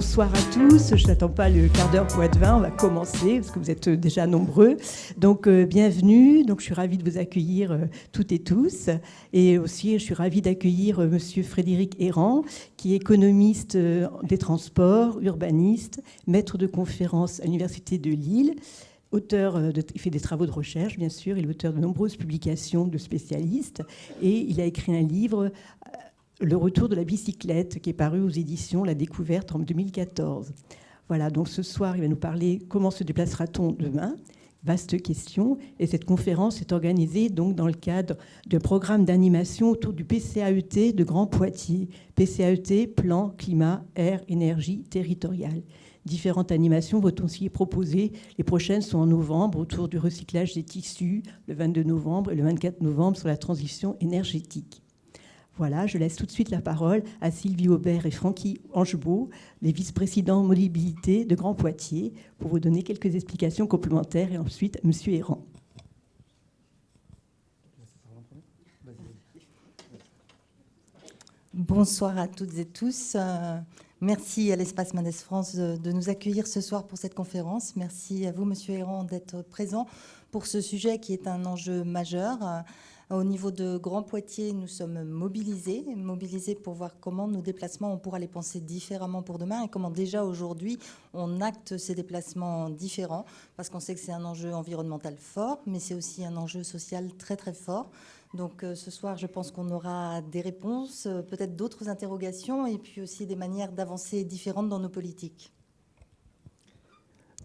bonsoir à tous. Je n'attends pas le quart d'heure pour être 20. On va commencer parce que vous êtes déjà nombreux. Donc, bienvenue. Donc, je suis ravie de vous accueillir toutes et tous. Et aussi, je suis ravie d'accueillir Monsieur Frédéric Errand, qui est économiste des transports, urbaniste, maître de conférences à l'Université de Lille. Il fait des travaux de recherche, bien sûr. Il est auteur de nombreuses publications de spécialistes. Et il a écrit un livre, Le retour de la bicyclette, qui est paru aux éditions La Découverte en 2014. Voilà, donc ce soir, il va nous parler comment se déplacera-t-on demain. Vaste question. Et cette conférence est organisée donc dans le cadre d'un programme d'animation autour du PCAET de Grand Poitiers. PCAET, Plan, Climat, Air, Énergie Territoriale. Différentes animations vont aussi être proposées. Les prochaines sont en novembre autour du recyclage des tissus, le 22 novembre et le 24 novembre sur la transition énergétique. Voilà, je laisse tout de suite la parole à Sylvie Aubert et Francky Angebault, les vice-présidents mobilité de Grand Poitiers, pour vous donner quelques explications complémentaires, et ensuite M. Errand. Bonsoir à toutes et tous. Merci à l'Espace Mendes France de nous accueillir ce soir pour cette conférence. Merci à vous, M. Errand, d'être présent pour ce sujet qui est un enjeu majeur. Au niveau de Grand Poitiers, nous sommes mobilisés pour voir comment nos déplacements, on pourra les penser différemment pour demain et comment déjà aujourd'hui on acte ces déplacements différents, parce qu'on sait que c'est un enjeu environnemental fort, mais c'est aussi un enjeu social très très fort. Donc ce soir, je pense qu'on aura des réponses, peut-être d'autres interrogations et puis aussi des manières d'avancer différentes dans nos politiques.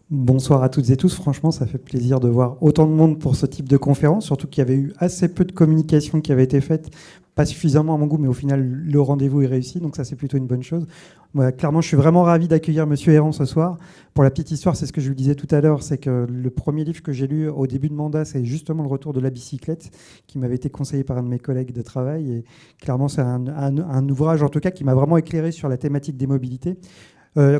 Bonsoir à toutes et tous. Franchement, ça fait plaisir de voir autant de monde pour ce type de conférence, surtout qu'il y avait eu assez peu de communication qui avait été faite, pas suffisamment à mon goût, mais au final, le rendez-vous est réussi, donc ça, c'est plutôt une bonne chose. Moi, clairement, je suis vraiment ravi d'accueillir Monsieur Errand ce soir. Pour la petite histoire, c'est ce que je vous disais tout à l'heure, c'est que le premier livre que j'ai lu au début de mandat, c'est justement Le retour de la bicyclette, qui m'avait été conseillé par un de mes collègues de travail. Et clairement, c'est un ouvrage, en tout cas, qui m'a vraiment éclairé sur la thématique des mobilités.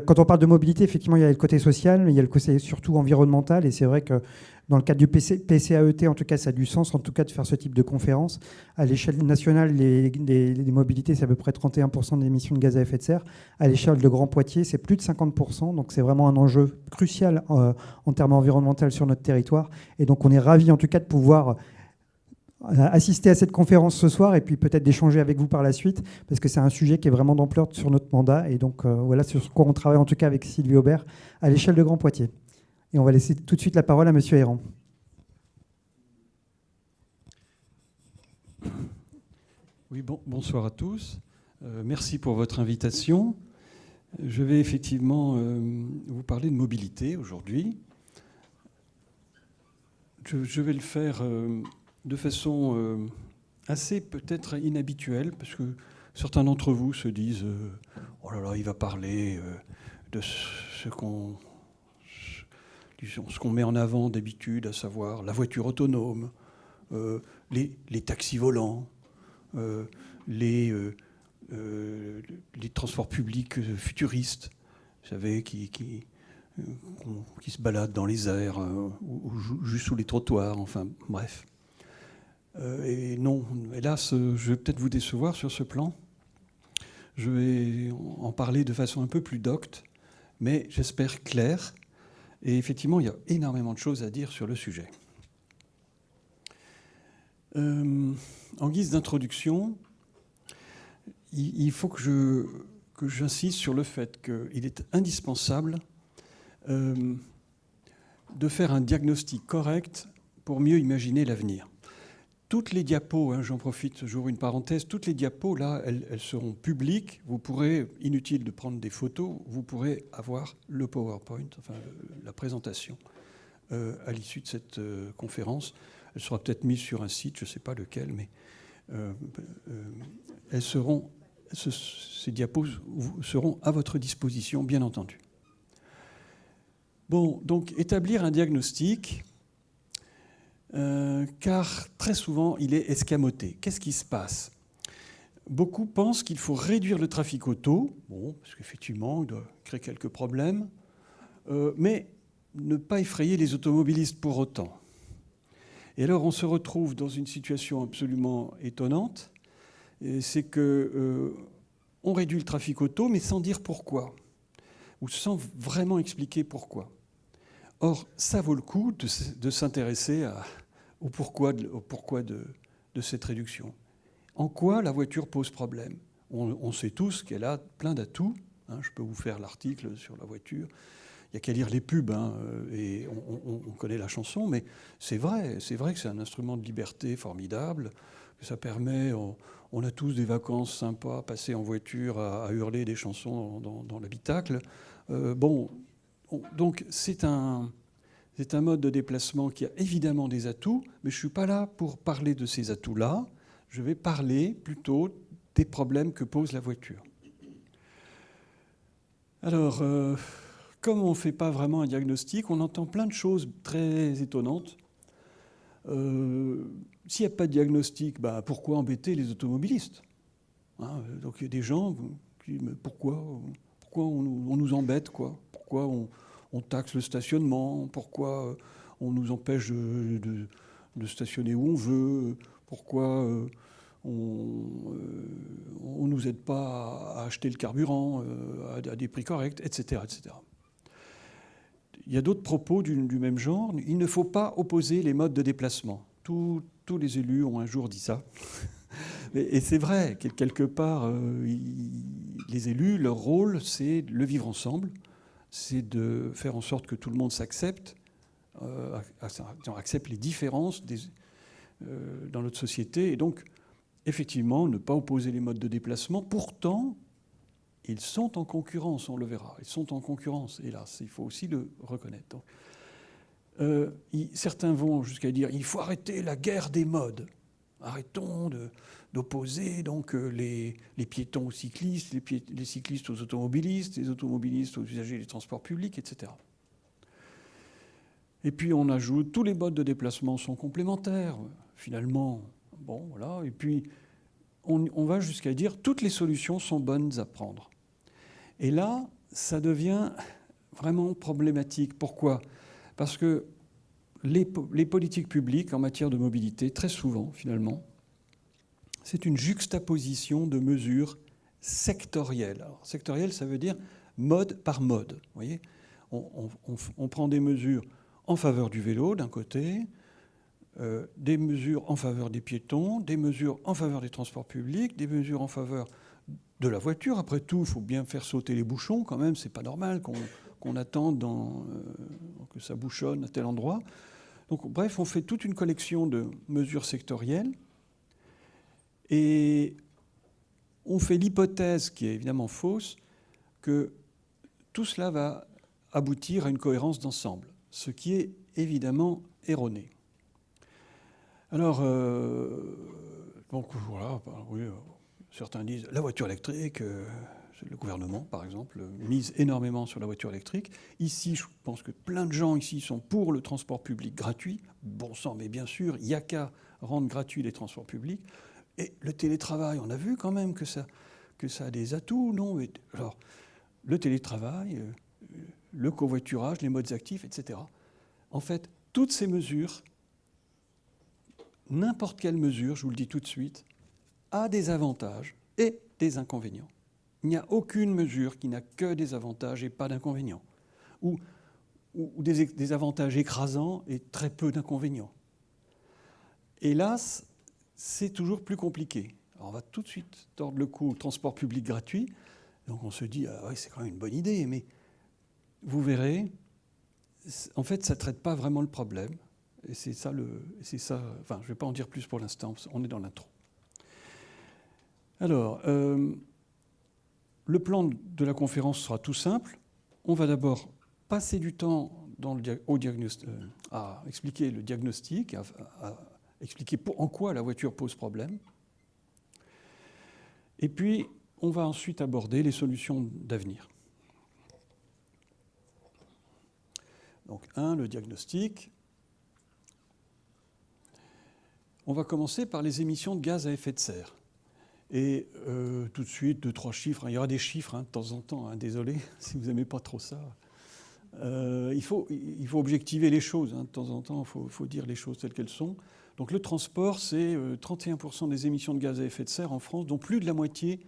Quand on parle de mobilité, effectivement, il y a le côté social, mais il y a le côté surtout environnemental. Et c'est vrai que dans le cadre du PCAET, en tout cas, ça a du sens en tout cas de faire ce type de conférence. À l'échelle nationale, les mobilités, c'est à peu près 31% des émissions de gaz à effet de serre. À l'échelle de Grand Poitiers, c'est plus de 50%. Donc c'est vraiment un enjeu crucial en termes environnementaux sur notre territoire. Et donc on est ravis en tout cas de pouvoir assister à cette conférence ce soir et puis peut-être d'échanger avec vous par la suite, parce que c'est un sujet qui est vraiment d'ampleur sur notre mandat. Et donc voilà sur quoi on travaille en tout cas avec Sylvie Aubert à l'échelle de Grand Poitiers. Et on va laisser tout de suite la parole à Monsieur Errand. Oui, bonsoir à tous. Merci pour votre invitation. Je vais effectivement vous parler de mobilité aujourd'hui. Je vais le faire de façon assez peut-être inhabituelle, parce que certains d'entre vous se disent oh là là, il va parler de ce qu'on met en avant d'habitude, à savoir la voiture autonome, les taxis volants, les transports publics futuristes, vous savez, qui se baladent dans les airs ou juste sous les trottoirs, enfin bref. Et non, hélas, je vais peut-être vous décevoir sur ce plan. Je vais en parler de façon un peu plus docte, mais j'espère claire. Et effectivement, il y a énormément de choses à dire sur le sujet. En guise d'introduction, il faut que j'insiste sur le fait qu'il est indispensable de faire un diagnostic correct pour mieux imaginer l'avenir. Toutes les diapos, j'en profite, j'ouvre une parenthèse, toutes les diapos, là, elles seront publiques. Vous pourrez, inutile de prendre des photos, vous pourrez avoir le PowerPoint, enfin la présentation à l'issue de cette conférence. Elle sera peut-être mise sur un site, je ne sais pas lequel, mais ces diapos seront à votre disposition, bien entendu. Bon, donc établir un diagnostic, car très souvent il est escamoté. Qu'est-ce qui se passe ? Beaucoup pensent qu'il faut réduire le trafic auto, bon, parce qu'effectivement il doit créer quelques problèmes, mais ne pas effrayer les automobilistes pour autant. Et alors on se retrouve dans une situation absolument étonnante, c'est qu'on réduit le trafic auto, mais sans dire pourquoi. ou sans vraiment expliquer pourquoi. Or, ça vaut le coup de s'intéresser au pourquoi de cette réduction. En quoi la voiture pose problème ? On sait tous qu'elle a plein d'atouts. Je peux vous faire l'article sur la voiture. Il n'y a qu'à lire les pubs, et on connaît la chanson, mais c'est vrai que c'est un instrument de liberté formidable, que ça permet, on a tous des vacances sympas, passées en voiture à hurler des chansons dans l'habitacle. Donc c'est un mode de déplacement qui a évidemment des atouts, mais je ne suis pas là pour parler de ces atouts-là, je vais parler plutôt des problèmes que pose la voiture. Alors, comme on ne fait pas vraiment un diagnostic, on entend plein de choses très étonnantes. S'il n'y a pas de diagnostic, pourquoi embêter les automobilistes ? Donc il y a des gens qui disent, mais pourquoi on nous embête, quoi ? Pourquoi on taxe le stationnement ? Pourquoi on nous empêche de stationner où on veut ? Pourquoi on ne nous aide pas à acheter le carburant à des prix corrects, etc., etc. Il y a d'autres propos du même genre. Il ne faut pas opposer les modes de déplacement. Tous les élus ont un jour dit ça. Et c'est vrai, quelque part, les élus, leur rôle, c'est de le vivre ensemble, c'est de faire en sorte que tout le monde s'accepte, accepte les différences dans notre société. Et donc, effectivement, ne pas opposer les modes de déplacement. Pourtant, ils sont en concurrence, on le verra. Ils sont en concurrence, hélas. Il faut aussi le reconnaître. Donc, certains vont jusqu'à dire il faut arrêter la guerre des modes. Arrêtons d'opposer donc les piétons aux cyclistes, les cyclistes aux automobilistes, les automobilistes aux usagers des transports publics, etc. Et puis on ajoute tous les modes de déplacement sont complémentaires. Finalement, bon, voilà. Et puis on va jusqu'à dire toutes les solutions sont bonnes à prendre. Et là, ça devient vraiment problématique. Pourquoi ? Parce que les politiques publiques en matière de mobilité, très souvent, finalement, c'est une juxtaposition de mesures sectorielles. Alors, sectorielles, ça veut dire mode par mode. Vous voyez, on prend des mesures en faveur du vélo, d'un côté, des mesures en faveur des piétons, des mesures en faveur des transports publics, des mesures en faveur de la voiture. Après tout, il faut bien faire sauter les bouchons, quand même. C'est pas normal qu'on attende que ça bouchonne à tel endroit. Donc, bref, on fait toute une collection de mesures sectorielles et on fait l'hypothèse, qui est évidemment fausse, que tout cela va aboutir à une cohérence d'ensemble, ce qui est évidemment erroné. Alors, donc voilà, oui, certains disent la voiture électrique. Le gouvernement, par exemple, mise énormément sur la voiture électrique. Ici, je pense que plein de gens ici sont pour le transport public gratuit. Bon sang, mais bien sûr, il n'y a qu'à rendre gratuits les transports publics. Et le télétravail, on a vu quand même que ça a des atouts, non ? Alors, le télétravail, le covoiturage, les modes actifs, etc. En fait, toutes ces mesures, n'importe quelle mesure, je vous le dis tout de suite, a des avantages et des inconvénients. Il n'y a aucune mesure qui n'a que des avantages et pas d'inconvénients, ou des avantages écrasants et très peu d'inconvénients. Hélas, c'est toujours plus compliqué. Alors on va tout de suite tordre le cou au transport public gratuit, donc on se dit ah ouais, c'est quand même une bonne idée, mais vous verrez, en fait, ça ne traite pas vraiment le problème. Et c'est ça, enfin, je ne vais pas en dire plus pour l'instant, on est dans l'intro. Alors, le plan de la conférence sera tout simple. On va d'abord passer du temps à expliquer le diagnostic, à expliquer en quoi la voiture pose problème. Et puis, on va ensuite aborder les solutions d'avenir. Donc, le diagnostic. On va commencer par les émissions de gaz à effet de serre. Et tout de suite, 2-3 chiffres. Il y aura des chiffres de temps en temps, désolé si vous n'aimez pas trop ça. Il faut objectiver les choses. De temps en temps, il faut dire les choses telles qu'elles sont. Donc le transport, c'est 31% des émissions de gaz à effet de serre en France, dont plus de la moitié,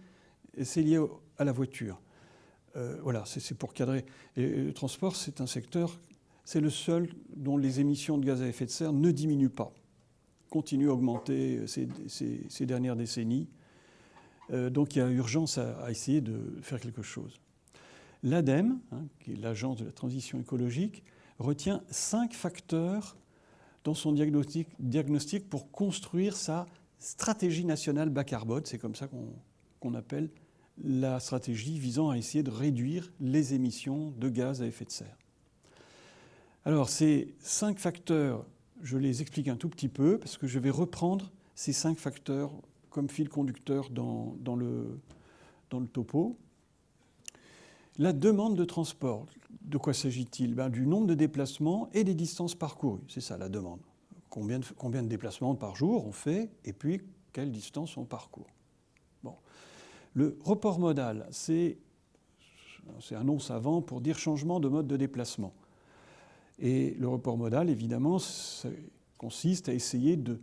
c'est lié à la voiture. Voilà, c'est pour cadrer. Et le transport, c'est un secteur, c'est le seul dont les émissions de gaz à effet de serre ne diminuent pas, continuent à augmenter ces dernières décennies. Donc il y a urgence à essayer de faire quelque chose. L'ADEME, qui est l'Agence de la transition écologique, retient 5 facteurs dans son diagnostic pour construire sa stratégie nationale bas carbone. C'est comme ça qu'on appelle la stratégie visant à essayer de réduire les émissions de gaz à effet de serre. Alors ces 5 facteurs, je les explique un tout petit peu parce que je vais reprendre ces 5 facteurs comme fil conducteur dans le topo. La demande de transport, de quoi s'agit-il ? Du nombre de déplacements et des distances parcourues. C'est ça la demande. Combien de déplacements par jour on fait et puis quelle distance on parcourt. Bon. Le report modal, c'est un nom savant pour dire changement de mode de déplacement. Et le report modal, évidemment, ça consiste à essayer de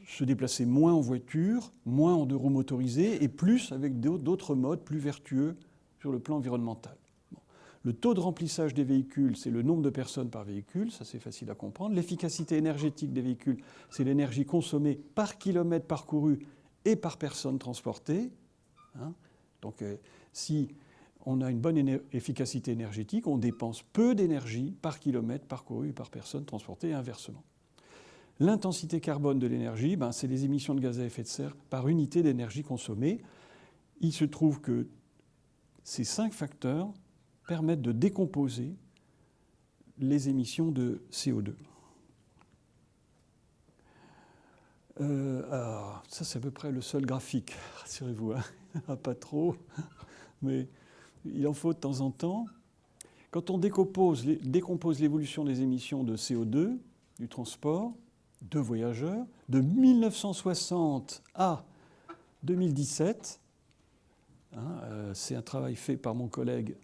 se déplacer moins en voiture, moins en 2 roues motorisées et plus avec d'autres modes plus vertueux sur le plan environnemental. Bon. Le taux de remplissage des véhicules, c'est le nombre de personnes par véhicule, ça c'est facile à comprendre. L'efficacité énergétique des véhicules, c'est l'énergie consommée par kilomètre parcouru et par personne transportée. Donc si on a une bonne efficacité énergétique, on dépense peu d'énergie par kilomètre parcouru et par personne transportée et inversement. L'intensité carbone de l'énergie, c'est les émissions de gaz à effet de serre par unité d'énergie consommée. Il se trouve que ces 5 facteurs permettent de décomposer les émissions de CO2. Alors, ça, c'est à peu près le seul graphique, rassurez-vous, pas trop, mais il en faut de temps en temps. Quand on décompose l'évolution des émissions de CO2 du transport de voyageurs, de 1960 à 2017, c'est un travail fait par mon collègue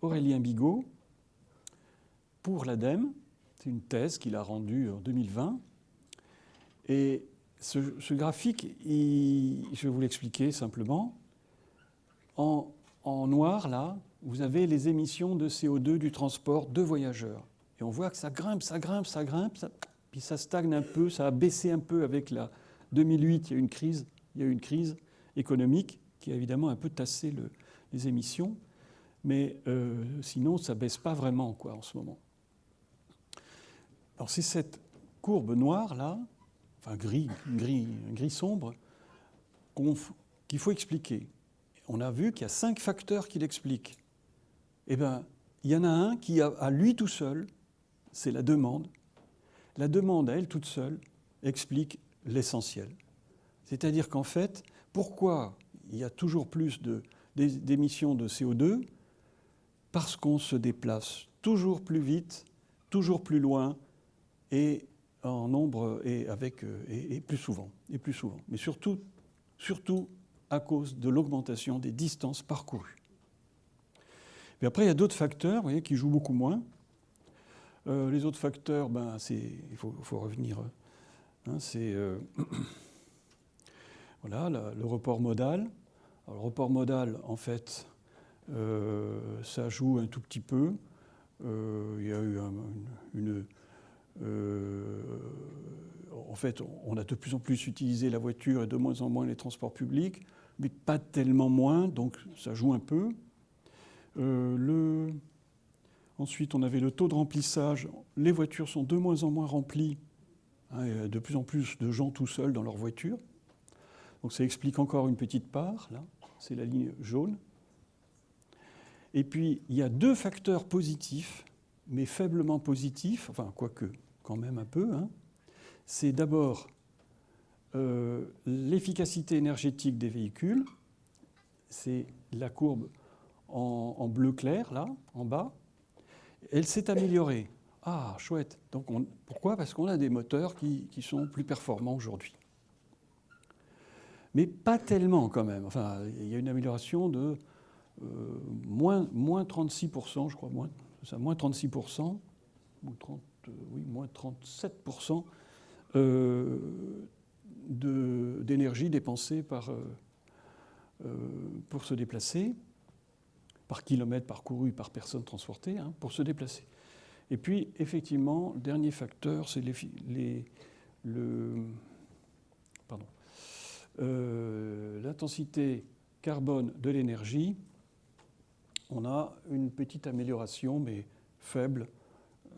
Aurélien Bigot pour l'ADEME. C'est une thèse qu'il a rendue en 2020. Et ce graphique, je vais vous l'expliquer simplement. En noir, là, vous avez les émissions de CO2 du transport de voyageurs. Et on voit que ça grimpe, puis ça stagne un peu, ça a baissé un peu avec la 2008, il y a eu une crise économique qui a évidemment un peu tassé les émissions, mais sinon ça ne baisse pas vraiment en ce moment. Alors c'est cette courbe noire là, enfin gris sombre, qu'il faut expliquer. On a vu qu'il y a 5 facteurs qui l'expliquent. Eh bien, il y en a un qui, à lui tout seul, c'est la demande. La demande, à elle toute seule, explique l'essentiel. C'est-à-dire qu'en fait, pourquoi il y a toujours plus d'émissions de CO2 ? Parce qu'on se déplace toujours plus vite, toujours plus loin, et en nombre et plus souvent. Mais surtout à cause de l'augmentation des distances parcourues. Mais après, il y a d'autres facteurs, vous voyez, qui jouent beaucoup moins. Les autres facteurs, il faut revenir. C'est voilà, le report modal. Alors, le report modal, en fait, ça joue un tout petit peu. Il y a eu en fait, on a de plus en plus utilisé la voiture et de moins en moins les transports publics, mais pas tellement moins, donc ça joue un peu. Ensuite, on avait le taux de remplissage. Les voitures sont de moins en moins remplies. Il y a de plus en plus de gens tout seuls dans leur voiture. Donc ça explique encore une petite part. Là, c'est la ligne jaune. Et puis, il y a 2 facteurs positifs, mais faiblement positifs, enfin, quoique, quand même un peu. C'est d'abord l'efficacité énergétique des véhicules. C'est la courbe en bleu clair, là, en bas. Elle s'est améliorée. Ah, chouette. Donc pourquoi ? Parce qu'on a des moteurs qui sont plus performants aujourd'hui. Mais pas tellement, quand même. Enfin, il y a une amélioration de moins 36%, je crois, moins 36%, moins 37% d'énergie dépensée pour se déplacer. par kilomètre parcouru, par personne transportée, hein, pour se déplacer. Et puis, effectivement, le dernier facteur, c'est l'intensité carbone de l'énergie. On a une petite amélioration, mais faible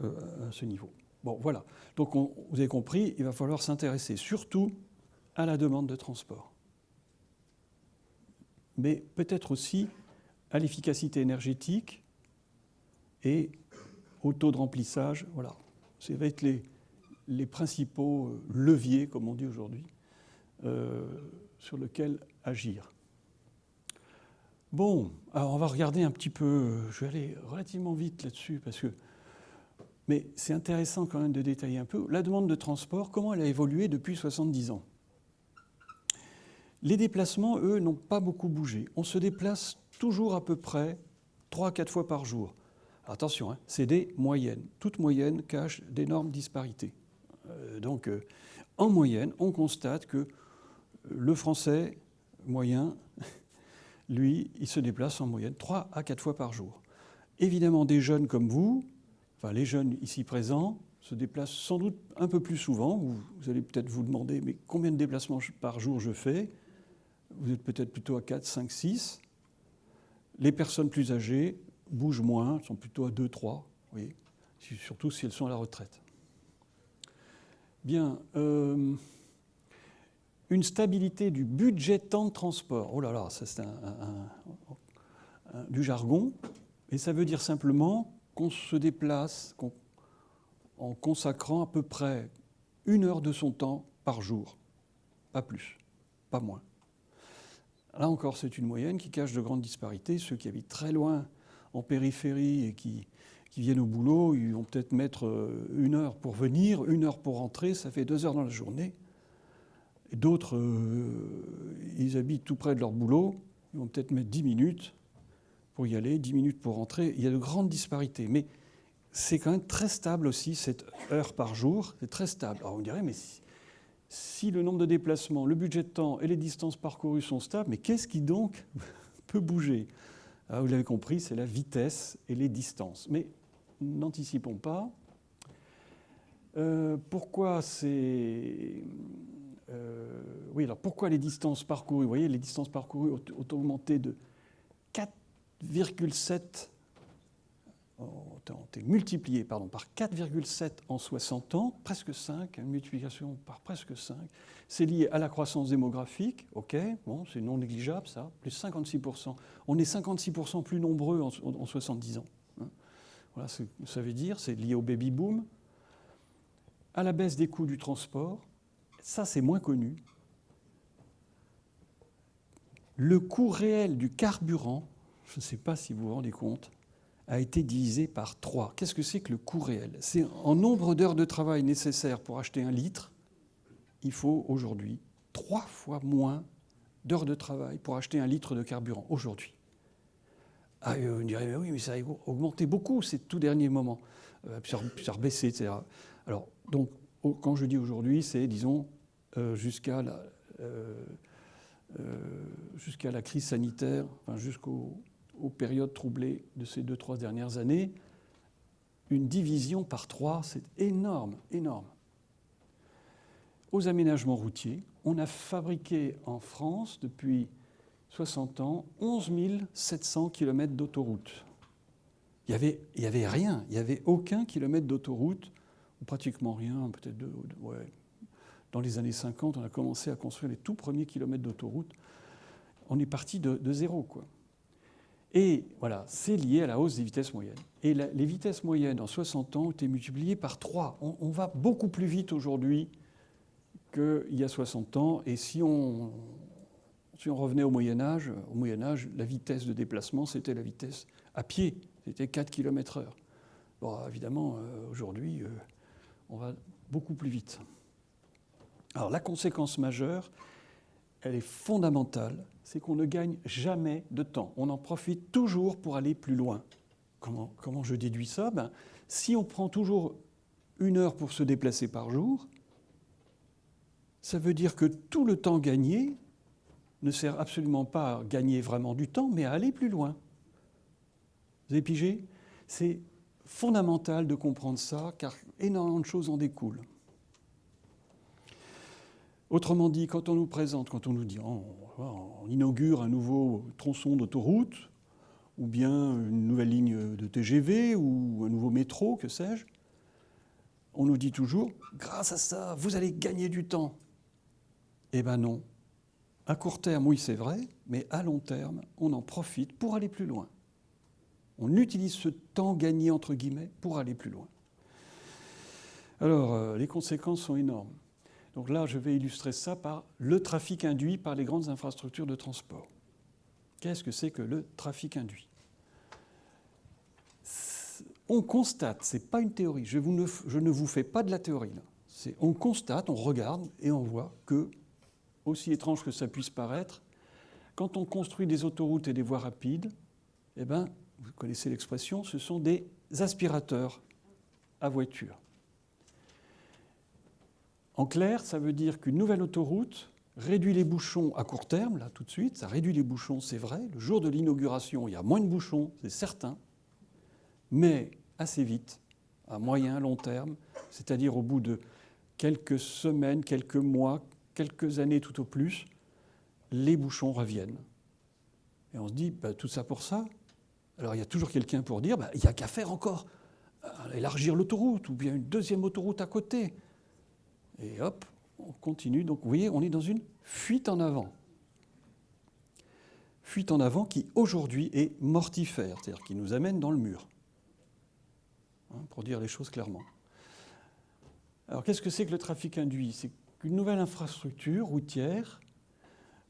à ce niveau. Bon, voilà. Donc, vous avez compris, il va falloir s'intéresser surtout à la demande de transport. Mais peut-être aussi à l'efficacité énergétique et au taux de remplissage. Voilà. Ça va être les principaux leviers, comme on dit aujourd'hui, sur lesquels agir. Bon, alors on va regarder un petit peu, je vais aller relativement vite là-dessus, mais c'est intéressant quand même de détailler un peu. La demande de transport, comment elle a évolué depuis 70 ans? Les déplacements, eux, n'ont pas beaucoup bougé. On se déplace toujours à peu près 3 à 4 fois par jour. Attention, hein, c'est des moyennes. Toute moyenne cache d'énormes disparités. Donc, en moyenne, on constate que le Français moyen, lui, il se déplace en moyenne 3 à 4 fois par jour. Évidemment, des jeunes comme vous, enfin les jeunes ici présents, se déplacent sans doute un peu plus souvent. Vous allez peut-être vous demander, mais combien de déplacements par jour je fais? Vous êtes peut-être plutôt à 4, 5, 6. Les personnes plus âgées bougent moins, sont plutôt à 2, 3, oui, surtout si elles sont à la retraite. Bien, une stabilité du budget temps de transport. Oh là là, ça c'est du jargon, et ça veut dire simplement qu'on se déplace en consacrant à peu près 1 heure de son temps par jour, pas plus, pas moins. Là encore, c'est une moyenne qui cache de grandes disparités. Ceux qui habitent très loin, en périphérie, et qui viennent au boulot, ils vont peut-être mettre 1 heure pour venir, 1 heure pour rentrer, ça fait 2 heures dans la journée. Et d'autres, ils habitent tout près de leur boulot, ils vont peut-être mettre 10 minutes pour y aller, 10 minutes pour rentrer. Il y a de grandes disparités. Mais c'est quand même très stable aussi, cette heure par jour, c'est très stable. Alors on dirait, mais si le nombre de déplacements, le budget de temps et les distances parcourues sont stables, mais qu'est-ce qui donc peut bouger? Alors, vous l'avez compris, c'est la vitesse et les distances. Mais n'anticipons pas. Pourquoi pourquoi les distances parcourues? Vous voyez, les distances parcourues ont augmenté de 4,7, ont été multipliées par 4,7 en 60 ans, presque 5, une multiplication par presque 5. C'est lié à la croissance démographique, ok, bon, c'est non négligeable ça, plus 56%. On est 56% plus nombreux en 70 ans. Hein. Voilà ce que ça veut dire, c'est lié au baby-boom, à la baisse des coûts du transport, ça c'est moins connu. Le coût réel du carburant, je ne sais pas si vous vous rendez compte, a été divisé par 3. Qu'est-ce que c'est que le coût réel? C'est en nombre d'heures de travail nécessaires pour acheter 1 litre, il faut aujourd'hui 3 fois moins d'heures de travail pour acheter 1 litre de carburant, aujourd'hui. Ah, on dirait, mais oui, mais ça a augmenté beaucoup ces tout derniers moments, puis ça a rebaissé, etc. Alors, donc, quand je dis aujourd'hui, c'est, disons, jusqu'à la crise sanitaire, enfin, jusqu'aux périodes troublées de ces 2-3 dernières années, une division par 3, c'est énorme, énorme. Aux aménagements routiers, on a fabriqué en France, depuis 60 ans, 11 700 km d'autoroutes. Il n'y avait rien, il n'y avait aucun kilomètre d'autoroute, ou pratiquement rien, peut-être ouais. Dans les années 50, on a commencé à construire les tout premiers kilomètres d'autoroute. On est parti de zéro, quoi. Et voilà, c'est lié à la hausse des vitesses moyennes. Et les vitesses moyennes en 60 ans ont été multipliées par 3. On va beaucoup plus vite aujourd'hui qu'il y a 60 ans. Et si on revenait au Moyen-Âge, la vitesse de déplacement, c'était la vitesse à pied. C'était 4 km/h. Bon, évidemment, aujourd'hui, on va beaucoup plus vite. Alors, la conséquence majeure, elle est fondamentale, c'est qu'on ne gagne jamais de temps. On en profite toujours pour aller plus loin. Comment je déduis ça? Si on prend toujours 1 heure pour se déplacer par jour, ça veut dire que tout le temps gagné ne sert absolument pas à gagner vraiment du temps, mais à aller plus loin. Vous avez pigé? C'est fondamental de comprendre ça, car énormément de choses en découlent. Autrement dit, quand on nous présente, quand on nous dit on inaugure un nouveau tronçon d'autoroute, ou bien une nouvelle ligne de TGV, ou un nouveau métro, que sais-je, on nous dit toujours, grâce à ça, vous allez gagner du temps. Eh bien non. À court terme, oui, c'est vrai, mais à long terme, on en profite pour aller plus loin. On utilise ce temps gagné, entre guillemets, pour aller plus loin. Alors, les conséquences sont énormes. Donc là, je vais illustrer ça par le trafic induit par les grandes infrastructures de transport. Qu'est-ce que c'est que le trafic induit? On constate, ce n'est pas une théorie, je ne vous fais pas de la théorie. Là. On constate, on regarde et on voit que, aussi étrange que ça puisse paraître, quand on construit des autoroutes et des voies rapides, eh ben, vous connaissez l'expression, ce sont des aspirateurs à voiture. En clair, ça veut dire qu'une nouvelle autoroute réduit les bouchons à court terme, là tout de suite, ça réduit les bouchons, c'est vrai. Le jour de l'inauguration, il y a moins de bouchons, c'est certain, mais assez vite, à moyen, long terme, c'est-à-dire au bout de quelques semaines, quelques mois, quelques années tout au plus, les bouchons reviennent. Et on se dit, tout ça pour ça. Alors il y a toujours quelqu'un pour dire, il n'y a qu'à faire encore, élargir l'autoroute, ou bien une deuxième autoroute à côté. Et hop, on continue. Donc vous voyez, on est dans une fuite en avant. Fuite en avant qui aujourd'hui est mortifère, c'est-à-dire qui nous amène dans le mur. Pour dire les choses clairement. Alors qu'est-ce que c'est que le trafic induit? C'est qu'une nouvelle infrastructure routière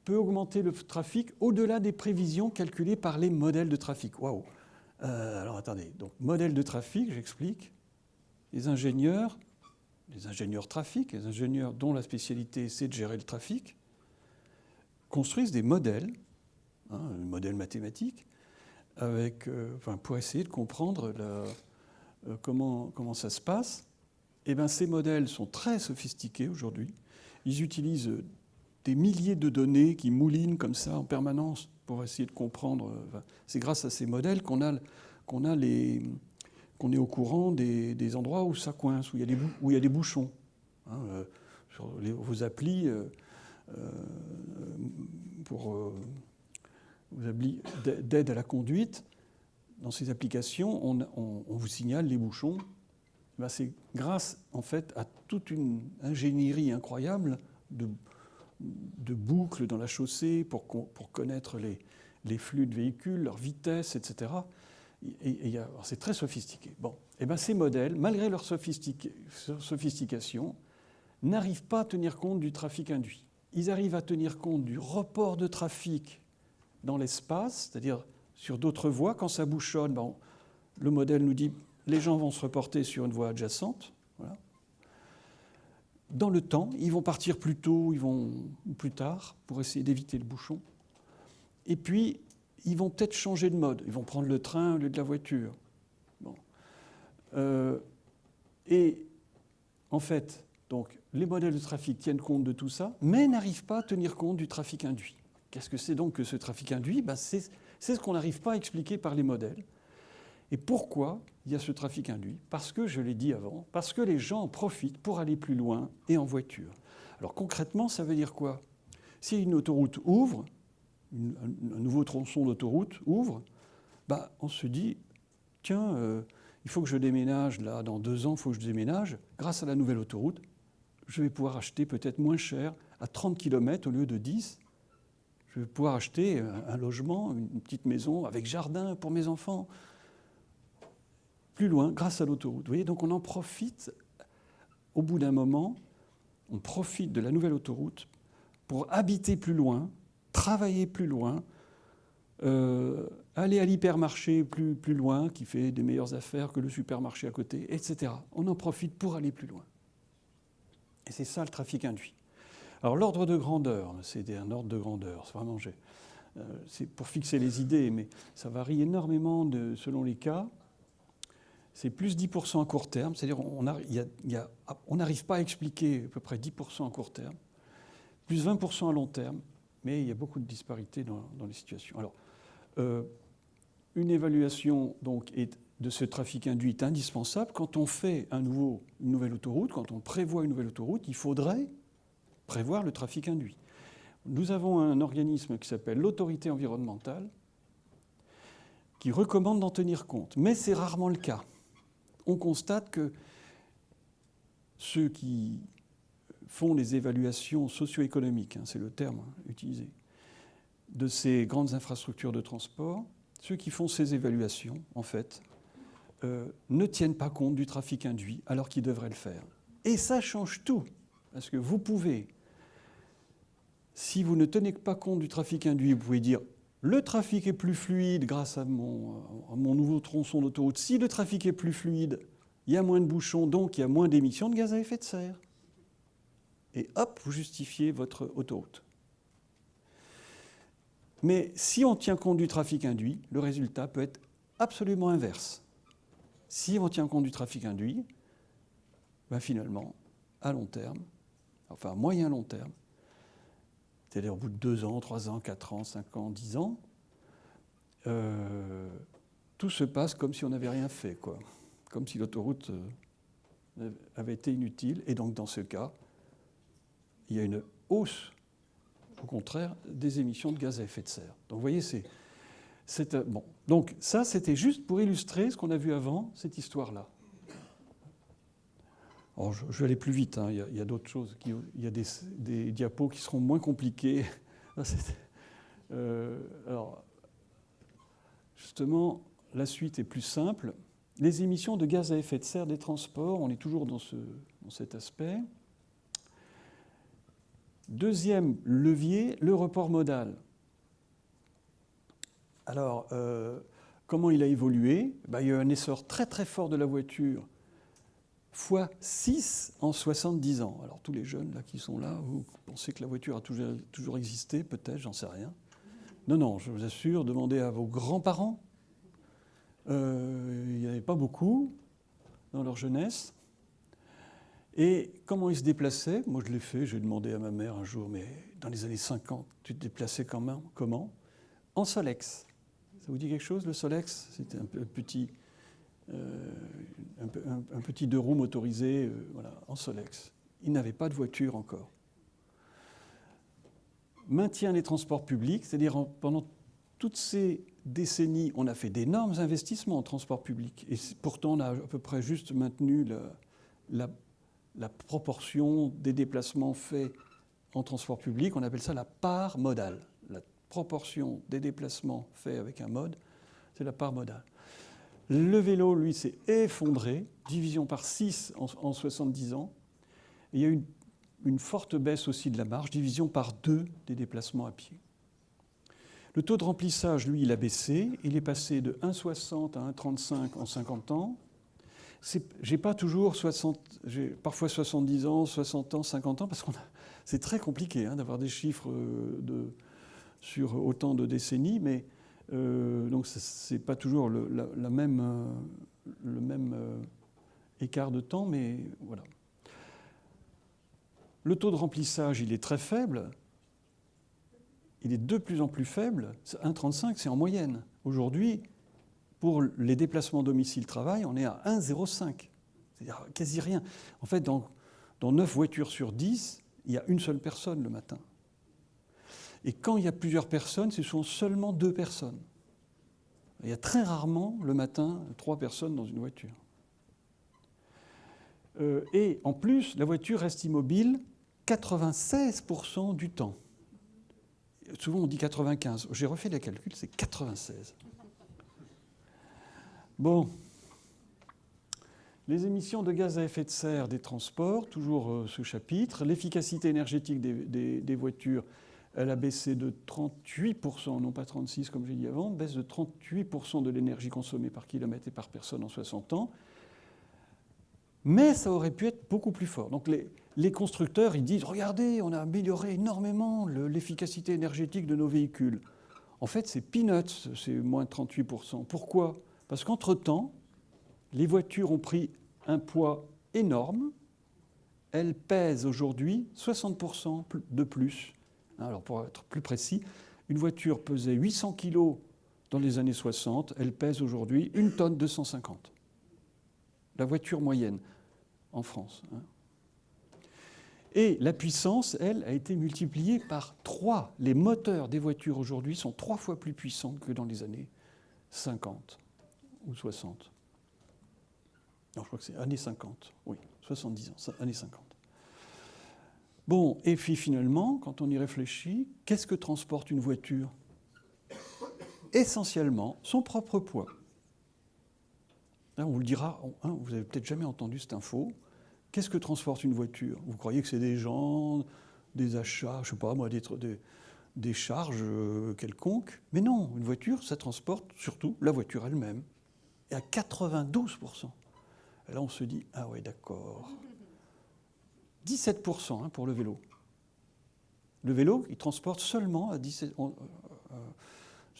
peut augmenter le trafic au-delà des prévisions calculées par les modèles de trafic. Waouh! Alors attendez, donc modèle de trafic, j'explique. Les ingénieurs trafic, les ingénieurs dont la spécialité c'est de gérer le trafic, construisent des modèles, un modèle mathématique, pour essayer de comprendre comment ça se passe. Eh bien, ces modèles sont très sophistiqués aujourd'hui. Ils utilisent des milliers de données qui moulinent comme ça en permanence pour essayer de comprendre. C'est grâce à ces modèles qu'on est au courant des endroits où ça coince, où il y a des bouchons. Sur vos applis d'aide à la conduite, dans ces applications, on vous signale les bouchons. C'est grâce en fait à toute une ingénierie incroyable de boucles dans la chaussée pour connaître les flux de véhicules, leur vitesse, etc. C'est très sophistiqué. Bon, et bien ces modèles, malgré leur sophistication, n'arrivent pas à tenir compte du trafic induit. Ils arrivent à tenir compte du report de trafic dans l'espace, c'est-à-dire sur d'autres voies. Quand ça bouchonne, le modèle nous dit les gens vont se reporter sur une voie adjacente. Voilà. Dans le temps, ils vont partir plus tôt, ils vont plus tard pour essayer d'éviter le bouchon. Et puis, ils vont peut-être changer de mode. Ils vont prendre le train au lieu de la voiture. Bon. Et en fait, donc, les modèles de trafic tiennent compte de tout ça, mais n'arrivent pas à tenir compte du trafic induit. Qu'est-ce que c'est donc que ce trafic induit? C'est ce qu'on n'arrive pas à expliquer par les modèles. Et pourquoi il y a ce trafic induit? Parce que, je l'ai dit avant, parce que les gens en profitent pour aller plus loin et en voiture. Alors concrètement, ça veut dire quoi? Si une autoroute ouvre, un nouveau tronçon d'autoroute ouvre, on se dit, tiens, il faut que je déménage, là, dans 2 ans, il faut que je déménage. Grâce à la nouvelle autoroute, je vais pouvoir acheter peut-être moins cher, à 30 km au lieu de 10. Je vais pouvoir acheter un logement, une petite maison avec jardin pour mes enfants. Plus loin, grâce à l'autoroute. Vous voyez, donc on en profite, au bout d'un moment, on profite de la nouvelle autoroute pour habiter plus loin, travailler plus loin, aller à l'hypermarché plus loin, qui fait des meilleures affaires que le supermarché à côté, etc. On en profite pour aller plus loin. Et c'est ça le trafic induit. Alors l'ordre de grandeur, c'est un ordre de grandeur, c'est vraiment... c'est pour fixer les idées, mais ça varie énormément selon les cas. C'est plus 10% à court terme, c'est-à-dire on n'arrive pas à expliquer à peu près 10% à court terme, plus 20% à long terme, mais il y a beaucoup de disparités dans les situations. Alors, une évaluation donc, de ce trafic induit est indispensable. Quand on fait une nouvelle autoroute, quand on prévoit une nouvelle autoroute, il faudrait prévoir le trafic induit. Nous avons un organisme qui s'appelle l'autorité environnementale qui recommande d'en tenir compte. Mais c'est rarement le cas. On constate que ceux qui font les évaluations socio-économiques, c'est le terme utilisé, de ces grandes infrastructures de transport, ceux qui font ces évaluations, en fait, ne tiennent pas compte du trafic induit alors qu'ils devraient le faire. Et ça change tout. Parce que vous pouvez, si vous ne tenez pas compte du trafic induit, vous pouvez dire le trafic est plus fluide grâce à mon nouveau tronçon d'autoroute. Si le trafic est plus fluide, il y a moins de bouchons, donc il y a moins d'émissions de gaz à effet de serre. Et hop, vous justifiez votre autoroute. Mais si on tient compte du trafic induit, le résultat peut être absolument inverse. Si on tient compte du trafic induit, ben finalement, à long terme, enfin moyen long terme, c'est-à-dire au bout de 2 ans, 3 ans, 4 ans, 5 ans, 10 ans, tout se passe comme si on n'avait rien fait, quoi. Comme si l'autoroute avait été inutile. Et donc, dans ce cas, il y a une hausse, au contraire, des émissions de gaz à effet de serre. Donc, vous voyez, bon. Donc, ça, c'était juste pour illustrer ce qu'on a vu avant, cette histoire-là. Alors, je vais aller plus vite, hein. Il y a d'autres choses. Il y a des diapos qui seront moins compliqués. Alors, justement, la suite est plus simple. Les émissions de gaz à effet de serre des transports, on est toujours dans cet aspect. Deuxième levier, le report modal. Alors, comment il a évolué ? Il y a eu un essor très très fort de la voiture, fois 6 en 70 ans. Alors tous les jeunes là, qui sont là, vous pensez que la voiture a toujours existé, peut-être, j'en sais rien. Non, je vous assure, demandez à vos grands-parents. Il n'y en avait pas beaucoup dans leur jeunesse. Et comment ils se déplaçaient ? Moi, je l'ai fait, j'ai demandé à ma mère un jour, mais dans les années 50, tu te déplaçais comment ? En Solex. Ça vous dit quelque chose, le Solex ? C'était un petit... un petit 2 roues motorisé, voilà, en Solex. Ils n'avaient pas de voiture encore. Maintien des transports publics, c'est-à-dire pendant toutes ces décennies, on a fait d'énormes investissements en transport public. Et pourtant, on a à peu près juste maintenu la proportion des déplacements faits en transport public. On appelle ça la part modale. La proportion des déplacements faits avec un mode, c'est la part modale. Le vélo, lui, s'est effondré, division par 6 en 70 ans. Et il y a eu une forte baisse aussi de la marge, division par 2 des déplacements à pied. Le taux de remplissage, lui, il a baissé. Il est passé de 1,60 à 1,35 en 50 ans. J'ai pas toujours j'ai parfois 70 ans, 60 ans, 50 ans, parce que c'est très compliqué d'avoir des chiffres sur autant de décennies, mais donc c'est pas toujours le même écart de temps, mais voilà. Le taux de remplissage, il est très faible. Il est de plus en plus faible. 1,35, c'est en moyenne. Aujourd'hui, pour les déplacements domicile-travail, on est à 1,05. C'est-à-dire quasi rien. En fait, dans 9 voitures sur 10, il y a une seule personne le matin. Et quand il y a plusieurs personnes, ce sont seulement 2 personnes. Il y a très rarement, le matin, 3 personnes dans une voiture. Et en plus, la voiture reste immobile 96% du temps. Souvent, on dit 95. J'ai refait les calculs, c'est 96. Bon. Les émissions de gaz à effet de serre des transports, toujours ce chapitre. L'efficacité énergétique des voitures, elle a baissé de 38%, non pas 36% comme j'ai dit avant, baisse de 38% de l'énergie consommée par kilomètre et par personne en 60 ans. Mais ça aurait pu être beaucoup plus fort. Donc les constructeurs, ils disent « Regardez, on a amélioré énormément l'efficacité énergétique de nos véhicules. » En fait, c'est peanuts, c'est moins 38%. Pourquoi ? Parce qu'entre-temps, les voitures ont pris un poids énorme. Elles pèsent aujourd'hui 60% de plus. Alors, pour être plus précis, une voiture pesait 800 kg dans les années 60, elle pèse aujourd'hui 1 tonne 250. La voiture moyenne en France. Et la puissance, elle, a été multipliée par 3. Les moteurs des voitures aujourd'hui sont 3 fois plus puissants que dans les années 50 ou 60. Non, je crois que c'est années 50. Oui, 70 ans, années 50. Bon, et puis finalement, quand on y réfléchit, qu'est-ce que transporte une voiture? Essentiellement, son propre poids. Là, on vous le dira, vous n'avez peut-être jamais entendu cette info. Qu'est-ce que transporte une voiture? Vous croyez que c'est des gens, des achats, je ne sais pas moi, des charges quelconques? Mais non, une voiture, ça transporte surtout la voiture elle-même. Et à 92%. Et là, on se dit, ah ouais, d'accord. 17% pour le vélo. Le vélo, il transporte seulement à 17%.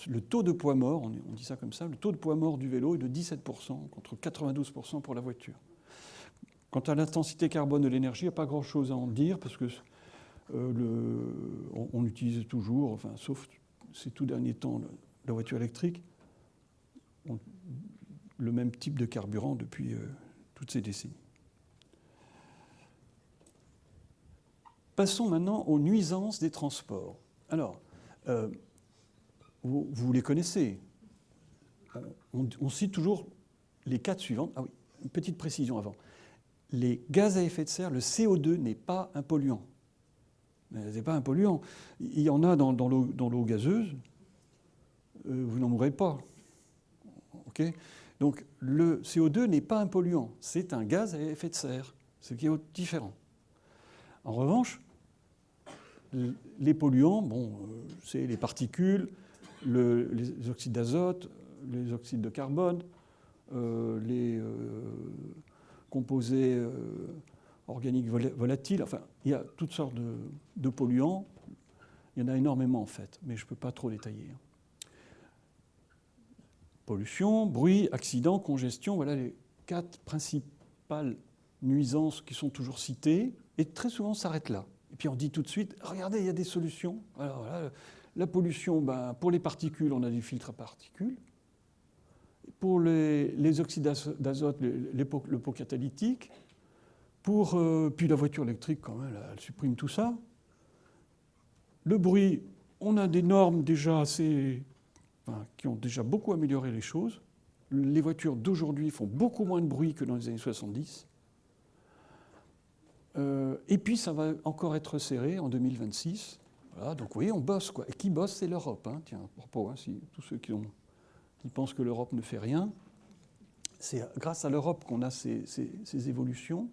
Le taux de poids mort, on dit ça comme ça, le taux de poids mort du vélo est de 17% contre 92% pour la voiture. Quant à l'intensité carbone de l'énergie, il n'y a pas grand-chose à en dire parce que on utilise toujours, enfin, sauf ces tout derniers temps, la voiture électrique, le même type de carburant depuis toutes ces décennies. Passons maintenant aux nuisances des transports. Alors, vous les connaissez. On cite toujours les 4 suivantes. Ah oui, une petite précision avant. Les gaz à effet de serre, le CO2 n'est pas un polluant. C'est pas un polluant. Il y en a dans l'eau gazeuse. Vous n'en mourrez pas. Okay. Donc le CO2 n'est pas un polluant. C'est un gaz à effet de serre, ce qui est différent. En revanche, les polluants, c'est les particules, les oxydes d'azote, les oxydes de carbone, les composés organiques volatiles. Enfin, il y a toutes sortes de polluants. Il y en a énormément en fait, mais je ne peux pas trop détailler. Pollution, bruit, accident, congestion, voilà les 4 principales nuisances qui sont toujours citées, et très souvent on s'arrête là. Et puis on dit tout de suite, regardez, il y a des solutions. Alors là, la pollution, pour les particules, on a des filtres à particules. Pour les oxydes d'azote, le pot catalytique. Puis la voiture électrique, quand même, elle supprime tout ça. Le bruit, on a des normes déjà qui ont déjà beaucoup amélioré les choses. Les voitures d'aujourd'hui font beaucoup moins de bruit que dans les années 70. Et puis ça va encore être serré en 2026. Voilà, donc oui, on bosse, quoi. Et qui bosse, c'est l'Europe. Tiens, à propos, tous ceux qui pensent que l'Europe ne fait rien, c'est grâce à l'Europe qu'on a ces évolutions.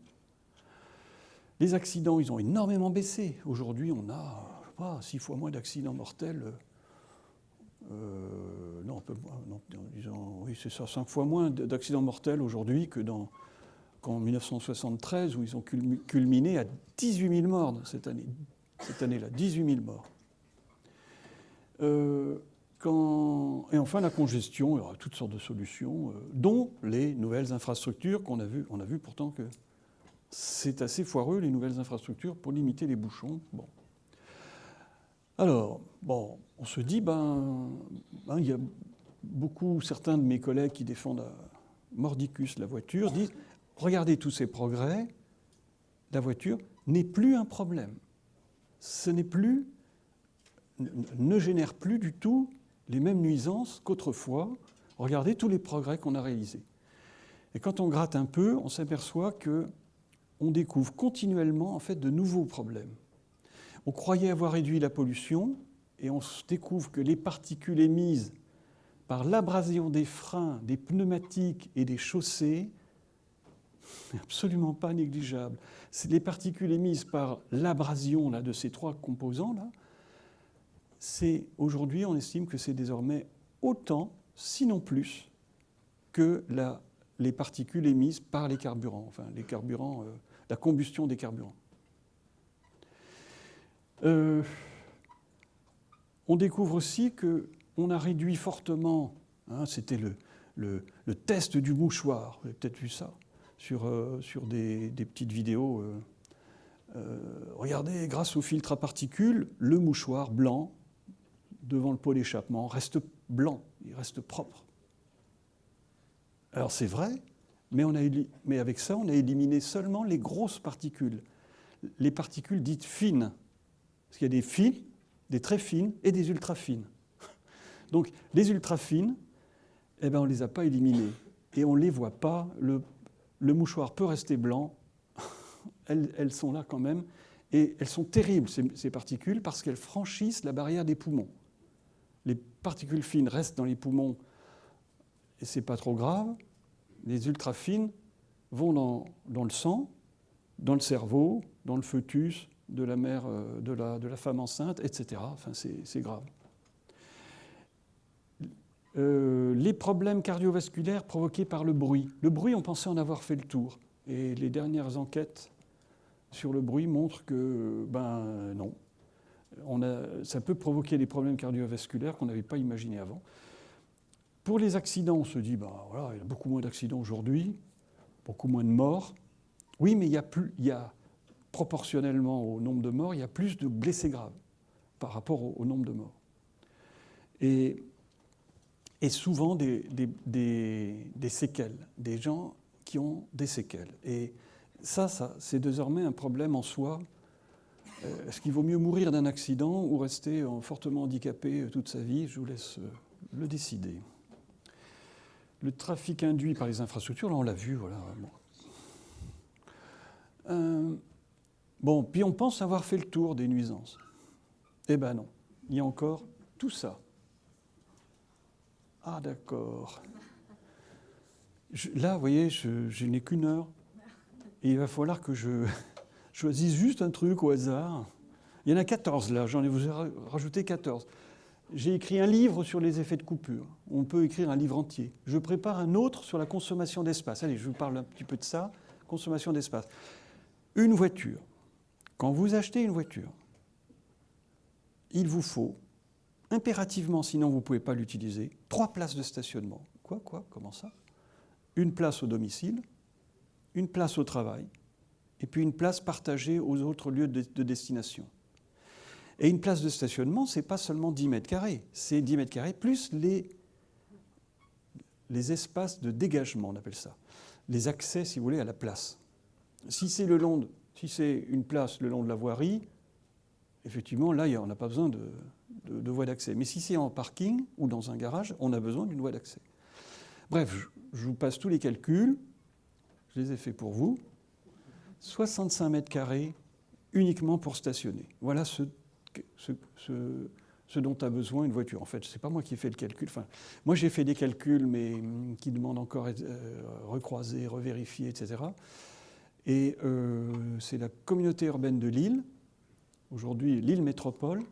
Les accidents, ils ont énormément baissé. Aujourd'hui, on a, je sais pas, 6 fois moins d'accidents mortels. Non, un peu moins. Non, disons, oui, c'est ça, 5 fois moins d'accidents mortels aujourd'hui qu'en 1973, où ils ont culminé à 18 000 morts cette année. Cette année-là, 18 000 morts. Et enfin, la congestion, il y aura toutes sortes de solutions, dont les nouvelles infrastructures qu'on a vues. On a vu pourtant que c'est assez foireux, les nouvelles infrastructures, pour limiter les bouchons. Bon. Alors, on se dit, il y a certains de mes collègues qui défendent à mordicus la voiture, disent, regardez tous ces progrès, la voiture n'est plus un problème. Ne génère plus du tout les mêmes nuisances qu'autrefois. Regardez tous les progrès qu'on a réalisés. Et quand on gratte un peu, on s'aperçoit qu'on découvre continuellement en fait de nouveaux problèmes. On croyait avoir réduit la pollution et on se découvre que les particules émises par l'abrasion des freins, des pneumatiques et des chaussées n'est absolument pas négligeable. C'est les particules émises par l'abrasion de ces 3 composants là. Aujourd'hui, on estime que c'est désormais autant, sinon plus, que les particules émises par les carburants, enfin les carburants, la combustion des carburants. On découvre aussi qu'on a réduit fortement, c'était le test du mouchoir, vous avez peut-être vu ça, sur des petites vidéos. Regardez, grâce au filtre à particules, le mouchoir blanc devant le pot d'échappement reste blanc, il reste propre. Alors c'est vrai, mais avec ça, on a éliminé seulement les grosses particules, les particules dites fines. Parce qu'il y a des fines, des très fines et des ultra fines. Donc les ultra fines, on ne les a pas éliminées et on ne les voit pas. Le mouchoir peut rester blanc, elles sont là quand même, et elles sont terribles, ces particules, parce qu'elles franchissent la barrière des poumons. Les particules fines restent dans les poumons, et ce n'est pas trop grave. Les ultra fines vont dans le sang, dans le cerveau, dans le fœtus de la mère, de la femme enceinte, etc. Enfin, c'est grave. Les problèmes cardiovasculaires provoqués par le bruit. Le bruit, on pensait en avoir fait le tour. Et les dernières enquêtes sur le bruit montrent que, non. Ça peut provoquer des problèmes cardiovasculaires qu'on n'avait pas imaginés avant. Pour les accidents, on se dit, voilà, il y a beaucoup moins d'accidents aujourd'hui, beaucoup moins de morts. Oui, mais il y a proportionnellement au nombre de morts, il y a plus de blessés graves par rapport au nombre de morts. Et souvent des séquelles, des gens qui ont des séquelles. Et ça c'est désormais un problème en soi. Est-ce qu'il vaut mieux mourir d'un accident ou rester fortement handicapé toute sa vie? Je vous laisse le décider. Le trafic induit par les infrastructures, là on l'a vu, voilà. Puis on pense avoir fait le tour des nuisances. Eh ben non, il y a encore tout ça. Ah d'accord. Là, vous voyez, je n'ai qu'une heure. Et il va falloir que je choisisse juste un truc au hasard. Il y en a 14 là, j'en ai rajouté 14. J'ai écrit un livre sur les effets de coupure. On peut écrire un livre entier. Je prépare un autre sur la consommation d'espace. Allez, je vous parle un petit peu de ça. Consommation d'espace. Une voiture. Quand vous achetez une voiture, il vous faut impérativement, sinon vous ne pouvez pas l'utiliser, 3 places de stationnement. Quoi? Comment ça? Une place au domicile, une place au travail, et puis une place partagée aux autres lieux de destination. Et une place de stationnement, ce n'est pas seulement 10 mètres carrés, c'est 10 mètres carrés plus les espaces de dégagement, on appelle ça, les accès, si vous voulez, à la place. Si c'est une place le long de la voirie, effectivement, là, on n'a pas besoin de voie d'accès. Mais si c'est en parking ou dans un garage, on a besoin d'une voie d'accès. Bref, je vous passe tous les calculs. Je les ai faits pour vous. 65 mètres carrés uniquement pour stationner. Voilà ce dont a besoin une voiture. En fait, ce n'est pas moi qui ai fait le calcul. Enfin, moi, j'ai fait des calculs, mais qui demandent encore à être recroisés, revérifiés, etc. Et c'est la communauté urbaine de Lille, aujourd'hui Lille Métropole,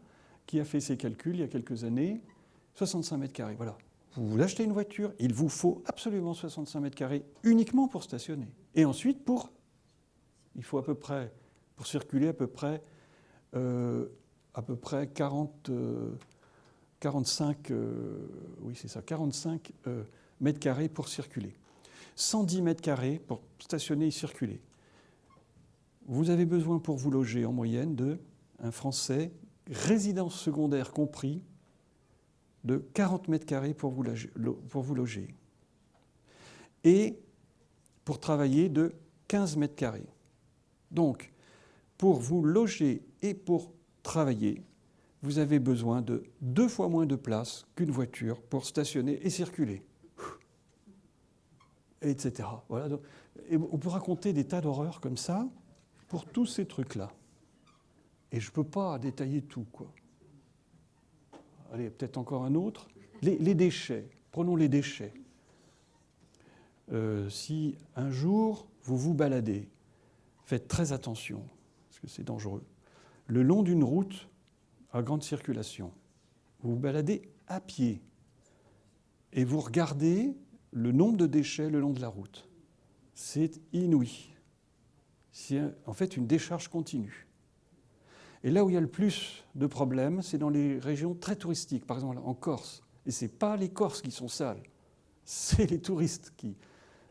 qui a fait ces calculs il y a quelques années. 65 mètres carrés, voilà. Vous voulez acheter une voiture, il vous faut absolument 65 mètres carrés uniquement pour stationner. Et ensuite, il faut à peu près, pour circuler, à peu près 45 mètres carrés pour circuler. 110 mètres carrés pour stationner et circuler. Vous avez besoin pour vous loger en moyenne un Français, résidence secondaire compris, de 40 mètres carrés pour vous loger. Et pour travailler de 15 mètres carrés. Donc, pour vous loger et pour travailler, vous avez besoin de 2 fois moins de place qu'une voiture pour stationner et circuler. Etc. Voilà. Donc, et on peut raconter des tas d'horreurs comme ça pour tous ces trucs-là. Et je ne peux pas détailler tout, quoi. Allez, peut-être encore un autre. Les déchets. Prenons les déchets. Si un jour, vous vous baladez, faites très attention, parce que c'est dangereux, le long d'une route à grande circulation, vous vous baladez à pied et vous regardez le nombre de déchets le long de la route. C'est inouï. C'est en fait une décharge continue. Et là où il y a le plus de problèmes, c'est dans les régions très touristiques, par exemple en Corse. Et ce n'est pas les Corses qui sont sales, c'est les touristes qui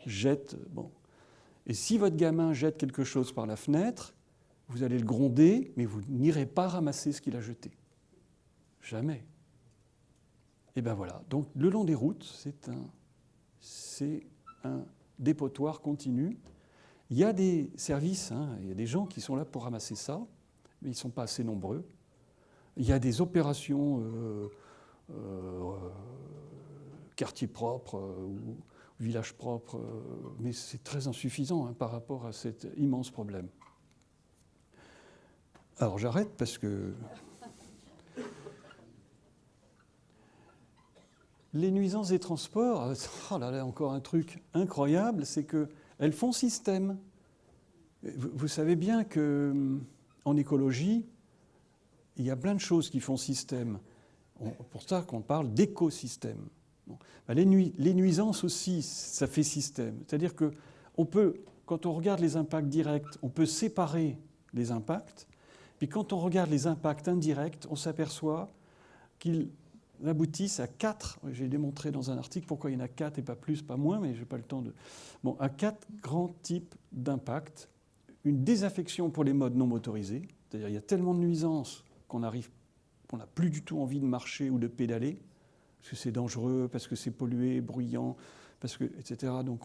jettent. Bon. Et si votre gamin jette quelque chose par la fenêtre, vous allez le gronder, mais vous n'irez pas ramasser ce qu'il a jeté. Jamais. Et ben voilà. Donc le long des routes, c'est un dépotoir continu. Il y a des services, hein, il y a des gens qui sont là pour ramasser ça, mais ils ne sont pas assez nombreux. Il y a des opérations quartier propre ou village propre, mais c'est très insuffisant hein, par rapport à cet immense problème. Alors j'arrête parce que les nuisances des transports, oh là là, encore un truc incroyable, c'est qu'elles font système. Vous savez bien qu'en écologie, il y a plein de choses qui font système. Pour ça qu'on parle d'écosystème. Bon. Les nuisances aussi, ça fait système. C'est-à-dire que quand on regarde les impacts directs, on peut séparer les impacts. Puis quand on regarde les impacts indirects, on s'aperçoit qu'ils aboutissent à 4, j'ai démontré dans un article pourquoi il y en a 4 et pas plus, pas moins, mais je n'ai pas le temps de... Bon, à 4 grands types d'impacts. Une désaffection pour les modes non motorisés, c'est-à-dire il y a tellement de nuisances qu'on n'a plus du tout envie de marcher ou de pédaler, parce que c'est dangereux, parce que c'est pollué, bruyant, etc. Donc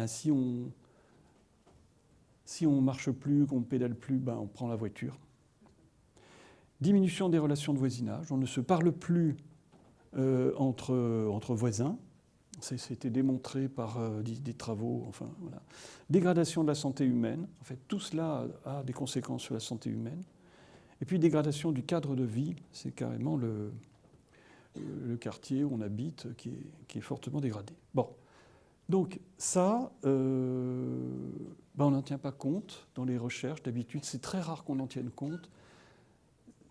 si on marche plus, qu'on ne pédale plus, on prend la voiture. Diminution des relations de voisinage. On ne se parle plus entre voisins. C'était démontré par des travaux. Enfin, voilà. Dégradation de la santé humaine. En fait, tout cela a des conséquences sur la santé humaine. Et puis dégradation du cadre de vie. C'est carrément le quartier où on habite qui est fortement dégradé. Bon. Donc ça, on n'en tient pas compte dans les recherches. D'habitude, c'est très rare qu'on en tienne compte.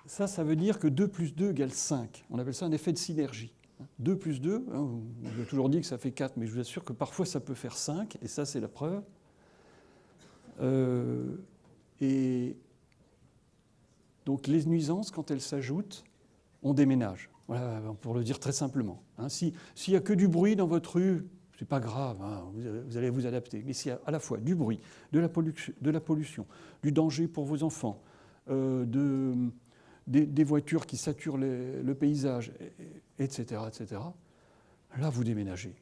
Ça veut dire que 2 plus 2 égale 5. On appelle ça un effet de synergie. 2 plus 2, on a toujours dit que ça fait 4, mais je vous assure que parfois ça peut faire 5, et ça c'est la preuve. Et donc les nuisances, quand elles s'ajoutent, on déménage. Voilà, pour le dire très simplement. S'il n'y a que du bruit dans votre rue, c'est pas grave, vous allez vous adapter. Mais s'il y a à la fois du bruit, de la pollution, du danger pour vos enfants, des voitures qui saturent le paysage, etc., là, vous déménagez.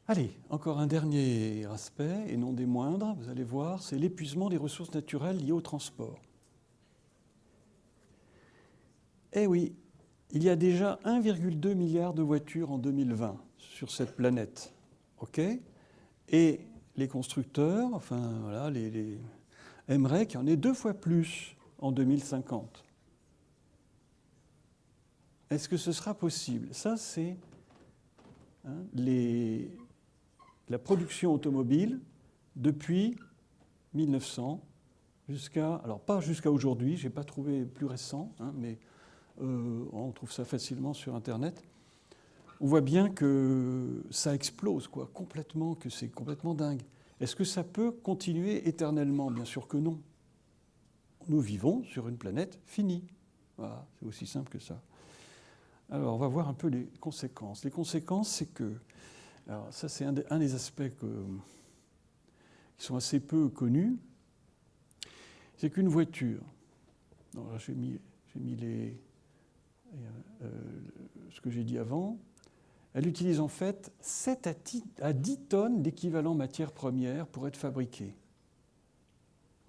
Allez, encore un dernier aspect, et non des moindres, vous allez voir, c'est l'épuisement des ressources naturelles liées au transport. Eh oui, il y a déjà 1,2 milliard de voitures en 2020 sur cette planète. OK ? Et les constructeurs, aimeraient qu'il y en ait 2 fois plus en 2050. Est-ce que ce sera possible ? Ça, c'est la production automobile depuis 1900 pas jusqu'à aujourd'hui, je n'ai pas trouvé plus récent, mais on trouve ça facilement sur Internet. On voit bien que ça explose, complètement, que c'est complètement dingue. Est-ce que ça peut continuer éternellement ? Bien sûr que non. Nous vivons sur une planète finie. Voilà, c'est aussi simple que ça. Alors, on va voir un peu les conséquences. Les conséquences, c'est que... Alors, ça, c'est un des aspects qui sont assez peu connus. C'est qu'une voiture... Alors là, j'ai mis ce que j'ai dit avant... Elle utilise en fait 7 à 10 tonnes d'équivalent matière première pour être fabriquée.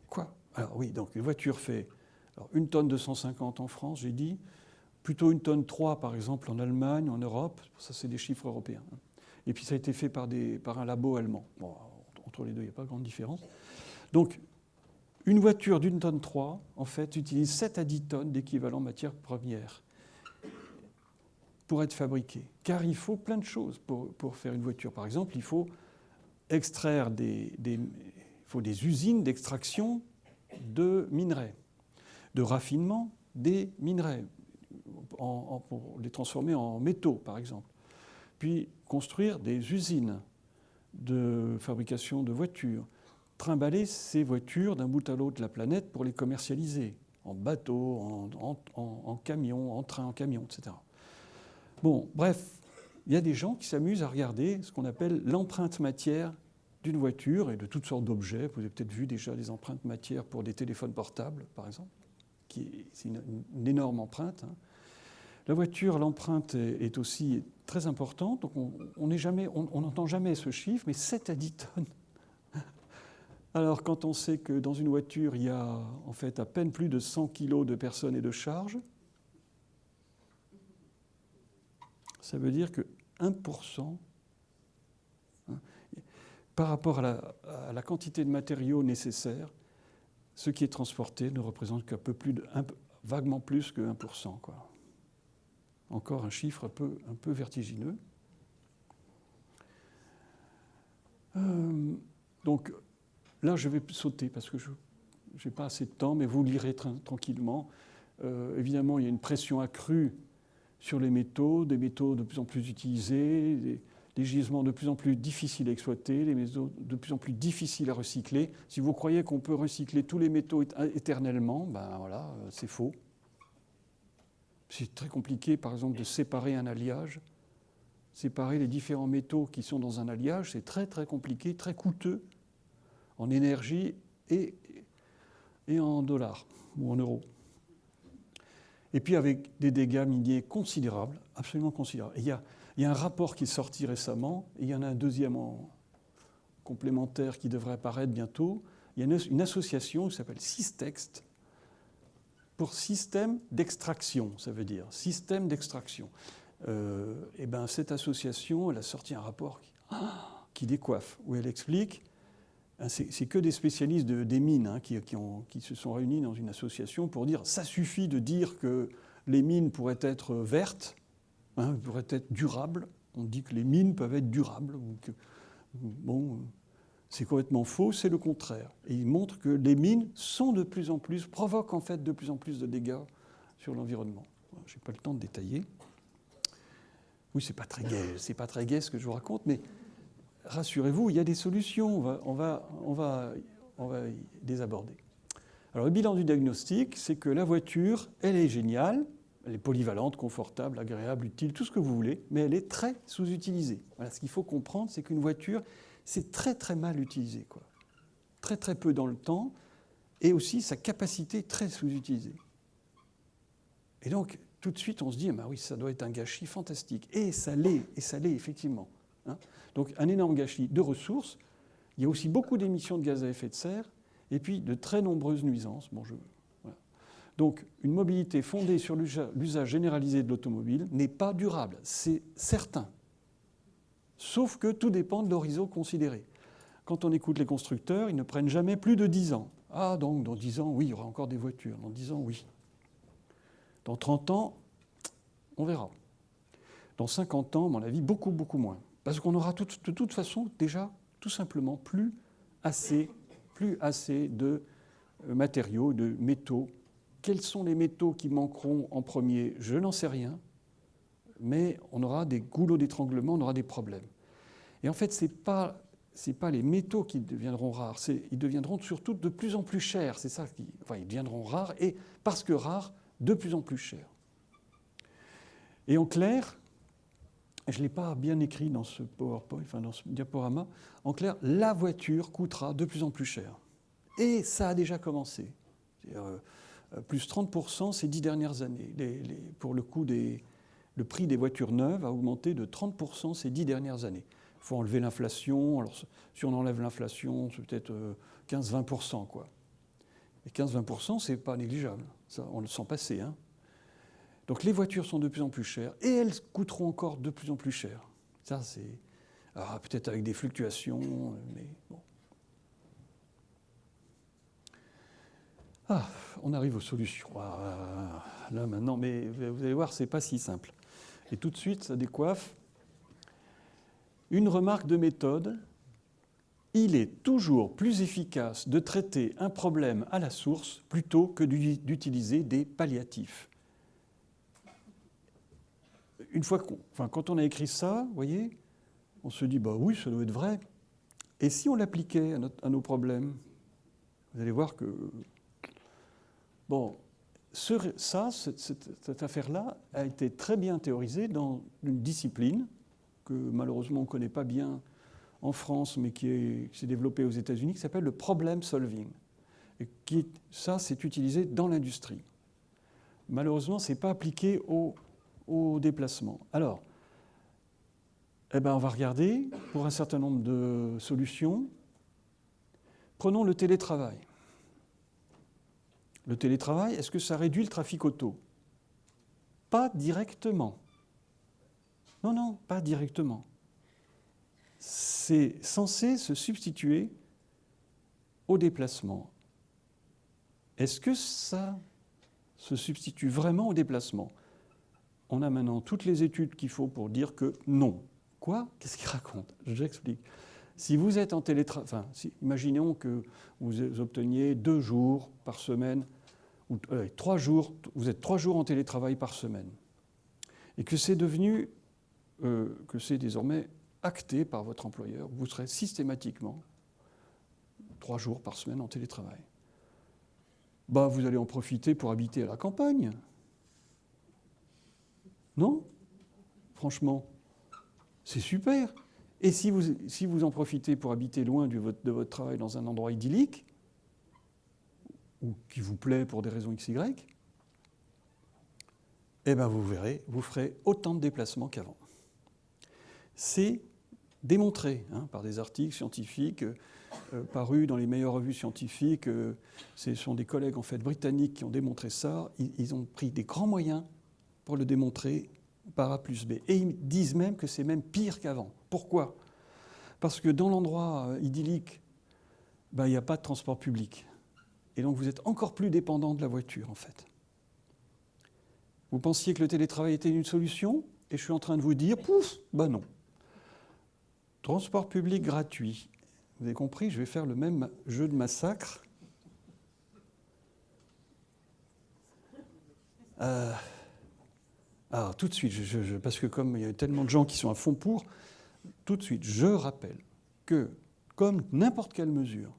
Quoi ? Alors oui, donc une voiture fait 1 tonne 250 en France, j'ai dit, plutôt 1 tonne 3 par exemple en Allemagne, en Europe, ça c'est des chiffres européens. Et puis ça a été fait par un labo allemand. Bon, entre les deux, il n'y a pas grande différence. Donc, une voiture d'1 tonne 3, en fait, utilise 7 à 10 tonnes d'équivalent matière première pour être fabriquée. Car il faut plein de choses pour faire une voiture. Par exemple, il faut extraire des usines d'extraction de minerais, de raffinement des minerais, pour les transformer en métaux, par exemple. Puis construire des usines de fabrication de voitures, trimballer ces voitures d'un bout à l'autre de la planète pour les commercialiser, en bateau, en camion, en train, en camion, etc. Bon, bref, il y a des gens qui s'amusent à regarder ce qu'on appelle l'empreinte matière d'une voiture et de toutes sortes d'objets. Vous avez peut-être vu déjà des empreintes matière pour des téléphones portables, par exemple. c'est une énorme empreinte. Hein. La voiture, l'empreinte est aussi très importante. Donc on n'entend jamais ce chiffre, mais 7 à 10 tonnes. Alors quand on sait que dans une voiture, il y a en fait à peine plus de 100 kg de personnes et de charges, ça veut dire que 1%, hein, par rapport à la quantité de matériaux nécessaires, ce qui est transporté ne représente qu'un peu plus vaguement plus que 1%, quoi. Encore un chiffre un peu vertigineux. Donc là, je vais sauter parce que je n'ai pas assez de temps, mais vous lirez tranquillement. Évidemment, il y a une pression accrue sur les métaux, des métaux de plus en plus utilisés, des gisements de plus en plus difficiles à exploiter, des métaux de plus en plus difficiles à recycler. Si vous croyez qu'on peut recycler tous les métaux éternellement, ben voilà, c'est faux. C'est très compliqué, par exemple, de séparer un alliage. Séparer les différents métaux qui sont dans un alliage, c'est très très compliqué, très coûteux en énergie et en dollars ou en euros. Et puis avec des dégâts miniers considérables, absolument considérables. Et il y a un rapport qui est sorti récemment, et il y en a un deuxième complémentaire qui devrait apparaître bientôt. Il y a une association qui s'appelle Systext, pour système d'extraction, ça veut dire, système d'extraction. Et ben cette association, elle a sorti un rapport qui décoiffe, où elle explique, c'est que des spécialistes des mines hein, qui se sont réunis dans une association pour dire, ça suffit de dire que les mines pourraient être vertes, hein, pourraient être durables. On dit que les mines peuvent être durables. Bon, c'est complètement faux, c'est le contraire. Et il montre que les mines sont de plus en plus, provoquent en fait de plus en plus de dégâts sur l'environnement. Je n'ai pas le temps de détailler. Oui, c'est pas très gai ce que je vous raconte, mais rassurez-vous, il y a des solutions, on va les aborder. Alors le bilan du diagnostic, c'est que la voiture, elle est géniale, elle est polyvalente, confortable, agréable, utile, tout ce que vous voulez, mais elle est très sous-utilisée. Voilà, ce qu'il faut comprendre, c'est qu'une voiture, c'est très très mal utilisé, quoi. Très très peu dans le temps, et aussi sa capacité très sous-utilisée. Et donc, tout de suite, on se dit, bah oui, ça doit être un gâchis fantastique. Et ça l'est effectivement. Hein. Donc, un énorme gâchis de ressources. Il y a aussi beaucoup d'émissions de gaz à effet de serre, et puis de très nombreuses nuisances. Bon, voilà. Donc, une mobilité fondée sur l'usage généralisé de l'automobile n'est pas durable, c'est certain. Sauf que tout dépend de l'horizon considéré. Quand on écoute les constructeurs, ils ne prennent jamais plus de 10 ans. Ah, donc dans 10 ans, oui, il y aura encore des voitures. Dans 10 ans, oui. Dans 30 ans, on verra. Dans 50 ans, à mon avis, beaucoup, beaucoup moins. Parce qu'on aura de toute façon déjà, tout simplement, plus assez de matériaux, de métaux. Quels sont les métaux qui manqueront en premier? Je n'en sais rien. Mais on aura des goulots d'étranglement, on aura des problèmes. Et en fait, ce n'est pas les métaux qui deviendront rares, ils deviendront surtout de plus en plus chers. C'est ça ils deviendront rares, et parce que rares, de plus en plus chers. Et en clair, je ne l'ai pas bien écrit dans ce PowerPoint, dans ce diaporama, en clair, la voiture coûtera de plus en plus cher. Et ça a déjà commencé. Plus 30% ces 10 dernières années. Pour le coup le prix des voitures neuves a augmenté de 30% ces 10 dernières années. Il faut enlever l'inflation. Alors, si on enlève l'inflation, c'est peut-être 15-20%, quoi. Et 15-20%, ce n'est pas négligeable. Ça, on le sent passer. Hein. Donc les voitures sont de plus en plus chères et elles coûteront encore de plus en plus cher. Ça, c'est... Alors, peut-être avec des fluctuations, mais bon. Ah, on arrive aux solutions. Ah, là, maintenant, mais vous allez voir, ce n'est pas si simple. Et tout de suite, ça décoiffe. Une remarque de méthode. Il est toujours plus efficace de traiter un problème à la source plutôt que d'utiliser des palliatifs. Une fois quand on a écrit ça, vous voyez, on se dit, bah oui, ça doit être vrai. Et si on l'appliquait à nos problèmes, vous allez voir que... Bon, cette affaire-là a été très bien théorisée dans une discipline que malheureusement on ne connaît pas bien en France, mais qui s'est développée aux États-Unis, qui s'appelle le problem solving. Et ça, c'est utilisé dans l'industrie. malheureusement, ce n'est pas appliqué au déplacement. Alors, on va regarder pour un certain nombre de solutions. Prenons le télétravail. Le télétravail, est-ce que ça réduit le trafic auto? Pas directement. Non, pas directement. C'est censé se substituer au déplacement. Est-ce que ça se substitue vraiment au déplacement? On a maintenant toutes les études qu'il faut pour dire que non. Quoi? Qu'est-ce qu'il raconte? J'explique. Si vous êtes en télétravail, imaginons que vous obteniez 2 jours par semaine, ou 3 jours, vous êtes 3 jours en télétravail par semaine, et que c'est devenu, que c'est désormais acté par votre employeur, vous serez systématiquement 3 jours par semaine en télétravail. Vous allez en profiter pour habiter à la campagne. Non? Franchement, c'est super. Et si vous en profitez pour habiter loin de votre travail dans un endroit idyllique, ou qui vous plaît pour des raisons XY, vous verrez, vous ferez autant de déplacements qu'avant. C'est démontré par des articles scientifiques parus dans les meilleures revues scientifiques. Ce sont des collègues en fait britanniques qui ont démontré ça. Ils ont pris des grands moyens pour le démontrer par A plus B. Et ils disent même que c'est même pire qu'avant. Pourquoi? Parce que dans l'endroit idyllique, il n'y a pas de transport public. Et donc vous êtes encore plus dépendant de la voiture, en fait. Vous pensiez que le télétravail était une solution, et je suis en train de vous dire, pouf, non. Transport public gratuit. Vous avez compris, je vais faire le même jeu de massacre. Alors, tout de suite, parce que comme il y a tellement de gens qui sont à fond pour, tout de suite, je rappelle que, comme n'importe quelle mesure,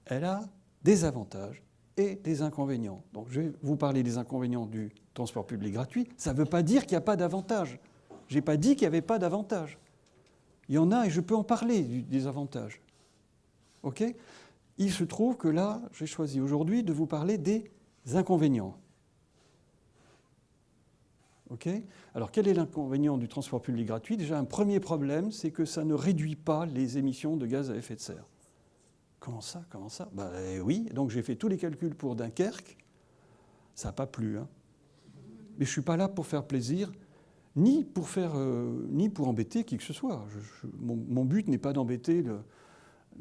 elle a des avantages et des inconvénients. Donc, je vais vous parler des inconvénients du transport public gratuit. Ça ne veut pas dire qu'il n'y a pas d'avantages. Je n'ai pas dit qu'il n'y avait pas d'avantages. Il y en a et je peux en parler des avantages. OK? Il se trouve que là, j'ai choisi aujourd'hui de vous parler des inconvénients. OK? Alors, quel est l'inconvénient du transport public gratuit? Déjà, un premier problème, c'est que ça ne réduit pas les émissions de gaz à effet de serre. Comment ça? Oui, donc j'ai fait tous les calculs pour Dunkerque. Ça n'a pas plu. Mais je ne suis pas là pour faire plaisir, ni pour embêter qui que ce soit. Mon but n'est pas d'embêter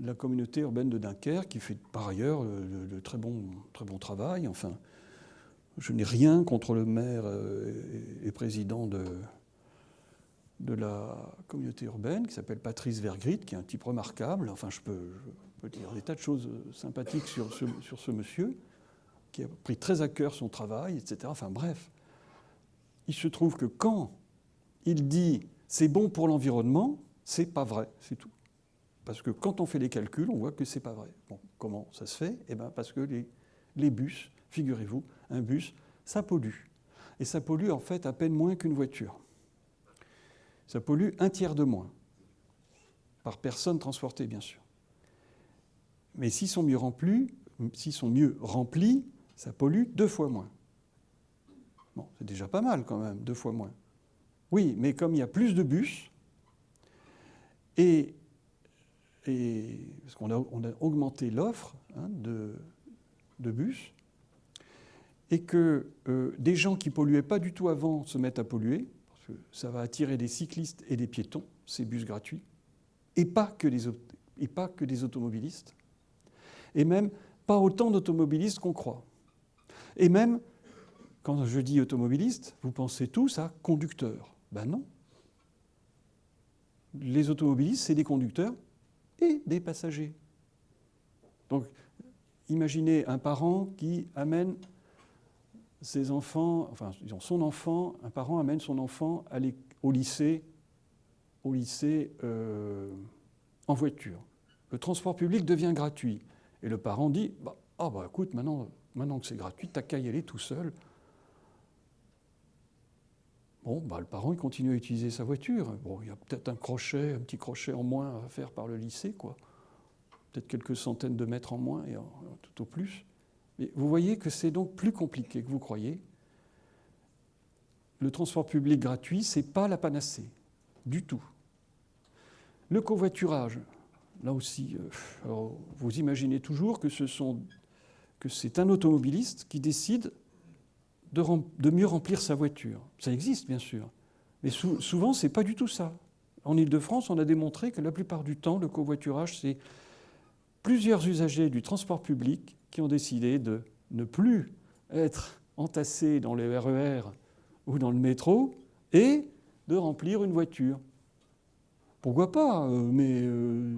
la communauté urbaine de Dunkerque, qui fait par ailleurs de très bon travail. Enfin, je n'ai rien contre le maire et président de la communauté urbaine, qui s'appelle Patrice Vergrit, qui est un type remarquable. Enfin, je peux dire des tas de choses sympathiques sur ce monsieur, qui a pris très à cœur son travail, etc. Enfin, bref. Il se trouve que quand il dit « c'est bon pour l'environnement », c'est pas vrai, c'est tout. Parce que quand on fait les calculs, on voit que c'est pas vrai. Bon, comment ça se fait? Parce que les bus, figurez-vous, un bus, ça pollue. Et ça pollue en fait à peine moins qu'une voiture. Ça pollue 1/3 de moins, par personne transportée, bien sûr. Mais s'ils sont mieux remplis, ça pollue 2 fois moins. Bon, c'est déjà pas mal quand même, 2 fois moins. Oui, mais comme il y a plus de bus, et parce qu'on a augmenté l'offre de bus, et que des gens qui ne polluaient pas du tout avant se mettent à polluer, parce que ça va attirer des cyclistes et des piétons, ces bus gratuits, et pas que des automobilistes, et même pas autant d'automobilistes qu'on croit. Et même, quand je dis automobiliste, vous pensez tous à conducteurs. Ben non. Les automobilistes, c'est des conducteurs et des passagers. Donc, imaginez un parent qui amène ses enfants, enfin, son enfant, un parent amène son enfant au lycée en voiture. Le transport public devient gratuit. Et le parent dit, écoute, maintenant que c'est gratuit, t'as qu'à y aller tout seul. Bon, le parent, il continue à utiliser sa voiture. Bon, il y a peut-être un petit crochet en moins à faire par le lycée, quoi. Peut-être quelques centaines de mètres en moins, et tout au plus. Mais vous voyez que c'est donc plus compliqué que vous croyez. le transport public gratuit, ce n'est pas la panacée, du tout. Le covoiturage, là aussi, alors vous imaginez toujours que c'est un automobiliste qui décide de mieux remplir sa voiture. Ça existe, bien sûr, mais souvent, ce n'est pas du tout ça. En Ile-de-France, on a démontré que la plupart du temps, le covoiturage, c'est plusieurs usagers du transport public qui ont décidé de ne plus être entassés dans le RER ou dans le métro et de remplir une voiture. Pourquoi pas, mais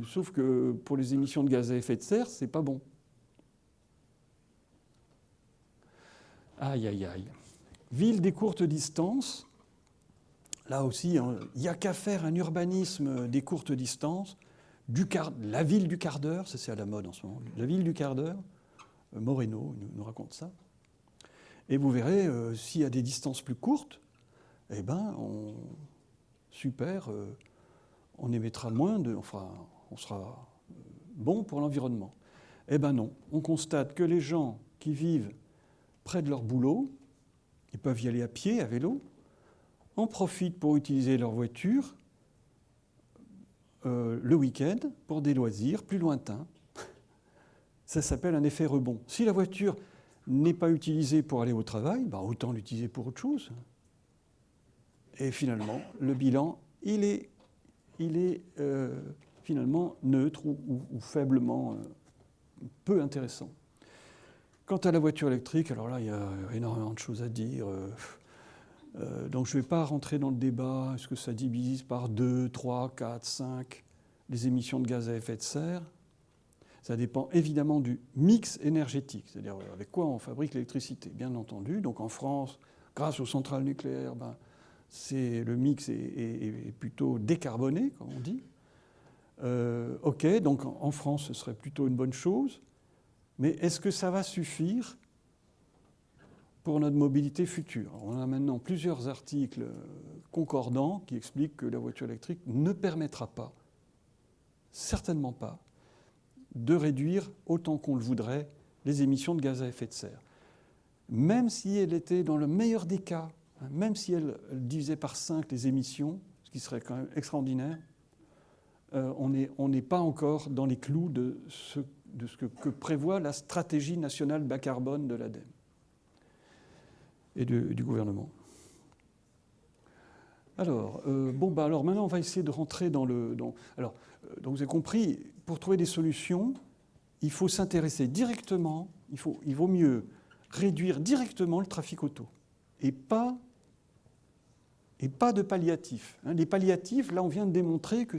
sauf que pour les émissions de gaz à effet de serre, c'est pas bon. Aïe, aïe, aïe. Ville des courtes distances. Là aussi, il n'y a qu'à faire un urbanisme des courtes distances. La ville du quart d'heure, ça c'est à la mode en ce moment. La ville du quart d'heure, Moreno nous raconte ça. Et vous verrez, s'il y a des distances plus courtes, eh ben, on émettra moins on sera bon pour l'environnement. Eh ben non, on constate que les gens qui vivent près de leur boulot, ils peuvent y aller à pied, à vélo, en profitent pour utiliser leur voiture le week-end pour des loisirs plus lointains. Ça s'appelle un effet rebond. Si la voiture n'est pas utilisée pour aller au travail, ben autant l'utiliser pour autre chose. Et finalement, le bilan, il est finalement neutre ou faiblement peu intéressant. Quant à la voiture électrique, alors là, il y a énormément de choses à dire. Donc je ne vais pas rentrer dans le débat. Est-ce que ça divise par 2, 3, 4, 5 les émissions de gaz à effet de serre? Ça dépend évidemment du mix énergétique, c'est-à-dire avec quoi on fabrique l'électricité, bien entendu. Donc en France, grâce aux centrales nucléaires, le mix est plutôt décarboné, comme on dit. OK, donc en France, ce serait plutôt une bonne chose. Mais est-ce que ça va suffire pour notre mobilité future? On a maintenant plusieurs articles concordants qui expliquent que la voiture électrique ne permettra pas, certainement pas, de réduire autant qu'on le voudrait les émissions de gaz à effet de serre. Même si elle était dans le meilleur des cas, même si elle divisait par 5 les émissions, ce qui serait quand même extraordinaire, on n'est pas encore dans les clous de ce que prévoit la stratégie nationale bas carbone de l'ADEME et du gouvernement. Alors, alors maintenant, on va essayer de rentrer dans donc vous avez compris, pour trouver des solutions, il faut s'intéresser directement, il vaut mieux réduire directement le trafic auto et pas de palliatifs. Les palliatifs, là, on vient de démontrer que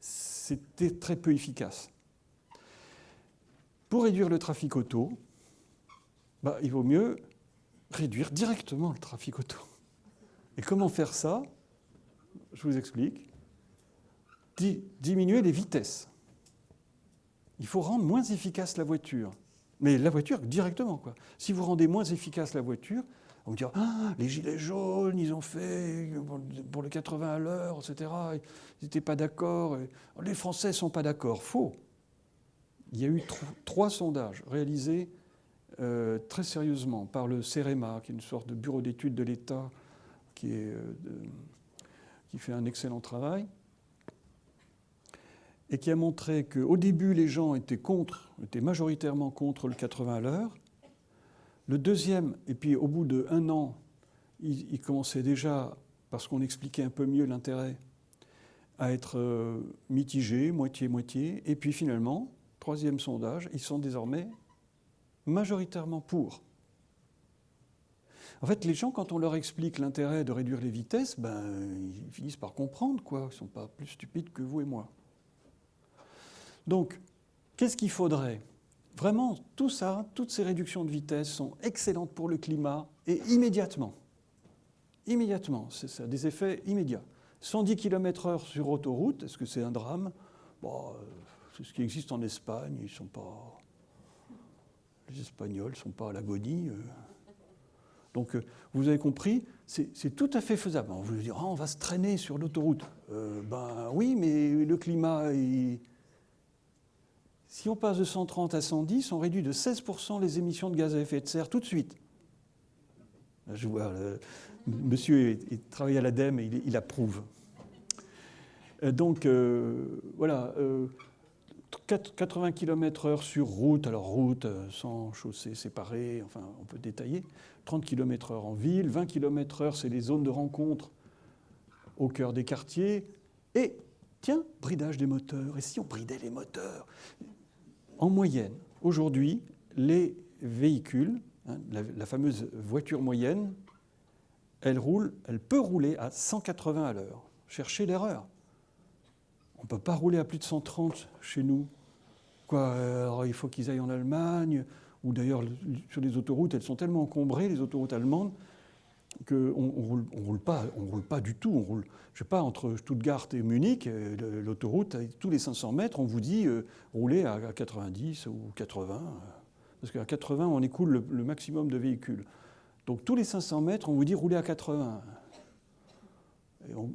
c'était très peu efficace. Pour réduire le trafic auto, il vaut mieux réduire directement le trafic auto. Et comment faire ça? Je vous explique. Diminuer les vitesses. Il faut rendre moins efficace la voiture. Mais la voiture, directement, quoi. Si vous rendez moins efficace la voiture, on me dira, les gilets jaunes, ils ont fait pour le 80 à l'heure, etc. Ils n'étaient pas d'accord. Les Français ne sont pas d'accord. Faux. Il y a eu 3 sondages réalisés très sérieusement par le CEREMA, qui est une sorte de bureau d'études de l'État qui fait un excellent travail, et qui a montré qu'au début, les gens étaient majoritairement contre le 80 à l'heure. Le deuxième, et puis au bout d'1 an, ils commençaient déjà, parce qu'on expliquait un peu mieux l'intérêt, à être mitigés, moitié-moitié. Et puis finalement, 3e sondage, ils sont désormais majoritairement pour. En fait, les gens, quand on leur explique l'intérêt de réduire les vitesses, ils finissent par comprendre, quoi. Ils ne sont pas plus stupides que vous et moi. Donc, qu'est-ce qu'il faudrait? Vraiment, tout ça, toutes ces réductions de vitesse sont excellentes pour le climat et immédiatement. Immédiatement, c'est ça, des effets immédiats. 110 km/h sur autoroute, est-ce que c'est un drame? C'est ce qui existe en Espagne. Les Espagnols ne sont pas à l'agonie. Donc, vous avez compris, c'est tout à fait faisable. On vous dire, on va se traîner sur l'autoroute. Oui, mais le climat, si on passe de 130 à 110, on réduit de 16% les émissions de gaz à effet de serre tout de suite. Je vois, monsieur travaille à l'ADEME et il approuve. Donc, voilà, 80 km/h sur route, alors route sans chaussée séparée, enfin, on peut détailler, 30 km/h en ville, 20 km/h, c'est les zones de rencontre au cœur des quartiers, et tiens, bridage des moteurs, et si on bridait les moteurs? En moyenne, aujourd'hui, les véhicules, la fameuse voiture moyenne, elle peut rouler à 180 à l'heure. Cherchez l'erreur. On ne peut pas rouler à plus de 130 chez nous. Alors, il faut qu'ils aillent en Allemagne, ou d'ailleurs, sur les autoroutes, elles sont tellement encombrées, les autoroutes allemandes, qu'on ne roule pas du tout. Je ne sais pas, entre Stuttgart et Munich, l'autoroute, tous les 500 mètres, on vous dit rouler à 90 ou 80. Parce qu'à 80, on écoule le maximum de véhicules. Donc tous les 500 mètres, on vous dit rouler à 80.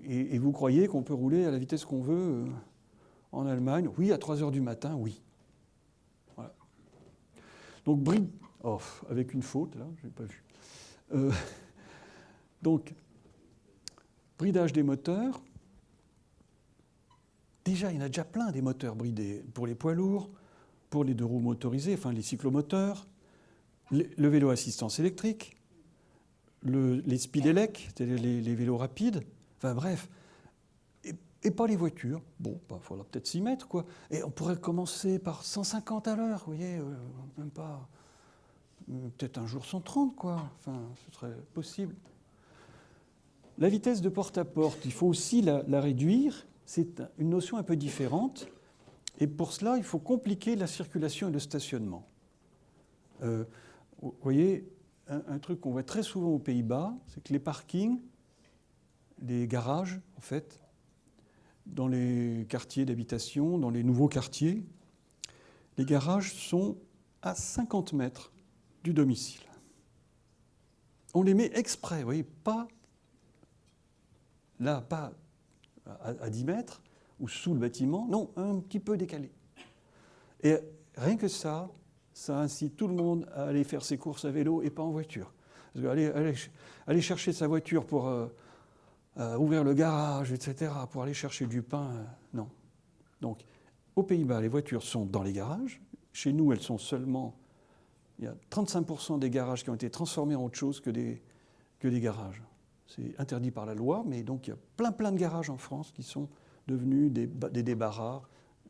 Et vous croyez qu'on peut rouler à la vitesse qu'on veut en Allemagne? Oui, à 3 heures du matin, oui. Voilà. Donc avec une faute, là, je n'ai pas vu. Donc, bridage des moteurs. Déjà, il y en a déjà plein des moteurs bridés pour les poids lourds, pour les 2 roues motorisées, enfin les cyclomoteurs, le vélo à assistance électrique, les speedelec, c'est-à-dire les vélos rapides, enfin bref, et pas les voitures. Bon, il faudra peut-être s'y mettre, quoi. Et on pourrait commencer par 150 à l'heure, vous voyez, même pas, peut-être un jour 130, quoi. Enfin, ce serait possible. La vitesse de porte-à-porte, il faut aussi la réduire. C'est une notion un peu différente. Et pour cela, il faut compliquer la circulation et le stationnement. Vous voyez, un truc qu'on voit très souvent aux Pays-Bas, c'est que les parkings, les garages, en fait, dans les quartiers d'habitation, dans les nouveaux quartiers, les garages sont à 50 mètres du domicile. On les met exprès, vous voyez, pas à 10 mètres ou sous le bâtiment, non, un petit peu décalé. Et rien que ça incite tout le monde à aller faire ses courses à vélo et pas en voiture. Parce que aller chercher sa voiture pour ouvrir le garage, etc., pour aller chercher du pain, non. Donc, aux Pays-Bas, les voitures sont dans les garages. Chez nous, elles sont seulement... Il y a 35% des garages qui ont été transformés en autre chose que des garages. C'est interdit par la loi, mais donc il y a plein de garages en France qui sont devenus des débarras.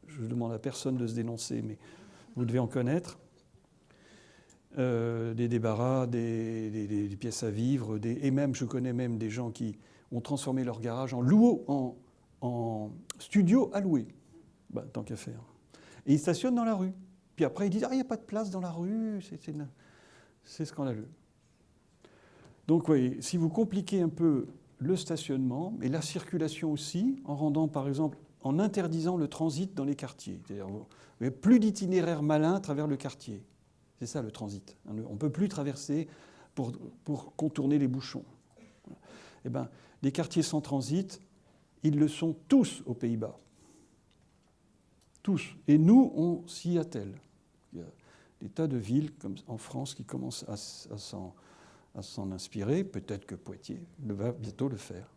Je ne demande à personne de se dénoncer, mais vous devez en connaître. Des débarras, des pièces à vivre, et même, je connais même des gens qui ont transformé leur garage en studio à louer, tant qu'à faire. Et ils stationnent dans la rue. Puis après, ils disent « Ah, il n'y a pas de place dans la rue, c'est scandaleux ». Donc, oui, si vous compliquez un peu le stationnement, et la circulation aussi, en rendant, par exemple, en interdisant le transit dans les quartiers. C'est-à-dire, vous n'avez plus d'itinéraire malin à travers le quartier. C'est ça, le transit. On ne peut plus traverser pour contourner les bouchons. Eh bien, les quartiers sans transit, ils le sont tous aux Pays-Bas. Tous. Et nous, on s'y attelle. Il y a des tas de villes comme en France qui commencent à s'en inspirer. Peut-être que Poitiers va bientôt le faire.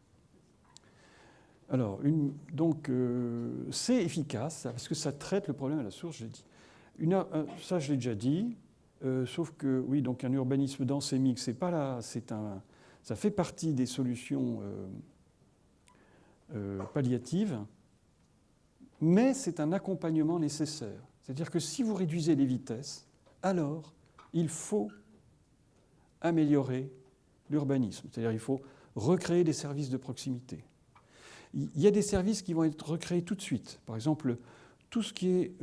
Alors, c'est efficace, parce que ça traite le problème à la source, je l'ai dit. Ça, je l'ai déjà dit, sauf que, oui, donc un urbanisme dense et mixte, ça fait partie des solutions palliatives, mais c'est un accompagnement nécessaire. C'est-à-dire que si vous réduisez les vitesses, alors il faut améliorer l'urbanisme. C'est-à-dire qu'il faut recréer des services de proximité. Il y a des services qui vont être recréés tout de suite. Par exemple, tout ce qui est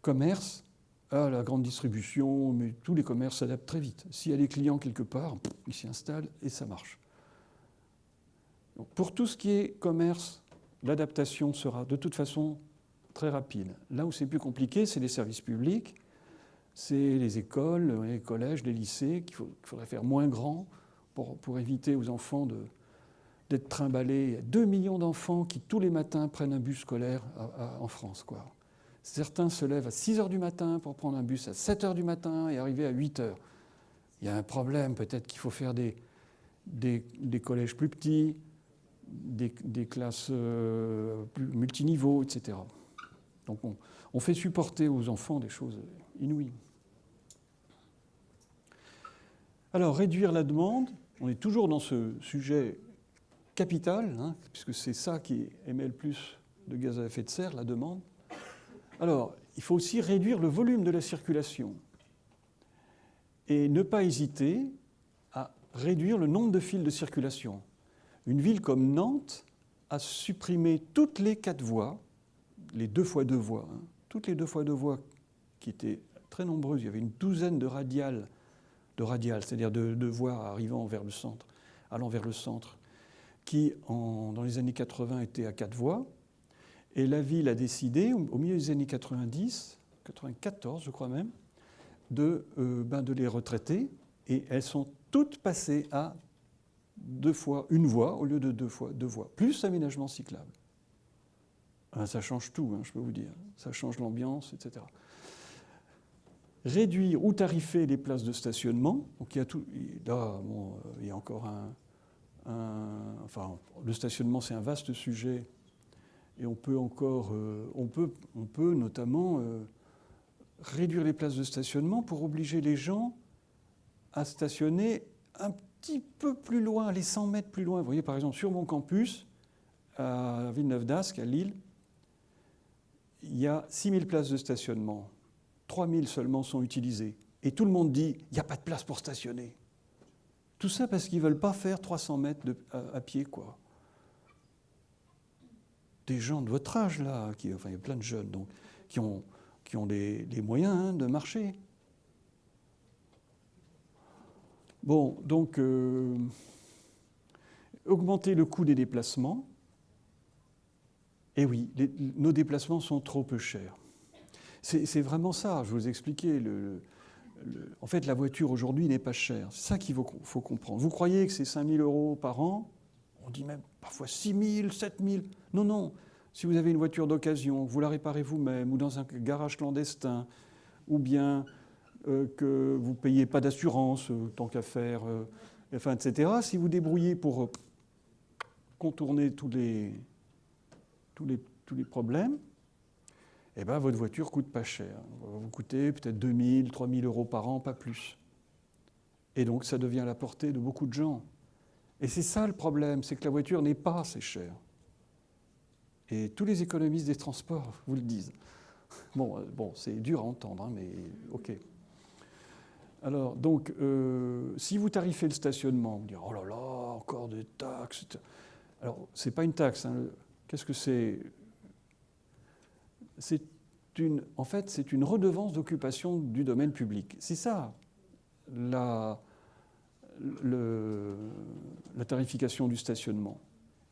commerce, la grande distribution, mais tous les commerces s'adaptent très vite. S'il y a des clients quelque part, ils s'y installent et ça marche. Donc, pour tout ce qui est commerce, l'adaptation sera de toute façon très rapide. Là où c'est plus compliqué, c'est les services publics, c'est les écoles, les collèges, les lycées, qu'il faudrait faire moins grand pour éviter aux enfants d'être trimballés. Il y a 2 millions d'enfants qui, tous les matins, prennent un bus scolaire en France, quoi. Certains se lèvent à 6 h du matin pour prendre un bus à 7 h du matin et arriver à 8 h. il y a un problème, peut-être qu'il faut faire des collèges plus petits, des classes plus multiniveaux, etc. Donc on fait supporter aux enfants des choses inouïes. Alors, réduire la demande, on est toujours dans ce sujet capital, hein, puisque c'est ça qui émet le plus de gaz à effet de serre, la demande. Alors, il faut aussi réduire le volume de la circulation et ne pas hésiter à réduire le nombre de fils de circulation. Une ville comme Nantes a supprimé toutes les 4 voies, les 2 fois 2 voies, hein, toutes les 2 fois 2 voies qui étaient très nombreuses. Il y avait une douzaine de radiales, c'est-à-dire de voies arrivant vers le centre, allant vers le centre, qui, dans les années 80, étaient à 4 voies. Et la ville a décidé, au milieu des années 90, 94 je crois même, de les retraiter. Et elles sont toutes passées à 2 fois 1 voie au lieu de 2 fois 2 voies, plus aménagement cyclable. Ça change tout, hein, je peux vous dire. Ça change l'ambiance, etc. Réduire ou tarifer les places de stationnement. Donc il y a tout. Là, bon, il y a encore enfin, le stationnement, c'est un vaste sujet, et on peut encore, on peut notamment réduire les places de stationnement pour obliger les gens à stationner un petit peu plus loin, les 100 mètres plus loin. Vous voyez, par exemple, sur mon campus, à Villeneuve-d'Ascq, à Lille, il y a 6000 places de stationnement. 3000 seulement sont utilisées. Et tout le monde dit, il n'y a pas de place pour stationner. Tout ça parce qu'ils ne veulent pas faire 300 mètres à pied, quoi. Des gens de votre âge, là, enfin, il y a plein de jeunes, donc, qui ont les moyens, hein, de marcher. Bon, donc, augmenter le coût des déplacements. Et oui, nos déplacements sont trop peu chers. C'est vraiment ça, je vous expliquais. En fait, la voiture aujourd'hui n'est pas chère. C'est ça qu'il faut comprendre. Vous croyez que c'est 5 000 € par an? On dit même parfois 6 000, 7 000. Non, non. Si vous avez une voiture d'occasion, vous la réparez vous-même, ou dans un garage clandestin, ou bien que vous ne payez pas d'assurance, tant qu'à faire, enfin, etc. Si vous débrouillez pour contourner tous les problèmes, eh ben, votre voiture coûte pas cher. Elle va vous coûter peut-être 2 000, 3 000 € par an, pas plus. Et donc, ça devient à la portée de beaucoup de gens. Et c'est ça le problème, c'est que la voiture n'est pas assez chère. Et tous les économistes des transports vous le disent. Bon, c'est dur à entendre, hein, mais OK. Alors, donc, si vous tarifez le stationnement, vous direz, oh là là, encore des taxes. Alors, ce n'est pas une taxe. Hein. Qu'est-ce que c'est ? En fait, c'est une redevance d'occupation du domaine public. C'est ça, la tarification du stationnement.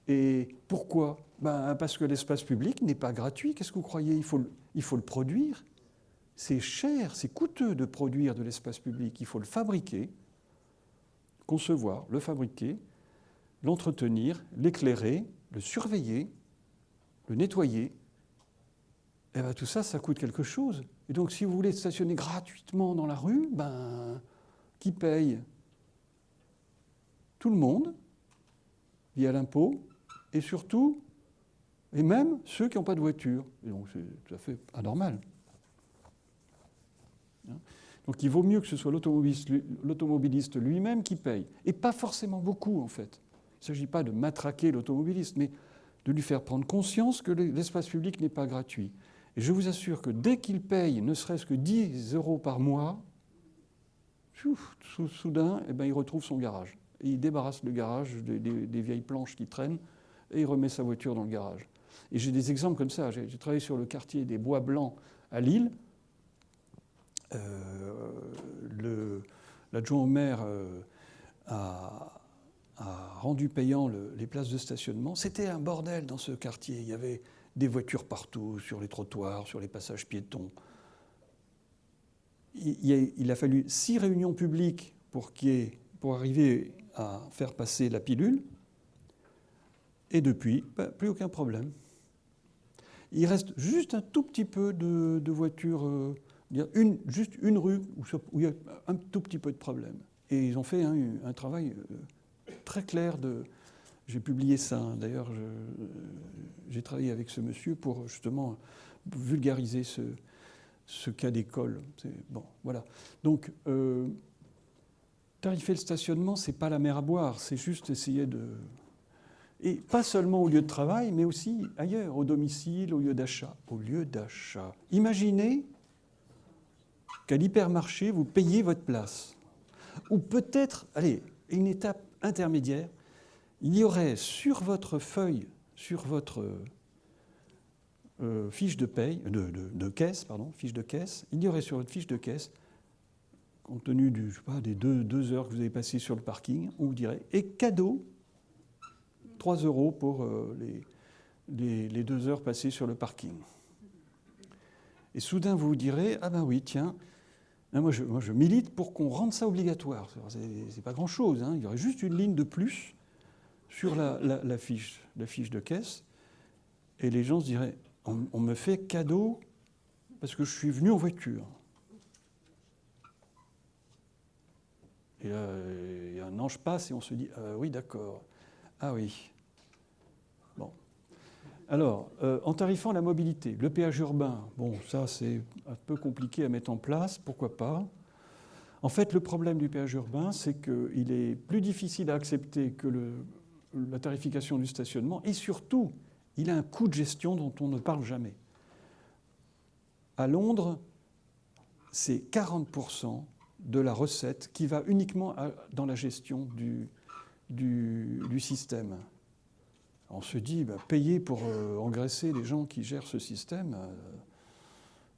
Et pourquoi ? Parce que l'espace public n'est pas gratuit. Qu'est-ce que vous croyez ? Il faut le produire. C'est cher, c'est coûteux de produire de l'espace public. Il faut le fabriquer, concevoir, le fabriquer, l'entretenir, l'éclairer, le surveiller, le nettoyer. Et bien, tout ça, ça coûte quelque chose. Et donc, si vous voulez stationner gratuitement dans la rue, qui paye ? Tout le monde, via l'impôt, et surtout, et même ceux qui n'ont pas de voiture. Et donc, c'est tout à fait anormal. Donc, il vaut mieux que ce soit l'automobiliste lui-même qui paye. Et pas forcément beaucoup, en fait. Il ne s'agit pas de matraquer l'automobiliste, mais de lui faire prendre conscience que l'espace public n'est pas gratuit. Et je vous assure que dès qu'il paye ne serait-ce que 10 € par mois, soudain, il retrouve son garage. Et il débarrasse le garage des vieilles planches qui traînent et il remet sa voiture dans le garage. Et j'ai des exemples comme ça. J'ai travaillé sur le quartier des Bois Blancs à Lille. L'adjoint au maire a rendu payant les places de stationnement. C'était un bordel dans ce quartier. Il y avait des voitures partout, sur les trottoirs, sur les passages piétons. Il a fallu 6 réunions publiques pour arriver à faire passer la pilule. Et depuis, plus aucun problème. Il reste juste un tout petit peu de voitures, juste une rue où il y a un tout petit peu de problème. Et ils ont fait un travail très clair de... J'ai publié ça, hein. D'ailleurs, j'ai travaillé avec ce monsieur pour justement vulgariser ce cas d'école. Bon, voilà. Donc, tarifer le stationnement, c'est pas la mer à boire, c'est juste essayer de... Et pas seulement au lieu de travail, mais aussi ailleurs, au domicile, au lieu d'achat. Au lieu d'achat. Imaginez qu'à l'hypermarché, vous payez votre place. Ou peut-être, allez, une étape intermédiaire, il y aurait sur votre feuille, sur votre fiche de paye, de caisse, pardon, fiche de caisse, il y aurait sur votre fiche de caisse, compte tenu du, je sais pas, des deux heures que vous avez passées sur le parking, on vous dirait, et cadeau, 3 € pour les 2 heures passées sur le parking. Et soudain, vous vous direz, ah ben oui, tiens, moi je milite pour qu'on rende ça obligatoire. C'est pas grand-chose, hein. Il y aurait juste une ligne de plus sur la fiche de caisse, et les gens se diraient, on me fait cadeau parce que je suis venu en voiture. Et là, un ange passe et on se dit, oui, d'accord. Ah oui. Bon. Alors, en tarifant la mobilité, le péage urbain, bon, ça c'est un peu compliqué à mettre en place, pourquoi pas. En fait, le problème du péage urbain, c'est qu'il est plus difficile à accepter que la tarification du stationnement, et surtout, il a un coût de gestion dont on ne parle jamais. À Londres, c'est 40% de la recette qui va uniquement dans la gestion du système. On se dit, payer pour engraisser les gens qui gèrent ce système,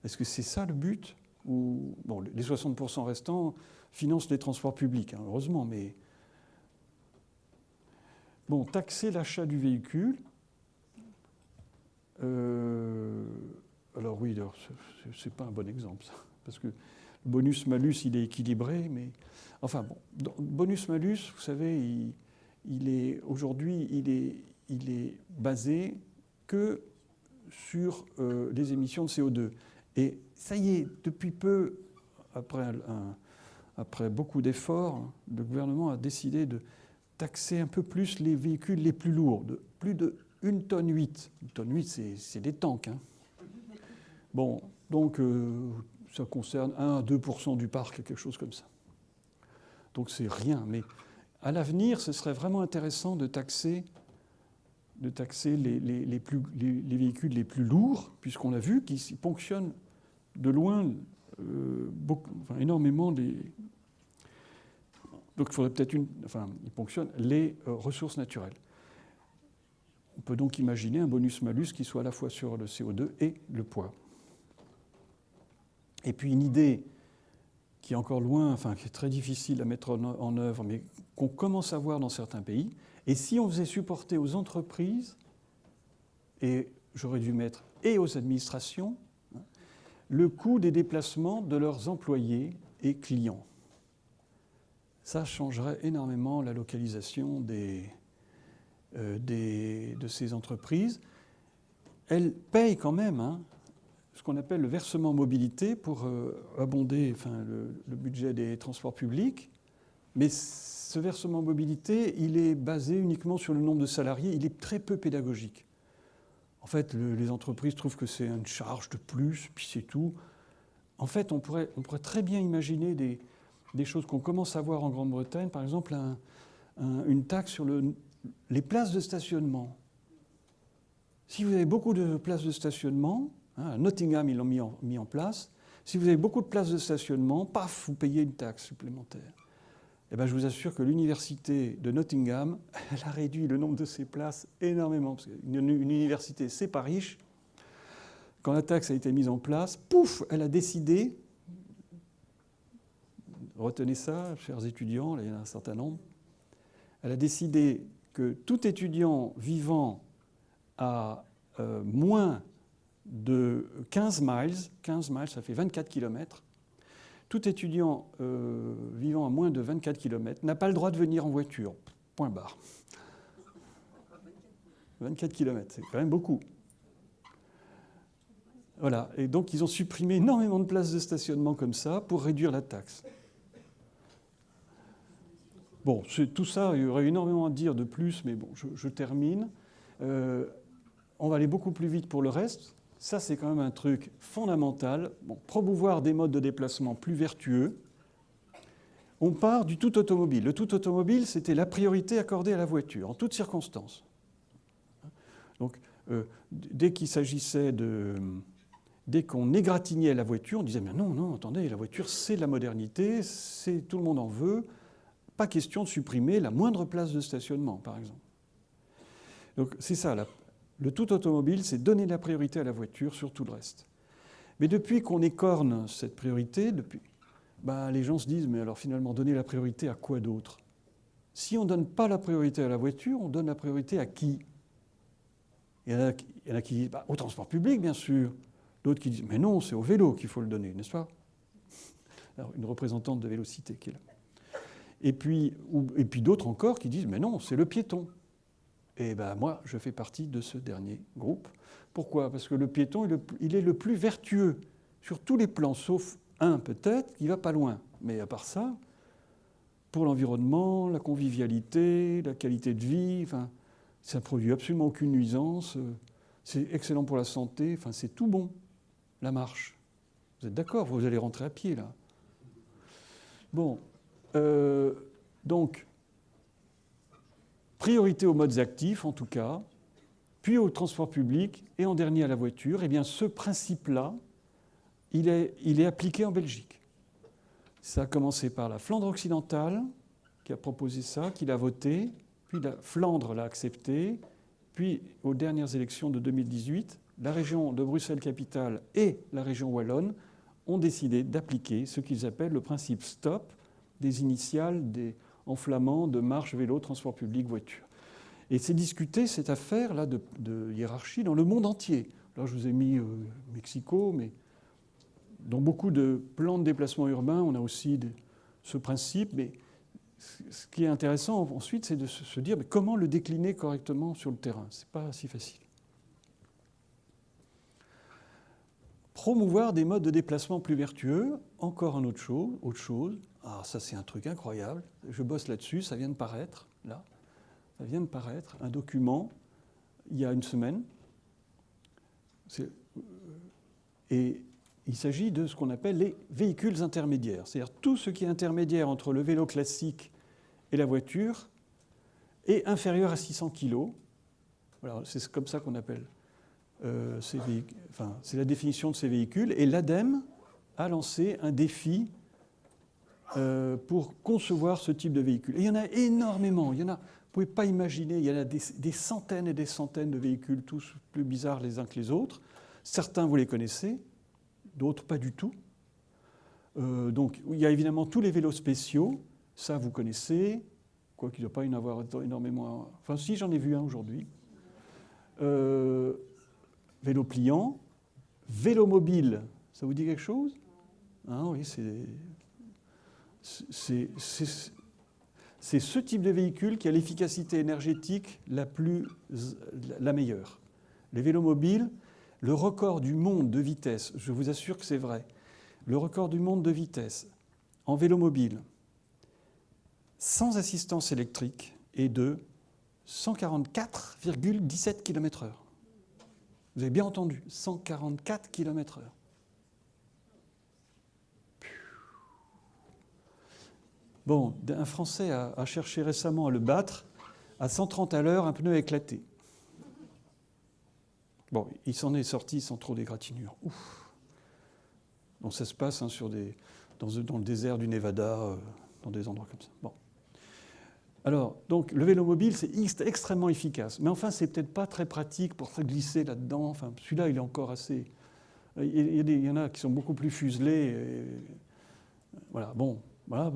est-ce que c'est ça le but? Ou, bon, les 60% restants financent les transports publics, hein, heureusement, mais... Bon, taxer l'achat du véhicule. Alors oui, c'est pas un bon exemple, ça, parce que le bonus-malus, il est équilibré, mais... Enfin bon, bonus-malus, vous savez, aujourd'hui, il est basé que sur les émissions de CO2. Et ça y est, depuis peu, après beaucoup d'efforts, le gouvernement a décidé de taxer un peu plus les véhicules les plus lourds, de plus de 1,8 tonne. 1,8 tonne, c'est des tanks, hein. Bon, donc ça concerne 1 à 2% du parc, quelque chose comme ça. Donc c'est rien, mais à l'avenir, ce serait vraiment intéressant de taxer les véhicules les plus lourds, puisqu'on a vu qu'ils ponctionnent de loin énormément donc il faudrait peut-être ils ponctionnent les ressources naturelles. On peut donc imaginer un bonus-malus qui soit à la fois sur le CO2 et le poids. Et puis une idée qui est encore loin, qui est très difficile à mettre en œuvre, mais qu'on commence à voir dans certains pays. Et si on faisait supporter aux entreprises, et j'aurais dû mettre et aux administrations, le coût des déplacements de leurs employés et clients. Ça changerait énormément la localisation de ces entreprises. Elles payent quand même ce qu'on appelle le versement mobilité pour abonder le budget des transports publics. Mais ce versement mobilité, il est basé uniquement sur le nombre de salariés. Il est très peu pédagogique. En fait, les entreprises trouvent que c'est une charge de plus, puis c'est tout. En fait, on pourrait très bien imaginer des choses qu'on commence à voir en Grande-Bretagne, par exemple une taxe sur les places de stationnement. Si vous avez beaucoup de places de stationnement, à Nottingham, ils l'ont mis en place, si vous avez beaucoup de places de stationnement, paf, vous payez une taxe supplémentaire. Eh bien, je vous assure que l'université de Nottingham, elle a réduit le nombre de ses places énormément. Parce qu'une université, c'est pas riche. Quand la taxe a été mise en place, pouf, elle a décidé, retenez ça, chers étudiants, là, il y en a un certain nombre, elle a décidé que tout étudiant vivant à moins de 15 miles, ça fait 24 km, tout étudiant vivant à moins de 24 km n'a pas le droit de venir en voiture. Point barre. 24 km, c'est quand même beaucoup. Voilà. Et donc, ils ont supprimé énormément de places de stationnement comme ça pour réduire la taxe. Bon, tout ça, il y aurait énormément à dire de plus, mais bon, je termine. On va aller beaucoup plus vite pour le reste. Ça, c'est quand même un truc fondamental. Bon, promouvoir des modes de déplacement plus vertueux. On part du tout automobile. Le tout automobile, c'était la priorité accordée à la voiture, en toutes circonstances. Donc, dès qu'il s'agissait de... Dès qu'on égratignait la voiture, on disait « Mais non, non, attendez, la voiture, c'est la modernité, tout le monde en veut. Pas question de supprimer la moindre place de stationnement, par exemple. » Donc, c'est ça, le tout automobile, c'est donner la priorité à la voiture sur tout le reste. Mais depuis qu'on écorne cette priorité, les gens se disent « Mais alors, finalement, donner la priorité à quoi d'autre ?» Si on ne donne pas la priorité à la voiture, on donne la priorité à qui? Il y en a qui disent au transport public, bien sûr. D'autres qui disent, mais non, c'est au vélo qu'il faut le donner, n'est-ce pas? Alors, une représentante de Vélocité qui est là. Et puis d'autres encore qui disent, mais non, c'est le piéton. Et moi, je fais partie de ce dernier groupe. Pourquoi? Parce que le piéton, il est le plus vertueux sur tous les plans, sauf un peut-être, qui ne va pas loin. Mais à part ça, pour l'environnement, la convivialité, la qualité de vie, ça ne produit absolument aucune nuisance. C'est excellent pour la santé, c'est tout bon. La marche. Vous êtes d'accord? Vous allez rentrer à pied, là. Bon. Donc, priorité aux modes actifs, en tout cas, puis au transport public, et en dernier à la voiture. Eh bien, ce principe-là, il est appliqué en Belgique. Ça a commencé par la Flandre occidentale, qui a proposé ça, qui l'a voté, puis la Flandre l'a accepté, puis aux dernières élections de 2018, la région de Bruxelles-Capitale et la région wallonne ont décidé d'appliquer ce qu'ils appellent le principe STOP, des initiales en flamand de marche, vélo, transport public, voiture. Et c'est discuté cette affaire-là de hiérarchie dans le monde entier. Là, je vous ai mis Mexico, mais dans beaucoup de plans de déplacement urbain, on a aussi ce principe. Mais ce qui est intéressant ensuite, c'est de se dire mais comment le décliner correctement sur le terrain. Ce n'est pas si facile. Promouvoir des modes de déplacement plus vertueux, encore une autre chose. Ah, ça c'est un truc incroyable. Je bosse là-dessus, ça vient de paraître, là. Ça vient de paraître, un document, il y a une semaine. Et il s'agit de ce qu'on appelle les véhicules intermédiaires. C'est-à-dire tout ce qui est intermédiaire entre le vélo classique et la voiture est inférieur à 600 kg. Voilà, c'est comme ça qu'on appelle ces véhicules. Enfin, c'est la définition de ces véhicules. Et l'ADEME a lancé un défi pour concevoir ce type de véhicule. Et il y en a énormément. Vous ne pouvez pas imaginer, il y en a des centaines et des centaines de véhicules, tous plus bizarres les uns que les autres. Certains, vous les connaissez, d'autres pas du tout. Donc, il y a évidemment tous les vélos spéciaux. Ça, vous connaissez, quoi qu'il ne doit pas y en avoir énormément. Enfin, si, j'en ai vu un aujourd'hui. Vélo pliant, vélo mobile, ça vous dit quelque chose? Oui, c'est ce type de véhicule qui a l'efficacité énergétique la meilleure. Les vélos mobiles, le record du monde de vitesse, je vous assure que c'est vrai, le record du monde de vitesse en vélo mobile, sans assistance électrique, est de 144,17 km/h. Vous avez bien entendu, 144 km/h. Bon, un Français a cherché récemment à le battre. À 130 à l'heure, un pneu a éclaté. Bon, il s'en est sorti sans trop d'égratignures. Ouf. Donc ça se passe dans le désert du Nevada, dans des endroits comme ça. Bon. Alors, donc, le vélo mobile, c'est extrêmement efficace. Mais enfin, c'est peut-être pas très pratique pour se glisser là-dedans. Enfin, celui-là, il est encore assez... Il y en a qui sont beaucoup plus fuselés. Voilà, bon. Voilà.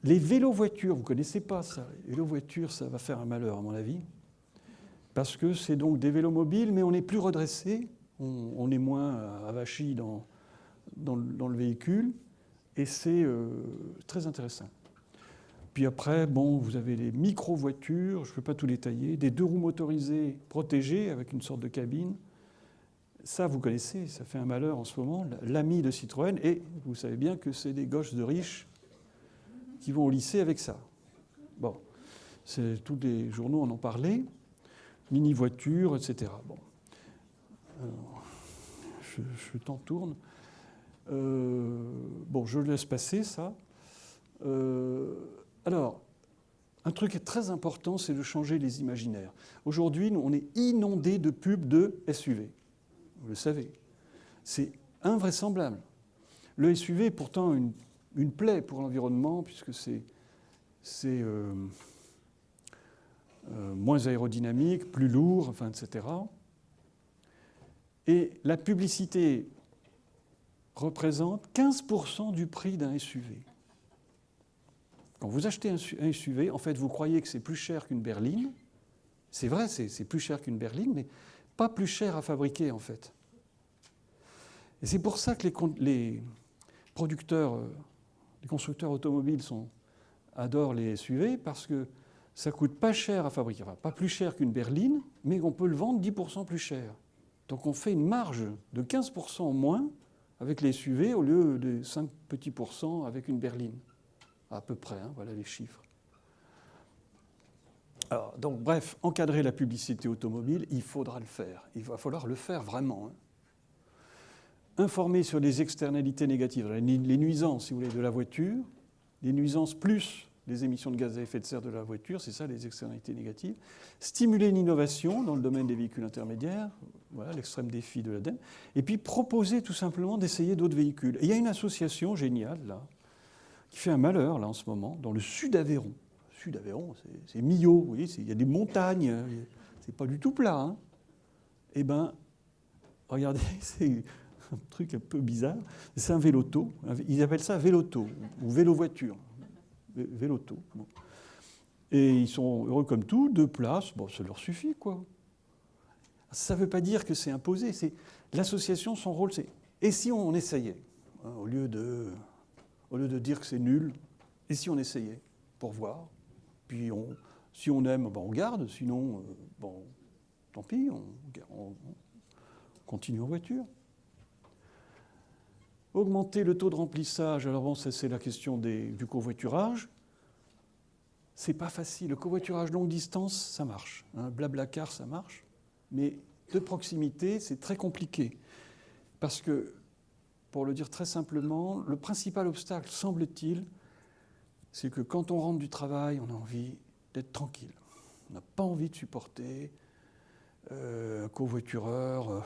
Les vélos-voitures, vous ne connaissez pas ça. Les vélos-voitures, ça va faire un malheur, à mon avis. Parce que c'est donc des vélos mobiles, mais on est plus redressé. On est moins avachi dans le véhicule. Et c'est très intéressant. Puis après, bon, vous avez les micro-voitures, je ne peux pas tout détailler, des 2 roues motorisées protégées avec une sorte de cabine. Ça, vous connaissez, ça fait un malheur en ce moment, l'ami de Citroën. Et vous savez bien que c'est des gosses de riches qui vont au lycée avec ça. Bon, tous les journaux en ont parlé, mini-voiture, etc. Bon, je t'en tourne. Bon, je laisse passer ça. Alors, un truc très important, c'est de changer les imaginaires. Aujourd'hui, on est inondé de pubs de SUV. Vous le savez. C'est invraisemblable. Le SUV est pourtant une plaie pour l'environnement, puisque c'est moins aérodynamique, plus lourd, enfin, etc. Et la publicité représente 15% du prix d'un SUV. Quand vous achetez un SUV, en fait, vous croyez que c'est plus cher qu'une berline. C'est vrai, c'est plus cher qu'une berline, mais pas plus cher à fabriquer, en fait. Et c'est pour ça que les producteurs, les constructeurs automobiles adorent les SUV, parce que ça coûte pas cher à fabriquer. Enfin, pas plus cher qu'une berline, mais on peut le vendre 10% plus cher. Donc on fait une marge de 15% en moins avec les SUV au lieu de 5 petits pourcents avec une berline. À peu près, hein, voilà les chiffres. Alors, donc, bref, encadrer la publicité automobile, il faudra le faire. Il va falloir le faire vraiment. Hein. Informer sur les externalités négatives, les nuisances, si vous voulez, de la voiture, les nuisances plus les émissions de gaz à effet de serre de la voiture, c'est ça les externalités négatives. Stimuler l'innovation dans le domaine des véhicules intermédiaires, voilà l'extrême défi de l'ADEME. Et puis proposer tout simplement d'essayer d'autres véhicules. Et il y a une association géniale, là, qui fait un malheur, là, en ce moment, dans le sud Aveyron. Le sud Aveyron, c'est Millau, vous voyez, il y a des montagnes, c'est pas du tout plat. Hein. Eh bien, regardez, c'est un truc un peu bizarre, c'est un véloto, ils appellent ça véloto, ou vélo-voiture. Véloto. Bon. Et ils sont heureux comme tout, 2 places, bon, ça leur suffit, quoi. Ça ne veut pas dire que c'est imposé. L'association, son rôle, c'est « et si on essayait hein, ?» au lieu de dire que c'est nul, « et si on essayait ?» pour voir. Puis si on aime, ben on garde, sinon, bon, tant pis, on continue en voiture. Augmenter le taux de remplissage, alors bon, ça c'est la question du covoiturage. C'est pas facile. Le covoiturage longue distance, ça marche. Hein, Blablacar, ça marche. Mais de proximité, c'est très compliqué. Parce que, pour le dire très simplement, le principal obstacle, semble-t-il, c'est que quand on rentre du travail, on a envie d'être tranquille. On n'a pas envie de supporter un covoitureur.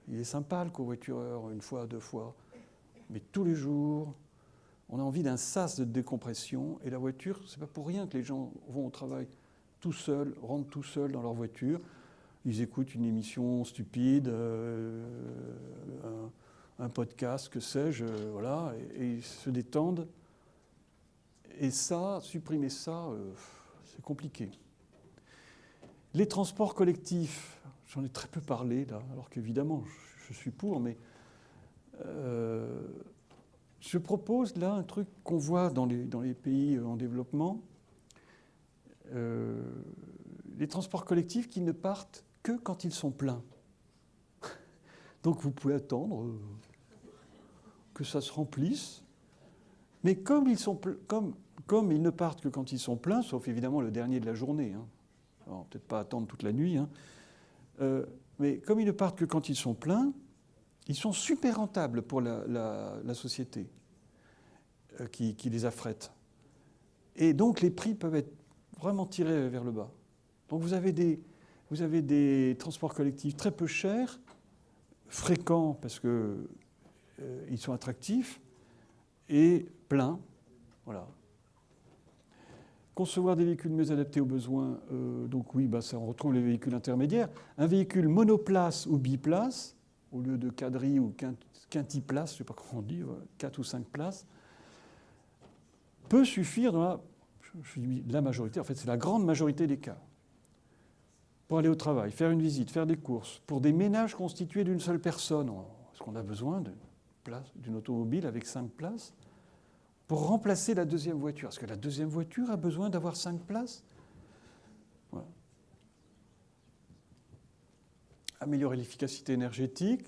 Il est sympa, le covoitureur, 1 fois, 2 fois. Mais tous les jours, on a envie d'un sas de décompression. Et la voiture, c'est pas pour rien que les gens vont au travail tout seuls, rentrent tout seuls dans leur voiture. Ils écoutent une émission stupide, un podcast, que sais-je, voilà, et ils se détendent. Et ça, supprimer ça, c'est compliqué. Les transports collectifs, j'en ai très peu parlé, là, alors qu'évidemment, je suis pour, mais je propose là un truc qu'on voit dans les pays en développement, les transports collectifs qui ne partent que quand ils sont pleins. Donc vous pouvez attendre que ça se remplisse, mais comme ils ne partent que quand ils sont pleins, sauf évidemment le dernier de la journée, hein. Alors peut-être pas attendre toute la nuit, hein, mais comme ils ne partent que quand ils sont pleins, ils sont super rentables pour la société qui les affrète. Et donc les prix peuvent être vraiment tirés vers le bas. Donc vous avez des transports collectifs très peu chers, fréquents parce qu'ils sont attractifs, et pleins. Voilà. Concevoir des véhicules mieux adaptés aux besoins, donc oui, ça, on retrouve les véhicules intermédiaires. Un véhicule monoplace ou biplace, au lieu de quadri ou quintiplace, je ne sais pas comment on dit, 4 ou 5 places, peut suffire dans la majorité, en fait c'est la grande majorité des cas, pour aller au travail, faire une visite, faire des courses, pour des ménages constitués d'une seule personne. Est-ce qu'on a besoin d'une automobile avec 5 places pour remplacer la deuxième voiture? Est-ce que la deuxième voiture a besoin d'avoir 5 places? Voilà. Améliorer l'efficacité énergétique.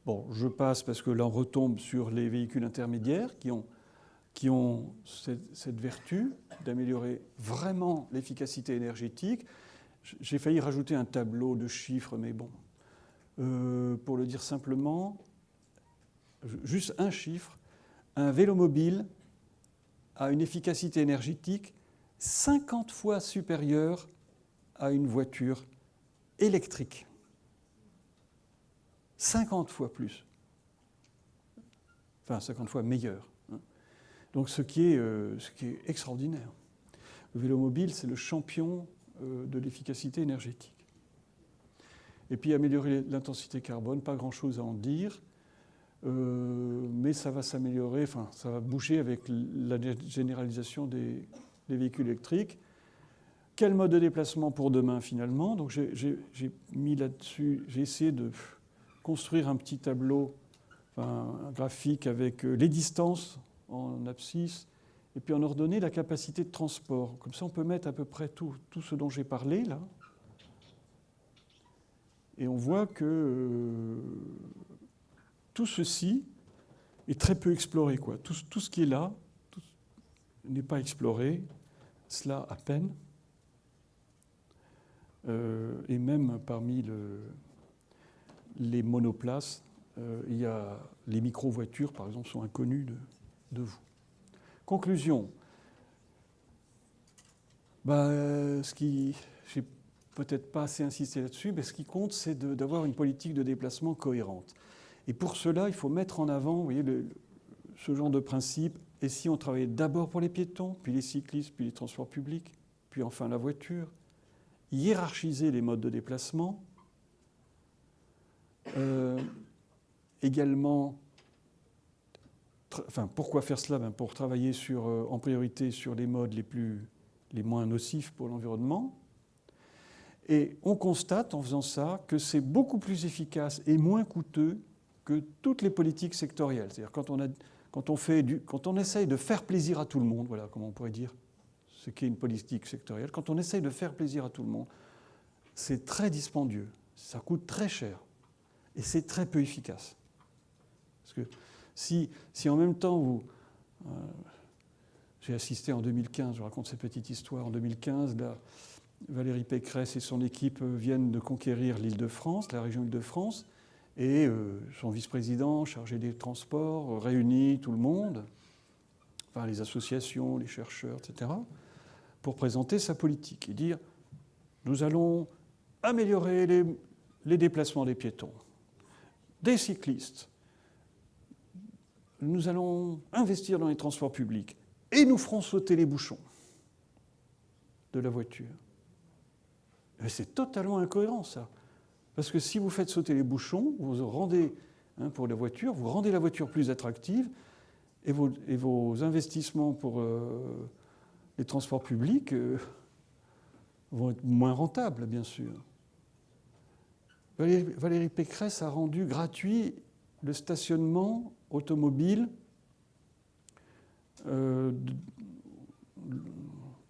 Bon, je passe parce que là, on retombe sur les véhicules intermédiaires qui ont qui ont cette vertu d'améliorer vraiment l'efficacité énergétique. J'ai failli rajouter un tableau de chiffres, mais bon, pour le dire simplement, juste un chiffre, un vélo mobile a une efficacité énergétique 50 fois supérieure à une voiture électrique. 50 fois plus. Enfin, 50 fois meilleure. Donc, ce qui est extraordinaire. Le vélo mobile, c'est le champion de l'efficacité énergétique. Et puis, améliorer l'intensité carbone, pas grand-chose à en dire. Mais ça va s'améliorer, enfin, ça va bouger avec la généralisation des véhicules électriques. Quel mode de déplacement pour demain, finalement? Donc, j'ai mis là-dessus, j'ai essayé de construire un petit tableau, enfin, un graphique avec les distances en abscisse, et puis en ordonnée la capacité de transport. Comme ça, on peut mettre à peu près tout ce dont j'ai parlé, là. Et on voit que tout ceci est très peu exploré, quoi. Tout ce qui est là n'est pas exploré, cela à peine. Et même parmi les monoplaces, il y a les micro-voitures, par exemple, sont inconnues de vous. Conclusion. J'ai peut-être pas assez insisté là-dessus, mais ce qui compte, c'est d'avoir une politique de déplacement cohérente. Et pour cela, il faut mettre en avant, vous voyez, ce genre de principe. Et si on travaillait d'abord pour les piétons, puis les cyclistes, puis les transports publics, puis enfin la voiture, hiérarchiser les modes de déplacement, également, pourquoi faire cela? Pour travailler en priorité sur les modes les moins nocifs pour l'environnement. Et on constate en faisant ça que c'est beaucoup plus efficace et moins coûteux que toutes les politiques sectorielles. C'est-à-dire quand on essaye de faire plaisir à tout le monde, voilà comment on pourrait dire ce qu'est une politique sectorielle, quand on essaye de faire plaisir à tout le monde, c'est très dispendieux, ça coûte très cher et c'est très peu efficace. Parce que si en même temps j'ai assisté en 2015, je raconte cette petite histoire, en 2015, Valérie Pécresse et son équipe viennent de conquérir l'Île-de-France, la région Île-de-France, et son vice-président chargé des transports réunit tout le monde, enfin les associations, les chercheurs, etc., pour présenter sa politique et dire « Nous allons améliorer les déplacements des piétons, des cyclistes, nous allons investir dans les transports publics et nous ferons sauter les bouchons de la voiture. » Mais c'est totalement incohérent, ça. Parce que si vous faites sauter les bouchons, vous rendez, pour la voiture, vous rendez la voiture plus attractive et vos investissements pour les transports publics vont être moins rentables, bien sûr. Valérie Pécresse a rendu gratuit le stationnement automobile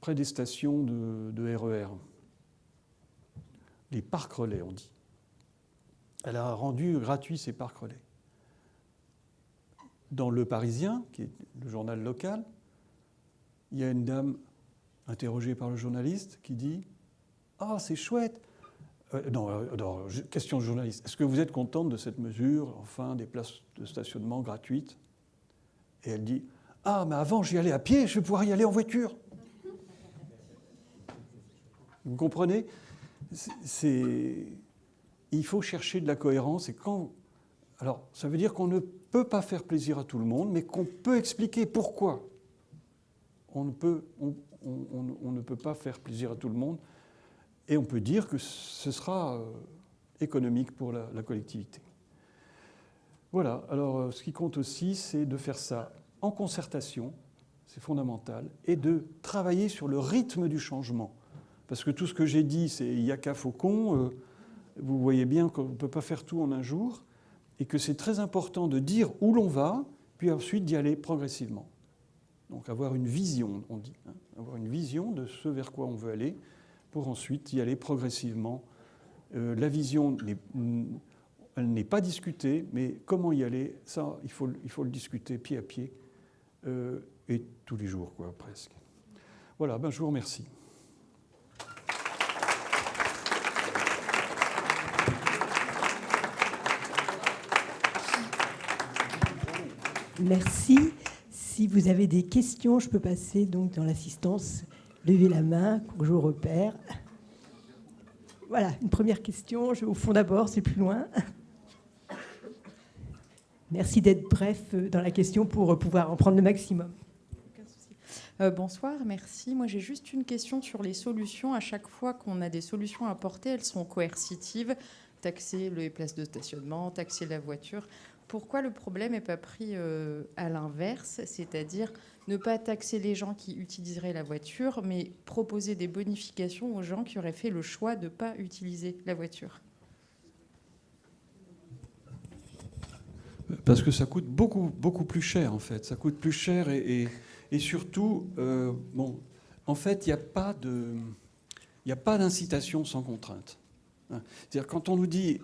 près des stations de RER. Les parcs relais, on dit. Elle a rendu gratuit ces parcs relais. Dans Le Parisien, qui est le journal local, il y a une dame interrogée par le journaliste qui dit « Ah, c'est chouette !» question de journaliste. « Est-ce que vous êtes contente de cette mesure, enfin, des places de stationnement gratuites ?» Et elle dit « Ah, mais avant, j'y allais à pied, je vais pouvoir y aller en voiture. » Vous comprenez ? Il faut chercher de la cohérence. Alors, ça veut dire qu'on ne peut pas faire plaisir à tout le monde, mais qu'on peut expliquer pourquoi on ne peut pas faire plaisir à tout le monde. Et on peut dire que ce sera économique pour la collectivité. Voilà. Alors, ce qui compte aussi, c'est de faire ça en concertation, c'est fondamental, et de travailler sur le rythme du changement. Parce que tout ce que j'ai dit, c'est Yaka Faucon. Vous voyez bien qu'on ne peut pas faire tout en un jour et que c'est très important de dire où l'on va, puis ensuite d'y aller progressivement. Donc avoir une vision, on dit, avoir une vision de ce vers quoi on veut aller pour ensuite y aller progressivement. La vision, elle n'est pas discutée, mais comment y aller, ça, il faut le discuter pied à pied. et tous les jours, quoi, presque. Voilà, je vous remercie. Merci. Si vous avez des questions, je peux passer donc dans l'assistance. Levez la main, que je vous repère. Voilà, une première question. Je vais au fond d'abord, c'est plus loin. Merci d'être bref dans la question pour pouvoir en prendre le maximum. Bonsoir, merci. Moi, j'ai juste une question sur les solutions. À chaque fois qu'on a des solutions à apporter, elles sont coercitives. Taxer les places de stationnement, taxer la voiture. Pourquoi le problème n'est pas pris à l'inverse, c'est-à-dire ne pas taxer les gens qui utiliseraient la voiture, mais proposer des bonifications aux gens qui auraient fait le choix de ne pas utiliser la voiture? Parce que ça coûte beaucoup plus cher, en fait. Ça coûte plus cher et surtout, en fait, il n'y a pas d'incitation sans contrainte. C'est-à-dire, quand on nous dit,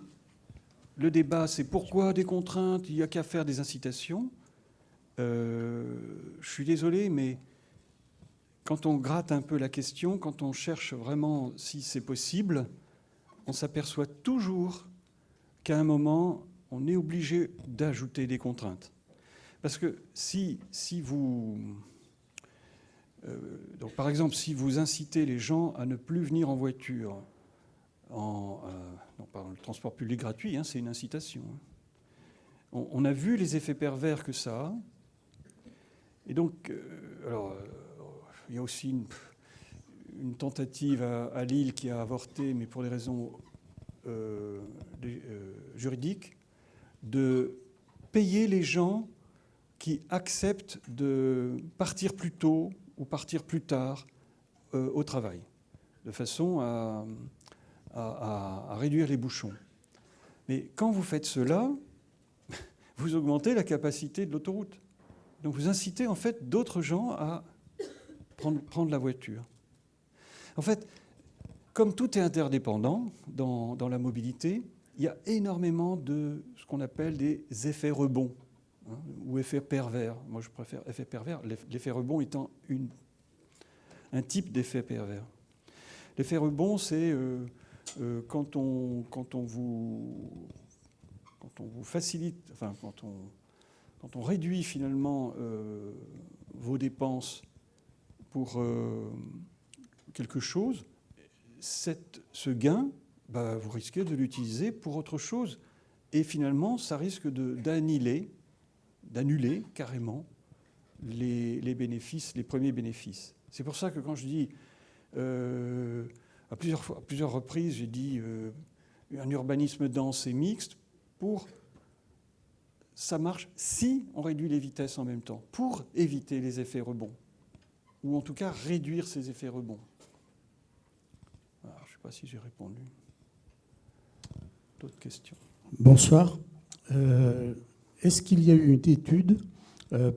le débat, c'est pourquoi des contraintes, il n'y a qu'à faire des incitations, je suis désolé, mais quand on gratte un peu la question, quand on cherche vraiment si c'est possible, on s'aperçoit toujours qu'à un moment, on est obligé d'ajouter des contraintes. Parce que si vous... donc par exemple, si vous incitez les gens à ne plus venir en voiture, non, par le transport public gratuit, c'est une incitation. On a vu les effets pervers que ça a. Et donc, il y a aussi une tentative à Lille qui a avorté, mais pour des raisons juridiques, de payer les gens qui acceptent de partir plus tôt ou partir plus tard au travail, de façon à réduire les bouchons. Mais quand vous faites cela, vous augmentez la capacité de l'autoroute. Donc vous incitez en fait d'autres gens à prendre la voiture. En fait, comme tout est interdépendant dans la mobilité, il y a énormément de ce qu'on appelle des effets rebonds, ou effets pervers. Moi, je préfère effet pervers, l'effet rebond étant un type d'effet pervers. L'effet rebond, c'est quand on vous facilite, enfin, quand on réduit finalement vos dépenses pour quelque chose, ce gain, vous risquez de l'utiliser pour autre chose. Et finalement, ça risque d'annuler carrément les bénéfices, les premiers bénéfices. C'est pour ça que quand je dis, à plusieurs reprises, j'ai dit un urbanisme dense et mixte, ça marche si on réduit les vitesses en même temps, pour éviter les effets rebonds, ou en tout cas réduire ces effets rebonds. Voilà, je ne sais pas si j'ai répondu. D'autres questions? Bonsoir. Est-ce qu'il y a eu une étude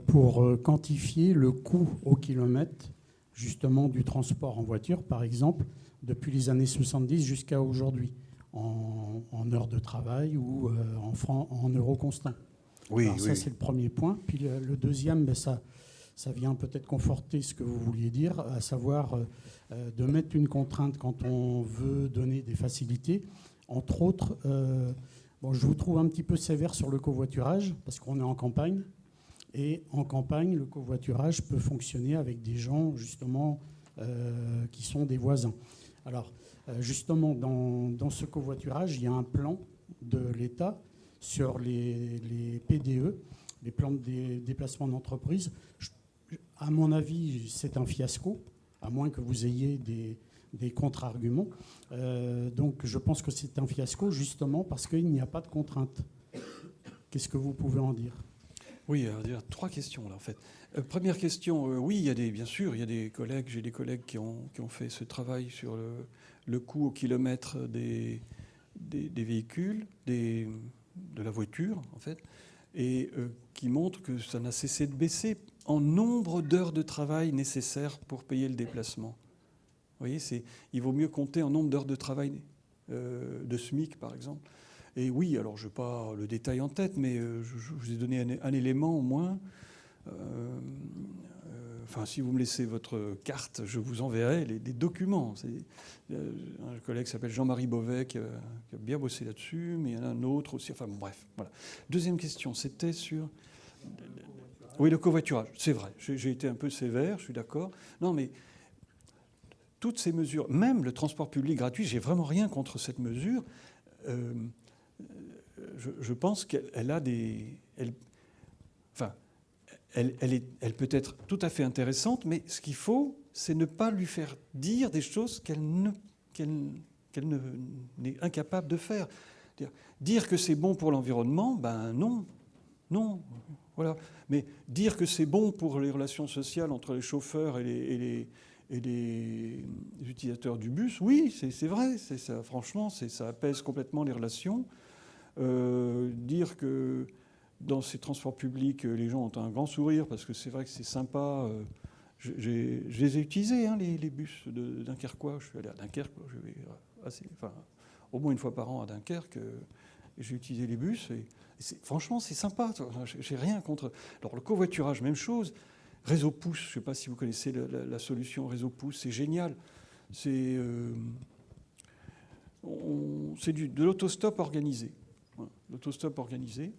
pour quantifier le coût au kilomètre, justement, du transport en voiture, par exemple, depuis les années 70 jusqu'à aujourd'hui, en heures de travail ou en euros constants? Oui, alors, ça, c'est le premier point. Puis le deuxième, ça vient peut-être conforter ce que vous vouliez dire, à savoir de mettre une contrainte quand on veut donner des facilités. Entre autres, je vous trouve un petit peu sévère sur le covoiturage, parce qu'on est en campagne. Et en campagne, le covoiturage peut fonctionner avec des gens, justement, qui sont des voisins. Alors, justement, dans ce covoiturage, il y a un plan de l'État sur les PDE, les plans de déplacement d'entreprise. À mon avis, c'est un fiasco, à moins que vous ayez des contre-arguments. Donc, je pense que c'est un fiasco, justement, parce qu'il n'y a pas de contrainte. Qu'est-ce que vous pouvez en dire? Oui, alors, il y a 3 questions, là, en fait. Première question, oui, bien sûr, il y a des collègues, j'ai des collègues qui ont fait ce travail sur le coût au kilomètre des véhicules, de la voiture, en fait, et qui montrent que ça n'a cessé de baisser en nombre d'heures de travail nécessaires pour payer le déplacement. Vous voyez, il vaut mieux compter en nombre d'heures de travail de SMIC, par exemple. Et oui, alors je n'ai pas le détail en tête, mais je vous ai donné un élément au moins. Enfin, si vous me laissez votre carte, je vous enverrai les documents. Un collègue qui s'appelle Jean-Marie Beauvais qui a bien bossé là-dessus, mais il y en a un autre aussi. Enfin, bon, bref, voilà. Deuxième question, c'était sur... Oui, le covoiturage, c'est vrai. J'ai été un peu sévère, je suis d'accord. Non, mais toutes ces mesures, même le transport public gratuit, j'ai vraiment rien contre cette mesure. Je pense qu'elle a des... Elle peut être tout à fait intéressante, mais ce qu'il faut, c'est ne pas lui faire dire des choses qu'elle n'est incapable de faire. Dire que c'est bon pour l'environnement, ben non. Non. Voilà. Mais dire que c'est bon pour les relations sociales entre les chauffeurs et les utilisateurs du bus, oui, c'est vrai. Ça, franchement, ça apaise complètement les relations. Dire que dans ces transports publics, les gens ont un grand sourire parce que c'est vrai que c'est sympa. Je les ai utilisés, hein, les bus de Dunkerquois. Je suis allé à Dunkerque, je vais au moins une fois par an à Dunkerque. J'ai utilisé les bus et franchement, c'est sympa. J'ai rien contre. Alors le covoiturage, même chose. Réseau Pouce, je ne sais pas si vous connaissez la solution Réseau Pouce, c'est génial. C'est de l'autostop organisé. Voilà, l'autostop organisé.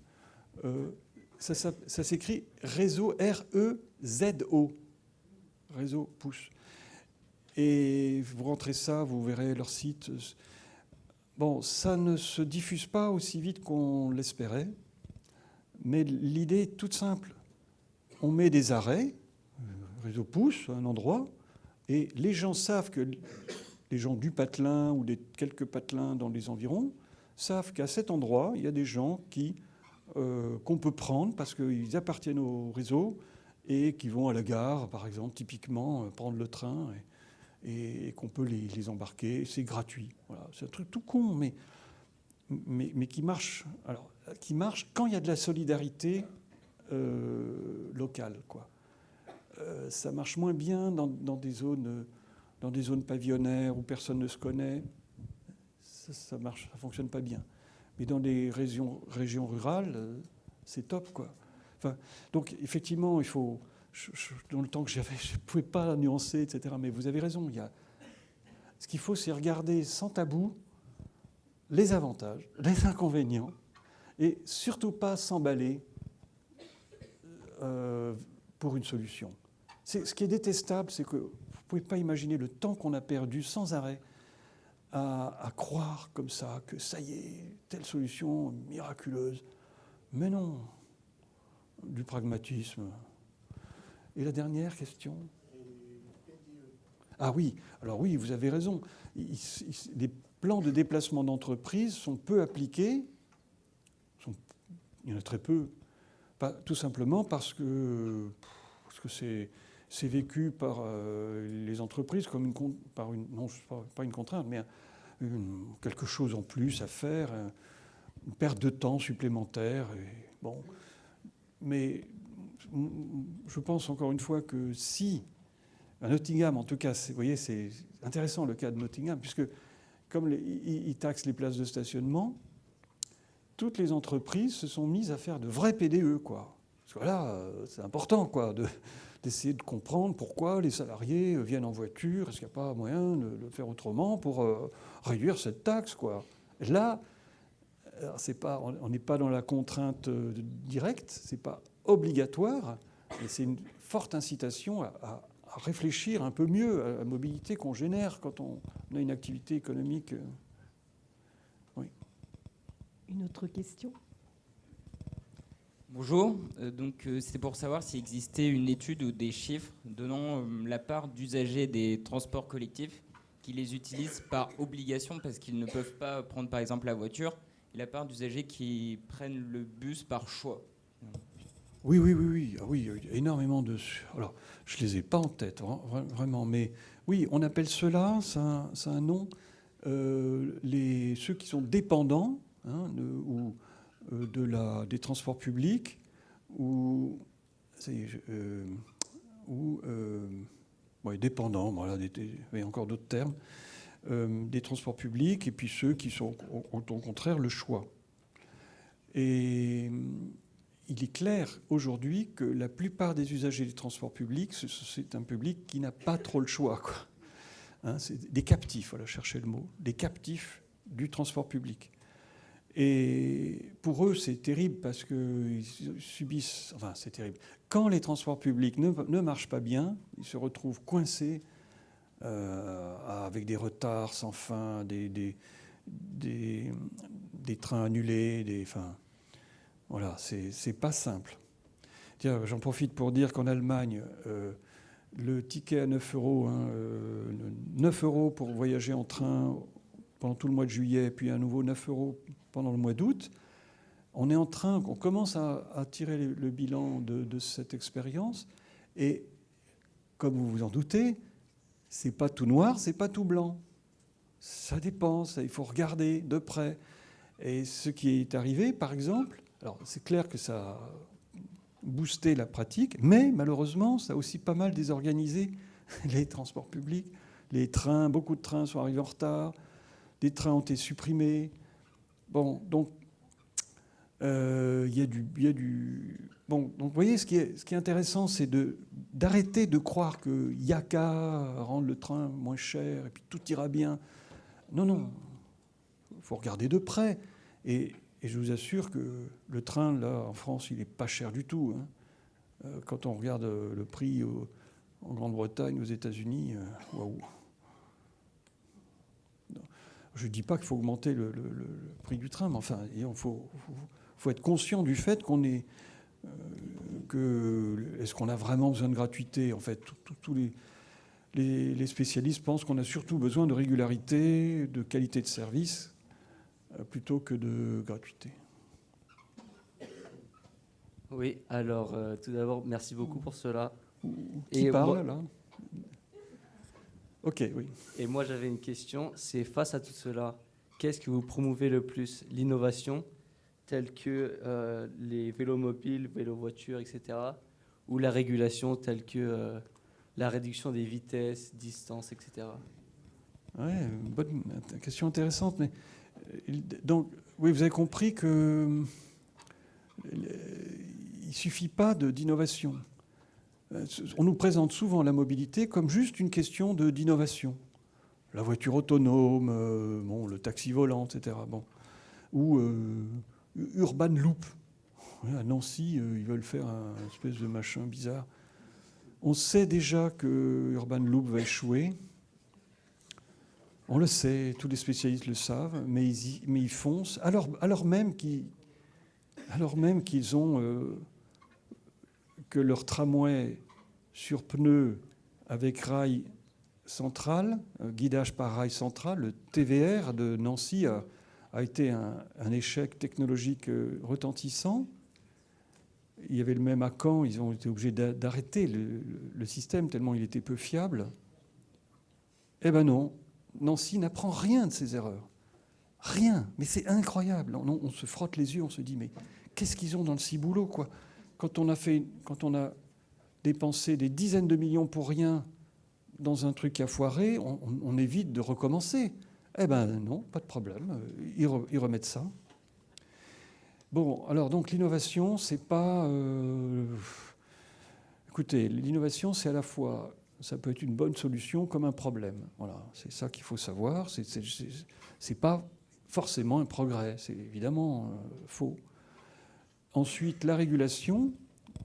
Ça s'écrit Réseau R-E-Z-O. Réseau Pouce. Et vous rentrez ça, vous verrez leur site. Bon, ça ne se diffuse pas aussi vite qu'on l'espérait, mais l'idée est toute simple. On met des arrêts, Réseau Pouce, un endroit, et les gens savent que les gens du patelin ou quelques patelins dans les environs savent qu'à cet endroit, il y a des gens qu'on peut prendre parce qu'ils appartiennent au réseau et qui vont à la gare, par exemple, typiquement, prendre le train et qu'on peut les embarquer. C'est gratuit. Voilà. C'est un truc tout con, mais qui marche. Alors, qui marche quand il y a de la solidarité locale, quoi. Ça marche moins bien dans des zones pavillonnaires où personne ne se connaît. Ça fonctionne pas bien. Mais dans des régions rurales, c'est top, quoi. Enfin, donc, effectivement, il faut... dans le temps que j'avais, je ne pouvais pas nuancer, etc. Mais vous avez raison. Ce qu'il faut, c'est regarder sans tabou les avantages, les inconvénients, et surtout pas s'emballer pour une solution. Ce qui est détestable, c'est que vous ne pouvez pas imaginer le temps qu'on a perdu sans arrêt à croire comme ça que ça y est, telle solution miraculeuse. Mais non, du pragmatisme. Et la dernière question ? Ah oui, alors oui, vous avez raison. Les plans de déplacement d'entreprise sont peu appliqués. Il y en a très peu. Tout simplement parce que c'est vécu par les entreprises comme non, pas une contrainte, mais quelque chose en plus à faire, une perte de temps supplémentaire. Bon. Mais je pense encore une fois que si, à Nottingham en tout cas, vous voyez, c'est intéressant le cas de Nottingham, puisque comme ils taxent les places de stationnement, toutes les entreprises se sont mises à faire de vrais PDE, quoi. Parce que voilà, c'est important, quoi, d'essayer de comprendre pourquoi les salariés viennent en voiture, est-ce qu'il n'y a pas moyen de le faire autrement pour réduire cette taxe, quoi. Là, on n'est pas dans la contrainte directe, c'est pas obligatoire, mais c'est une forte incitation à réfléchir un peu mieux à la mobilité qu'on génère quand on a une activité économique. Oui. Une autre question ? Bonjour, c'était pour savoir s'il existait une étude ou des chiffres donnant la part d'usagers des transports collectifs qui les utilisent par obligation parce qu'ils ne peuvent pas prendre par exemple la voiture, et la part d'usagers qui prennent le bus par choix. Oui. Ah oui, énormément de... Alors, je ne les ai pas en tête, vraiment, mais oui, on appelle cela, ça a un nom, ceux qui sont dépendants, hein, des transports publics dépendants, voilà, il y a encore d'autres termes, des transports publics, et puis ceux qui ont au contraire le choix. Et il est clair aujourd'hui que la plupart des usagers du transport public, c'est un public qui n'a pas trop le choix, quoi. Hein, c'est des captifs, voilà, cherchez le mot, des captifs du transport public. Et pour eux, c'est terrible parce qu'ils subissent... Enfin, c'est terrible. Quand les transports publics ne marchent pas bien, ils se retrouvent coincés avec des retards sans fin, des trains annulés, enfin, voilà, c'est pas simple. Tiens, j'en profite pour dire qu'en Allemagne, le ticket à 9 €, 9 € pour voyager en train pendant tout le mois de juillet, puis à nouveau 9 € pendant le mois d'août. On commence à tirer le bilan de cette expérience. Et comme vous vous en doutez, c'est pas tout noir, c'est pas tout blanc. Ça dépend, il faut regarder de près. Et ce qui est arrivé, par exemple, alors c'est clair que ça a boosté la pratique, mais malheureusement, ça a aussi pas mal désorganisé les transports publics. Les trains, beaucoup de trains sont arrivés en retard, des trains ont été supprimés. Bon, donc, il y a du... Bon, donc vous voyez, ce qui est intéressant, c'est d'arrêter de croire qu'il n'y a qu'à rendre le train moins cher et puis tout ira bien. Non, il faut regarder de près. Et je vous assure que le train, là, en France, il n'est pas cher du tout. Hein. Quand on regarde le prix en Grande-Bretagne, aux États-Unis, waouh. Je ne dis pas qu'il faut augmenter le prix du train, mais enfin, il faut être conscient du fait qu'on est... est-ce qu'on a vraiment besoin de gratuité? En fait, tous les spécialistes pensent qu'on a surtout besoin de régularité, de qualité de service, plutôt que de gratuité. Oui, alors tout d'abord, merci beaucoup pour cela. Qui parle, là? Ok, oui. Et moi, j'avais une question. C'est face à tout cela, qu'est-ce que vous promouvez le plus? L'innovation, telle que les vélos mobiles, vélos-voitures, etc. Ou la régulation, telle que la réduction des vitesses, distances, etc. Oui, bonne question intéressante. Mais, donc, oui, vous avez compris qu'il ne suffit pas d'innovation. On nous présente souvent la mobilité comme juste une question d'innovation. La voiture autonome, bon, le taxi volant, etc. Bon. Ou Urban Loop. À Nancy, ils veulent faire un espèce de machin bizarre. On sait déjà que Urban Loop va échouer. On le sait, tous les spécialistes le savent, mais ils foncent, alors même qu'ils ont... que leur tramway sur pneus avec rail central, guidage par rail central, le TVR de Nancy a été un échec technologique retentissant. Il y avait le même à Caen, ils ont été obligés d'arrêter le système tellement il était peu fiable. Eh ben non, Nancy n'apprend rien de ses erreurs. Rien, mais c'est incroyable. On se frotte les yeux, on se dit, mais qu'est-ce qu'ils ont dans le ciboulot, quoi? Quand on a dépensé des dizaines de millions pour rien dans un truc qui a foiré, on évite de recommencer. Eh ben non, pas de problème, ils remettent ça. Bon, alors donc l'innovation, c'est pas... Écoutez, l'innovation, c'est à la fois... Ça peut être une bonne solution comme un problème. Voilà, c'est ça qu'il faut savoir. C'est pas forcément un progrès, c'est évidemment faux. Ensuite, la régulation,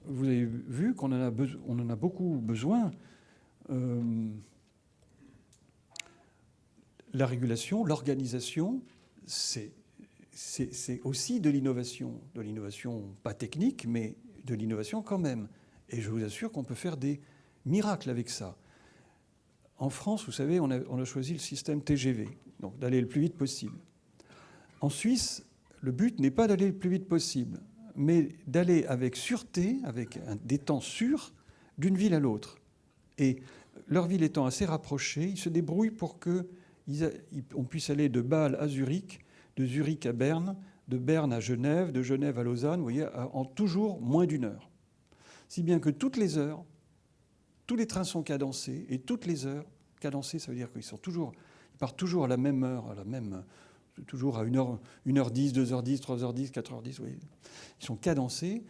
vous avez vu qu'on en a beaucoup besoin. La régulation, l'organisation, c'est aussi de l'innovation pas technique, mais de l'innovation quand même. Et je vous assure qu'on peut faire des miracles avec ça. En France, vous savez, on a choisi le système TGV, donc d'aller le plus vite possible. En Suisse, le but n'est pas d'aller le plus vite possible, mais d'aller avec sûreté, avec des temps sûrs, d'une ville à l'autre. Et leur ville étant assez rapprochée, ils se débrouillent pour qu'on puisse aller de Bâle à Zurich, de Zurich à Berne, de Berne à Genève, de Genève à Lausanne, vous voyez, en toujours moins d'1 heure. Si bien que toutes les heures, tous les trains sont cadencés, et toutes les heures, cadencés, ça veut dire qu'ils partent toujours à la même heure, toujours à 1h10, 2h10, 3h10, 4h10, vous voyez. Ils sont cadencés.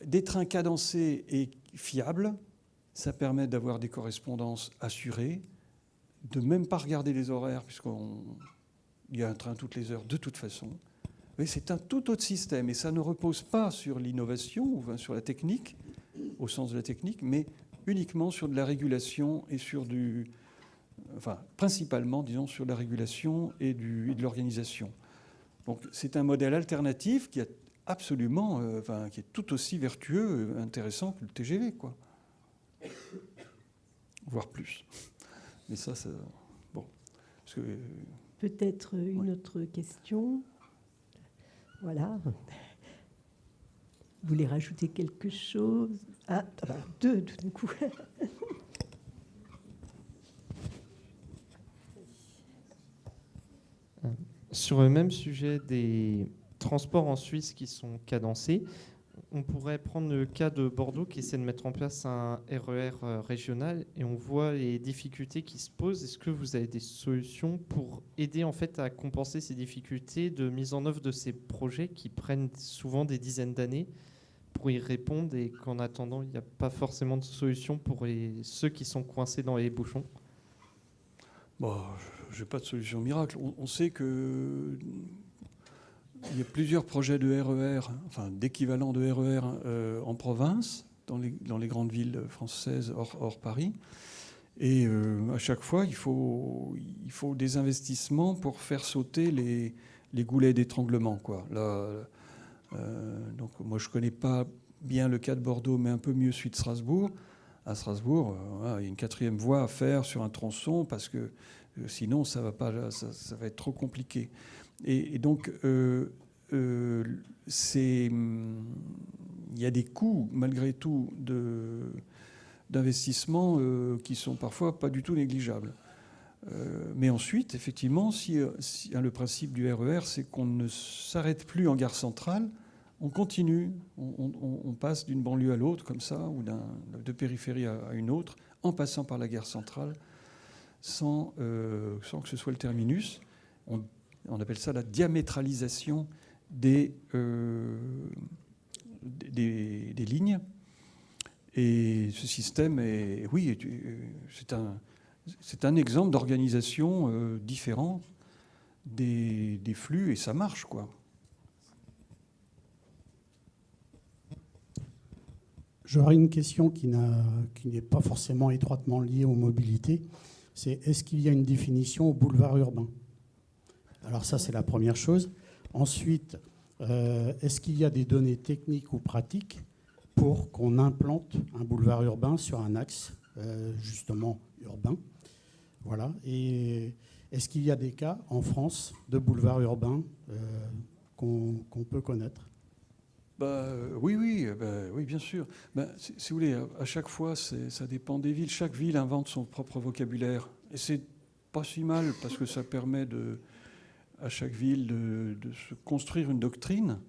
des trains cadencés et fiables, ça permet d'avoir des correspondances assurées, de même pas regarder les horaires, puisqu'il y a un train toutes les heures de toute façon. Mais c'est un tout autre système, et ça ne repose pas sur l'innovation, ou sur la technique, au sens de la technique, mais uniquement sur de la régulation et sur principalement, disons, sur la régulation et de l'organisation. Donc c'est un modèle alternatif qui a absolument, qui est tout aussi vertueux, intéressant que le TGV, quoi. Voire plus. Mais ça bon. Peut-être une autre question. Voilà. Vous voulez rajouter quelque chose? Deux, tout d'un coup. Sur le même sujet des transports en Suisse qui sont cadencés, on pourrait prendre le cas de Bordeaux qui essaie de mettre en place un RER régional et on voit les difficultés qui se posent. Est-ce que vous avez des solutions pour aider en fait à compenser ces difficultés de mise en œuvre de ces projets qui prennent souvent des dizaines d'années pour y répondre et qu'en attendant, il n'y a pas forcément de solution pour ceux qui sont coincés dans les bouchons? Je n'ai pas de solution miracle. On sait que il y a plusieurs projets de RER, d'équivalent de RER en province, dans les grandes villes françaises hors Paris. Et à chaque fois, il faut des investissements pour faire sauter les goulets d'étranglement, quoi. Donc moi, je ne connais pas bien le cas de Bordeaux, mais un peu mieux celui de Strasbourg. À Strasbourg, il y a une 4e voie à faire sur un tronçon parce que sinon, ça va être trop compliqué. Et donc, il y a des coûts, malgré tout, d'investissement qui sont parfois pas du tout négligeables. Mais ensuite, effectivement, le principe du RER, c'est qu'on ne s'arrête plus en gare centrale, on continue, on passe d'une banlieue à l'autre, comme ça, ou de périphérie à une autre, en passant par la gare centrale, sans que ce soit le terminus. On appelle ça la diamétralisation des lignes. Et ce système c'est un exemple d'organisation différent des flux, et ça marche, quoi. J'aurais une question qui n'est pas forcément étroitement liée aux mobilités. C'est est-ce qu'il y a une définition au boulevard urbain? Alors ça, c'est la première chose. Ensuite, est-ce qu'il y a des données techniques ou pratiques pour qu'on implante un boulevard urbain sur un axe, justement, urbain? Voilà. Et est-ce qu'il y a des cas en France de boulevards urbains qu'on peut connaître? Oui, bien sûr. Si vous voulez, à chaque fois, ça dépend des villes. Chaque ville invente son propre vocabulaire. Et c'est pas si mal, parce que ça permet à chaque ville de se construire une doctrine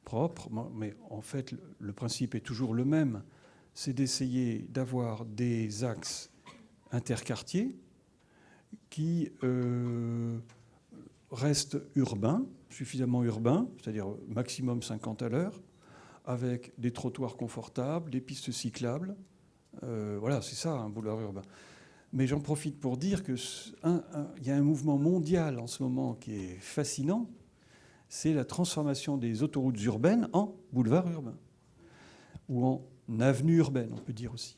propre. Mais en fait, le principe est toujours le même. C'est d'essayer d'avoir des axes interquartiers qui restent urbains, suffisamment urbains, c'est-à-dire maximum 50 à l'heure, avec des trottoirs confortables, des pistes cyclables. Voilà, c'est ça, un boulevard urbain. Mais j'en profite pour dire qu'il y a un mouvement mondial en ce moment qui est fascinant, c'est la transformation des autoroutes urbaines en boulevards urbains, ou en avenues urbaines, on peut dire aussi,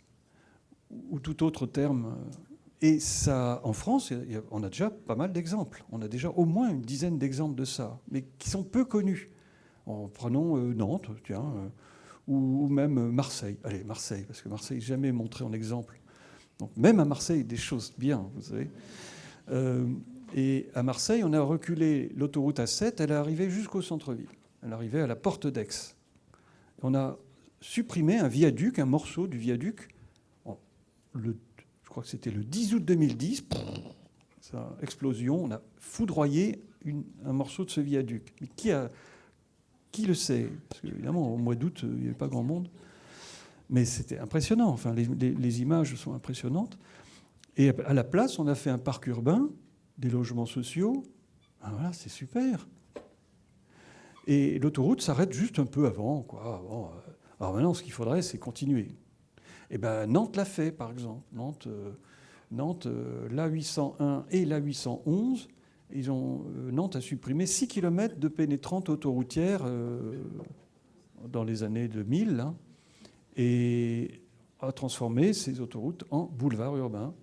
ou tout autre terme. Et ça, en France, on a déjà pas mal d'exemples. On a déjà au moins une dizaine d'exemples de ça, mais qui sont peu connus. Prenons Nantes, tiens, ou même Marseille. Allez, Marseille, parce que Marseille n'est jamais montré en exemple. Donc même à Marseille, des choses bien, vous savez. Et à Marseille, on a reculé l'autoroute A7, elle est arrivée jusqu'au centre-ville. Elle est arrivée à la porte d'Aix. On a supprimé un viaduc, un morceau du viaduc, je crois que c'était le 10 août 2010, ça, explosion, on a foudroyé un morceau de ce viaduc. Mais qui le sait? Parce qu'évidemment, au mois d'août, il n'y avait pas grand monde. Mais c'était impressionnant. Enfin, les images sont impressionnantes. Et à la place, on a fait un parc urbain, des logements sociaux. Ben voilà, c'est super. Et l'autoroute s'arrête juste un peu avant, quoi. Alors maintenant, ce qu'il faudrait, c'est continuer. Et ben, Nantes l'a fait, par exemple. Nantes, l'A801 et l'A811, Nantes a supprimé 6 km de pénétrante autoroutière dans les années 2000, hein, et a transformé ces autoroutes en boulevards urbains,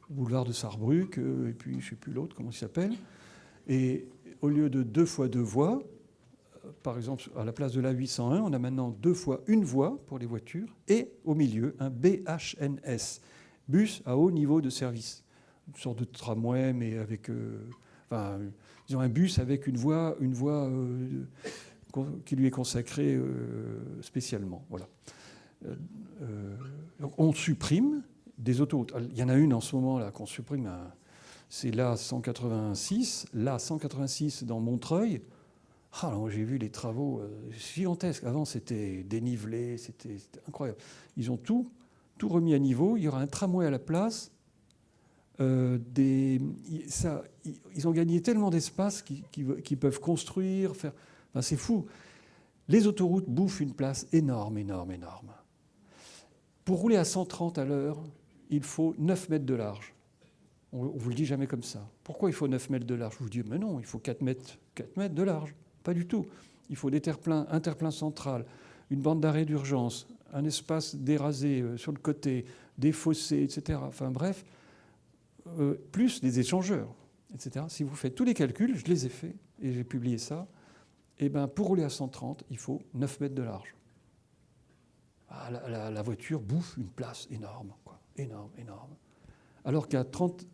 boulevard de Sarrebruck, et puis je ne sais plus l'autre, comment il s'appelle. Et au lieu de 2 fois 2 voies, par exemple, à la place de l'A801, on a maintenant 2 fois 1 voie pour les voitures et au milieu, un BHNS, bus à haut niveau de service. Une sorte de tramway, mais avec... disons un bus avec une voie qui lui est consacrée spécialement. Voilà. Donc on supprime des autoroutes. Il y en a une en ce moment là qu'on supprime, c'est l'A186 dans Montreuil. Ah, j'ai vu les travaux gigantesques. Avant, c'était dénivelé, c'était incroyable. Ils ont tout remis à niveau. Il y aura un tramway à la place. Ils ont gagné tellement d'espace qu'ils peuvent construire, faire. Enfin, c'est fou. Les autoroutes bouffent une place énorme. Pour rouler à 130 à l'heure, il faut 9 mètres de large. On ne vous le dit jamais comme ça. Pourquoi il faut 9 mètres de large? Je vous dis, mais non, il faut 4 mètres de large. Pas du tout. Il faut des interpleins central, une bande d'arrêt d'urgence, un espace dérasé sur le côté, des fossés, etc. Enfin bref, plus des échangeurs, etc. Si vous faites tous les calculs, je les ai faits et j'ai publié ça, et ben pour rouler à 130, il faut 9 mètres de large. Ah, la voiture bouffe une place énorme, quoi. Énorme. Alors qu'à 30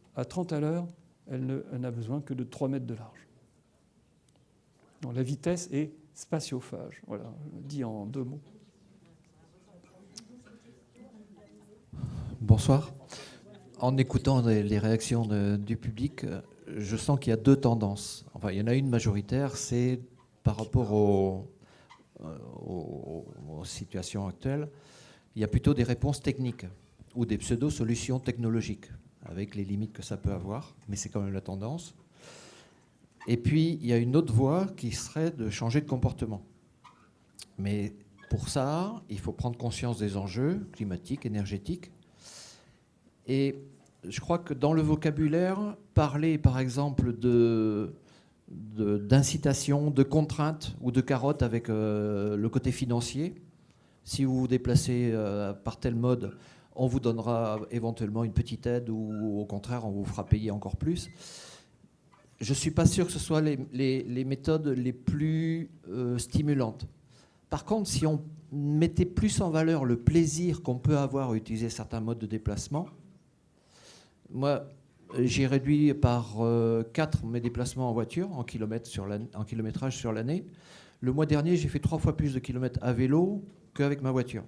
à l'heure, elle n'a besoin que de 3 mètres de large. Donc, la vitesse est spatiophage, voilà, dit en 2 mots. Bonsoir. En écoutant les réactions du public, je sens qu'il y a 2 tendances. Enfin, il y en a une majoritaire, c'est par rapport aux situations actuelles, il y a plutôt des réponses techniques ou des pseudo-solutions technologiques, avec les limites que ça peut avoir, mais c'est quand même la tendance. Et puis, il y a une autre voie qui serait de changer de comportement. Mais pour ça, il faut prendre conscience des enjeux climatiques, énergétiques. Et je crois que dans le vocabulaire, parler par exemple d'incitation, de contraintes ou de carottes avec le côté financier, si vous vous déplacez par tel mode, on vous donnera éventuellement une petite aide ou au contraire, on vous fera payer encore plus. Je ne suis pas sûr que ce soit les méthodes les plus stimulantes. Par contre, si on mettait plus en valeur le plaisir qu'on peut avoir à utiliser certains modes de déplacement, moi, j'ai réduit par 4 mes déplacements en voiture, en kilométrage sur l'année. Le mois dernier, j'ai fait 3 fois plus de kilomètres à vélo qu'avec ma voiture.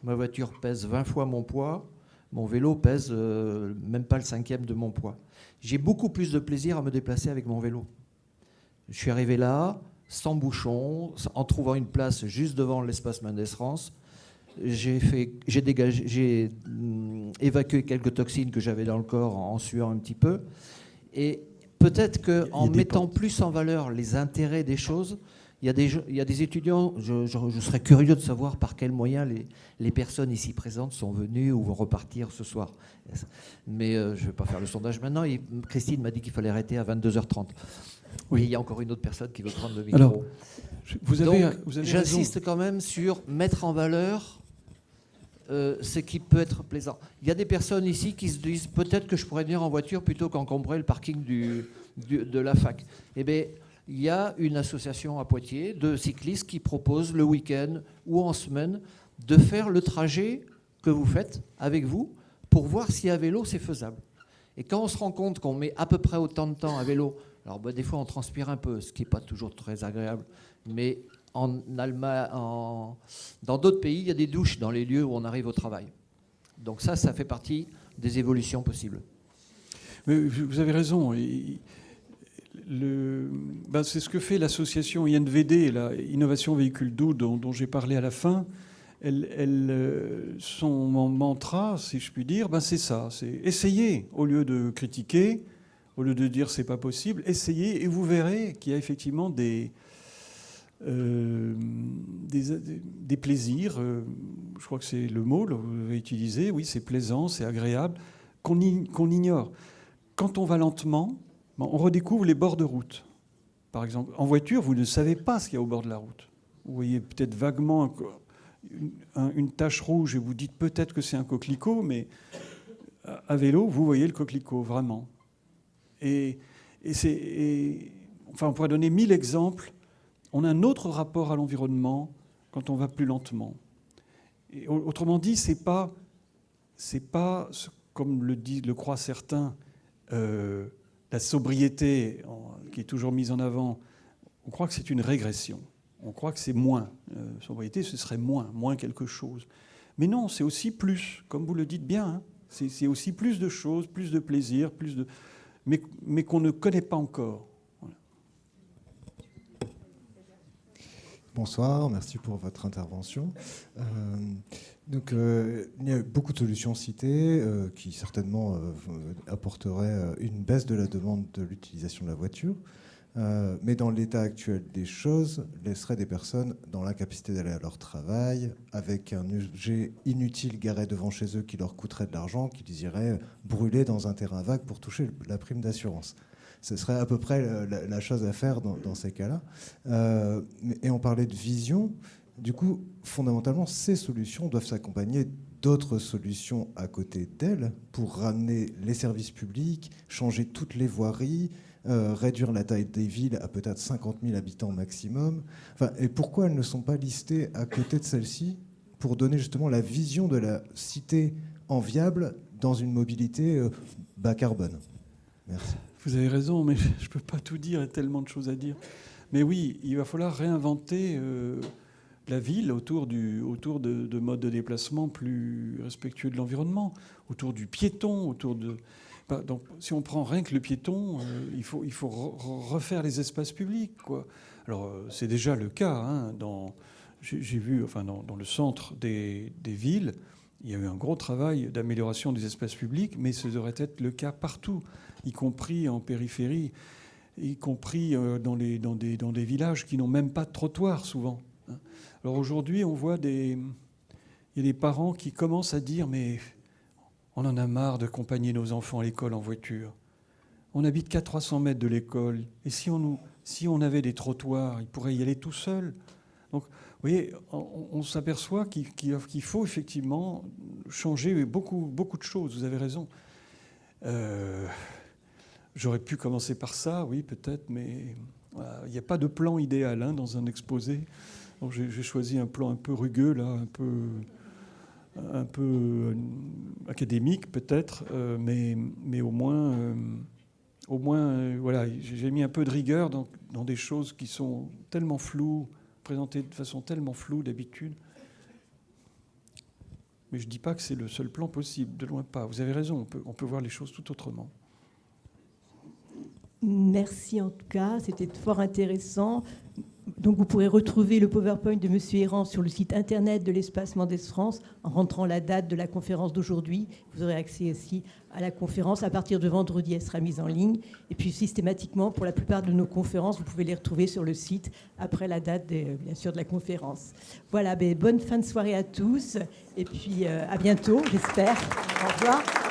Ma voiture pèse 20 fois mon poids. Mon vélo pèse même pas le 5e de mon poids. J'ai beaucoup plus de plaisir à me déplacer avec mon vélo. Je suis arrivé là, sans bouchon, en trouvant une place juste devant l'espace Mendes France. J'ai évacué quelques toxines que j'avais dans le corps en suant un petit peu. Et peut-être qu'en mettant plus en valeur les intérêts des choses, il y a des étudiants, je serais curieux de savoir par quels moyens les personnes ici présentes sont venues ou vont repartir ce soir. Mais je ne vais pas faire le sondage maintenant. Christine m'a dit qu'il fallait arrêter à 22h30. Oui, il y a encore une autre personne qui veut prendre le micro. Alors, vous avez j'insiste quand même sur mettre en valeur ce qui peut être plaisant. Il y a des personnes ici qui se disent peut-être que je pourrais venir en voiture plutôt qu'encombrer le parking de la fac. Eh bien, il y a une association à Poitiers de cyclistes qui propose le week-end ou en semaine de faire le trajet que vous faites avec vous pour voir si à vélo c'est faisable. Et quand on se rend compte qu'on met à peu près autant de temps à vélo, alors des fois on transpire un peu, ce qui n'est pas toujours très agréable, mais en Allemagne, dans d'autres pays, il y a des douches dans les lieux où on arrive au travail. Donc ça fait partie des évolutions possibles. Mais vous avez raison. C'est ce que fait l'association INVD, la Innovation Véhicule Doux, dont j'ai parlé à la fin. Son mantra, si je puis dire, c'est ça. C'est essayer, au lieu de critiquer, au lieu de dire c'est pas possible, essayez et vous verrez qu'il y a effectivement des des plaisirs, je crois que c'est le mot que vous avez utilisé, oui, c'est plaisant, c'est agréable, qu'on ignore. Quand on va lentement, on redécouvre les bords de route. Par exemple, en voiture, vous ne savez pas ce qu'il y a au bord de la route. Vous voyez peut-être vaguement une tache rouge et vous dites peut-être que c'est un coquelicot, mais à vélo, vous voyez le coquelicot, vraiment. Enfin, on pourrait donner 1000 exemples. On a un autre rapport à l'environnement quand on va plus lentement. Et autrement dit, c'est pas comme le croient certains, la sobriété qui est toujours mise en avant. On croit que c'est une régression. On croit que c'est moins. Sobriété, ce serait moins quelque chose. Mais non, c'est aussi plus, comme vous le dites bien. Hein. C'est aussi plus de choses, plus de plaisir, mais qu'on ne connaît pas encore. Voilà. Bonsoir, merci pour votre intervention. Il y a beaucoup de solutions citées qui certainement apporteraient une baisse de la demande de l'utilisation de la voiture, mais dans l'état actuel des choses, laisserait des personnes dans l'incapacité d'aller à leur travail, avec un objet inutile garé devant chez eux qui leur coûterait de l'argent, qu'ils iraient brûler dans un terrain vague pour toucher la prime d'assurance. Ce serait à peu près la chose à faire dans ces cas-là. Et on parlait de vision. Du coup, fondamentalement, ces solutions doivent s'accompagner d'autres solutions à côté d'elles pour ramener les services publics, changer toutes les voiries, réduire la taille des villes à peut-être 50 000 habitants maximum. Enfin, et pourquoi elles ne sont pas listées à côté de celles-ci pour donner justement la vision de la cité enviable dans une mobilité bas carbone? Merci. Vous avez raison, mais je ne peux pas tout dire, il y a tellement de choses à dire. Mais oui, il va falloir réinventer la ville autour de modes de déplacement plus respectueux de l'environnement, autour du piéton, donc, si on prend rien que le piéton, il faut refaire les espaces publics, quoi. Alors, c'est déjà le cas. Hein, j'ai vu, dans le centre des villes, il y a eu un gros travail d'amélioration des espaces publics, mais ce devrait être le cas partout, y compris en périphérie, y compris dans des villages qui n'ont même pas de trottoir souvent. Alors aujourd'hui, on voit il y a des parents qui commencent à dire « mais on en a marre d'accompagner nos enfants à l'école en voiture. On habite qu'à 300 mètres de l'école. Et si on avait des trottoirs, ils pourraient y aller tout seuls. » Donc, vous voyez, on s'aperçoit qu'il faut effectivement changer beaucoup de choses. Vous avez raison. J'aurais pu commencer par ça, oui, peut-être, mais voilà, il n'y a pas de plan idéal dans un exposé. Donc j'ai choisi un plan un peu rugueux, là, un peu académique peut-être, mais au moins, voilà, j'ai mis un peu de rigueur dans des choses qui sont tellement floues, présentées de façon tellement floue d'habitude. Mais je ne dis pas que c'est le seul plan possible, de loin pas. Vous avez raison, on peut voir les choses tout autrement. Merci en tout cas, c'était fort intéressant. Donc vous pourrez retrouver le PowerPoint de M. Errand sur le site internet de l'Espace Mendès France en rentrant la date de la conférence d'aujourd'hui. Vous aurez accès aussi à la conférence. À partir de vendredi, elle sera mise en ligne. Et puis systématiquement, pour la plupart de nos conférences, vous pouvez les retrouver sur le site après la date, bien sûr, de la conférence. Voilà, bonne fin de soirée à tous. Et puis à bientôt, j'espère. Au revoir.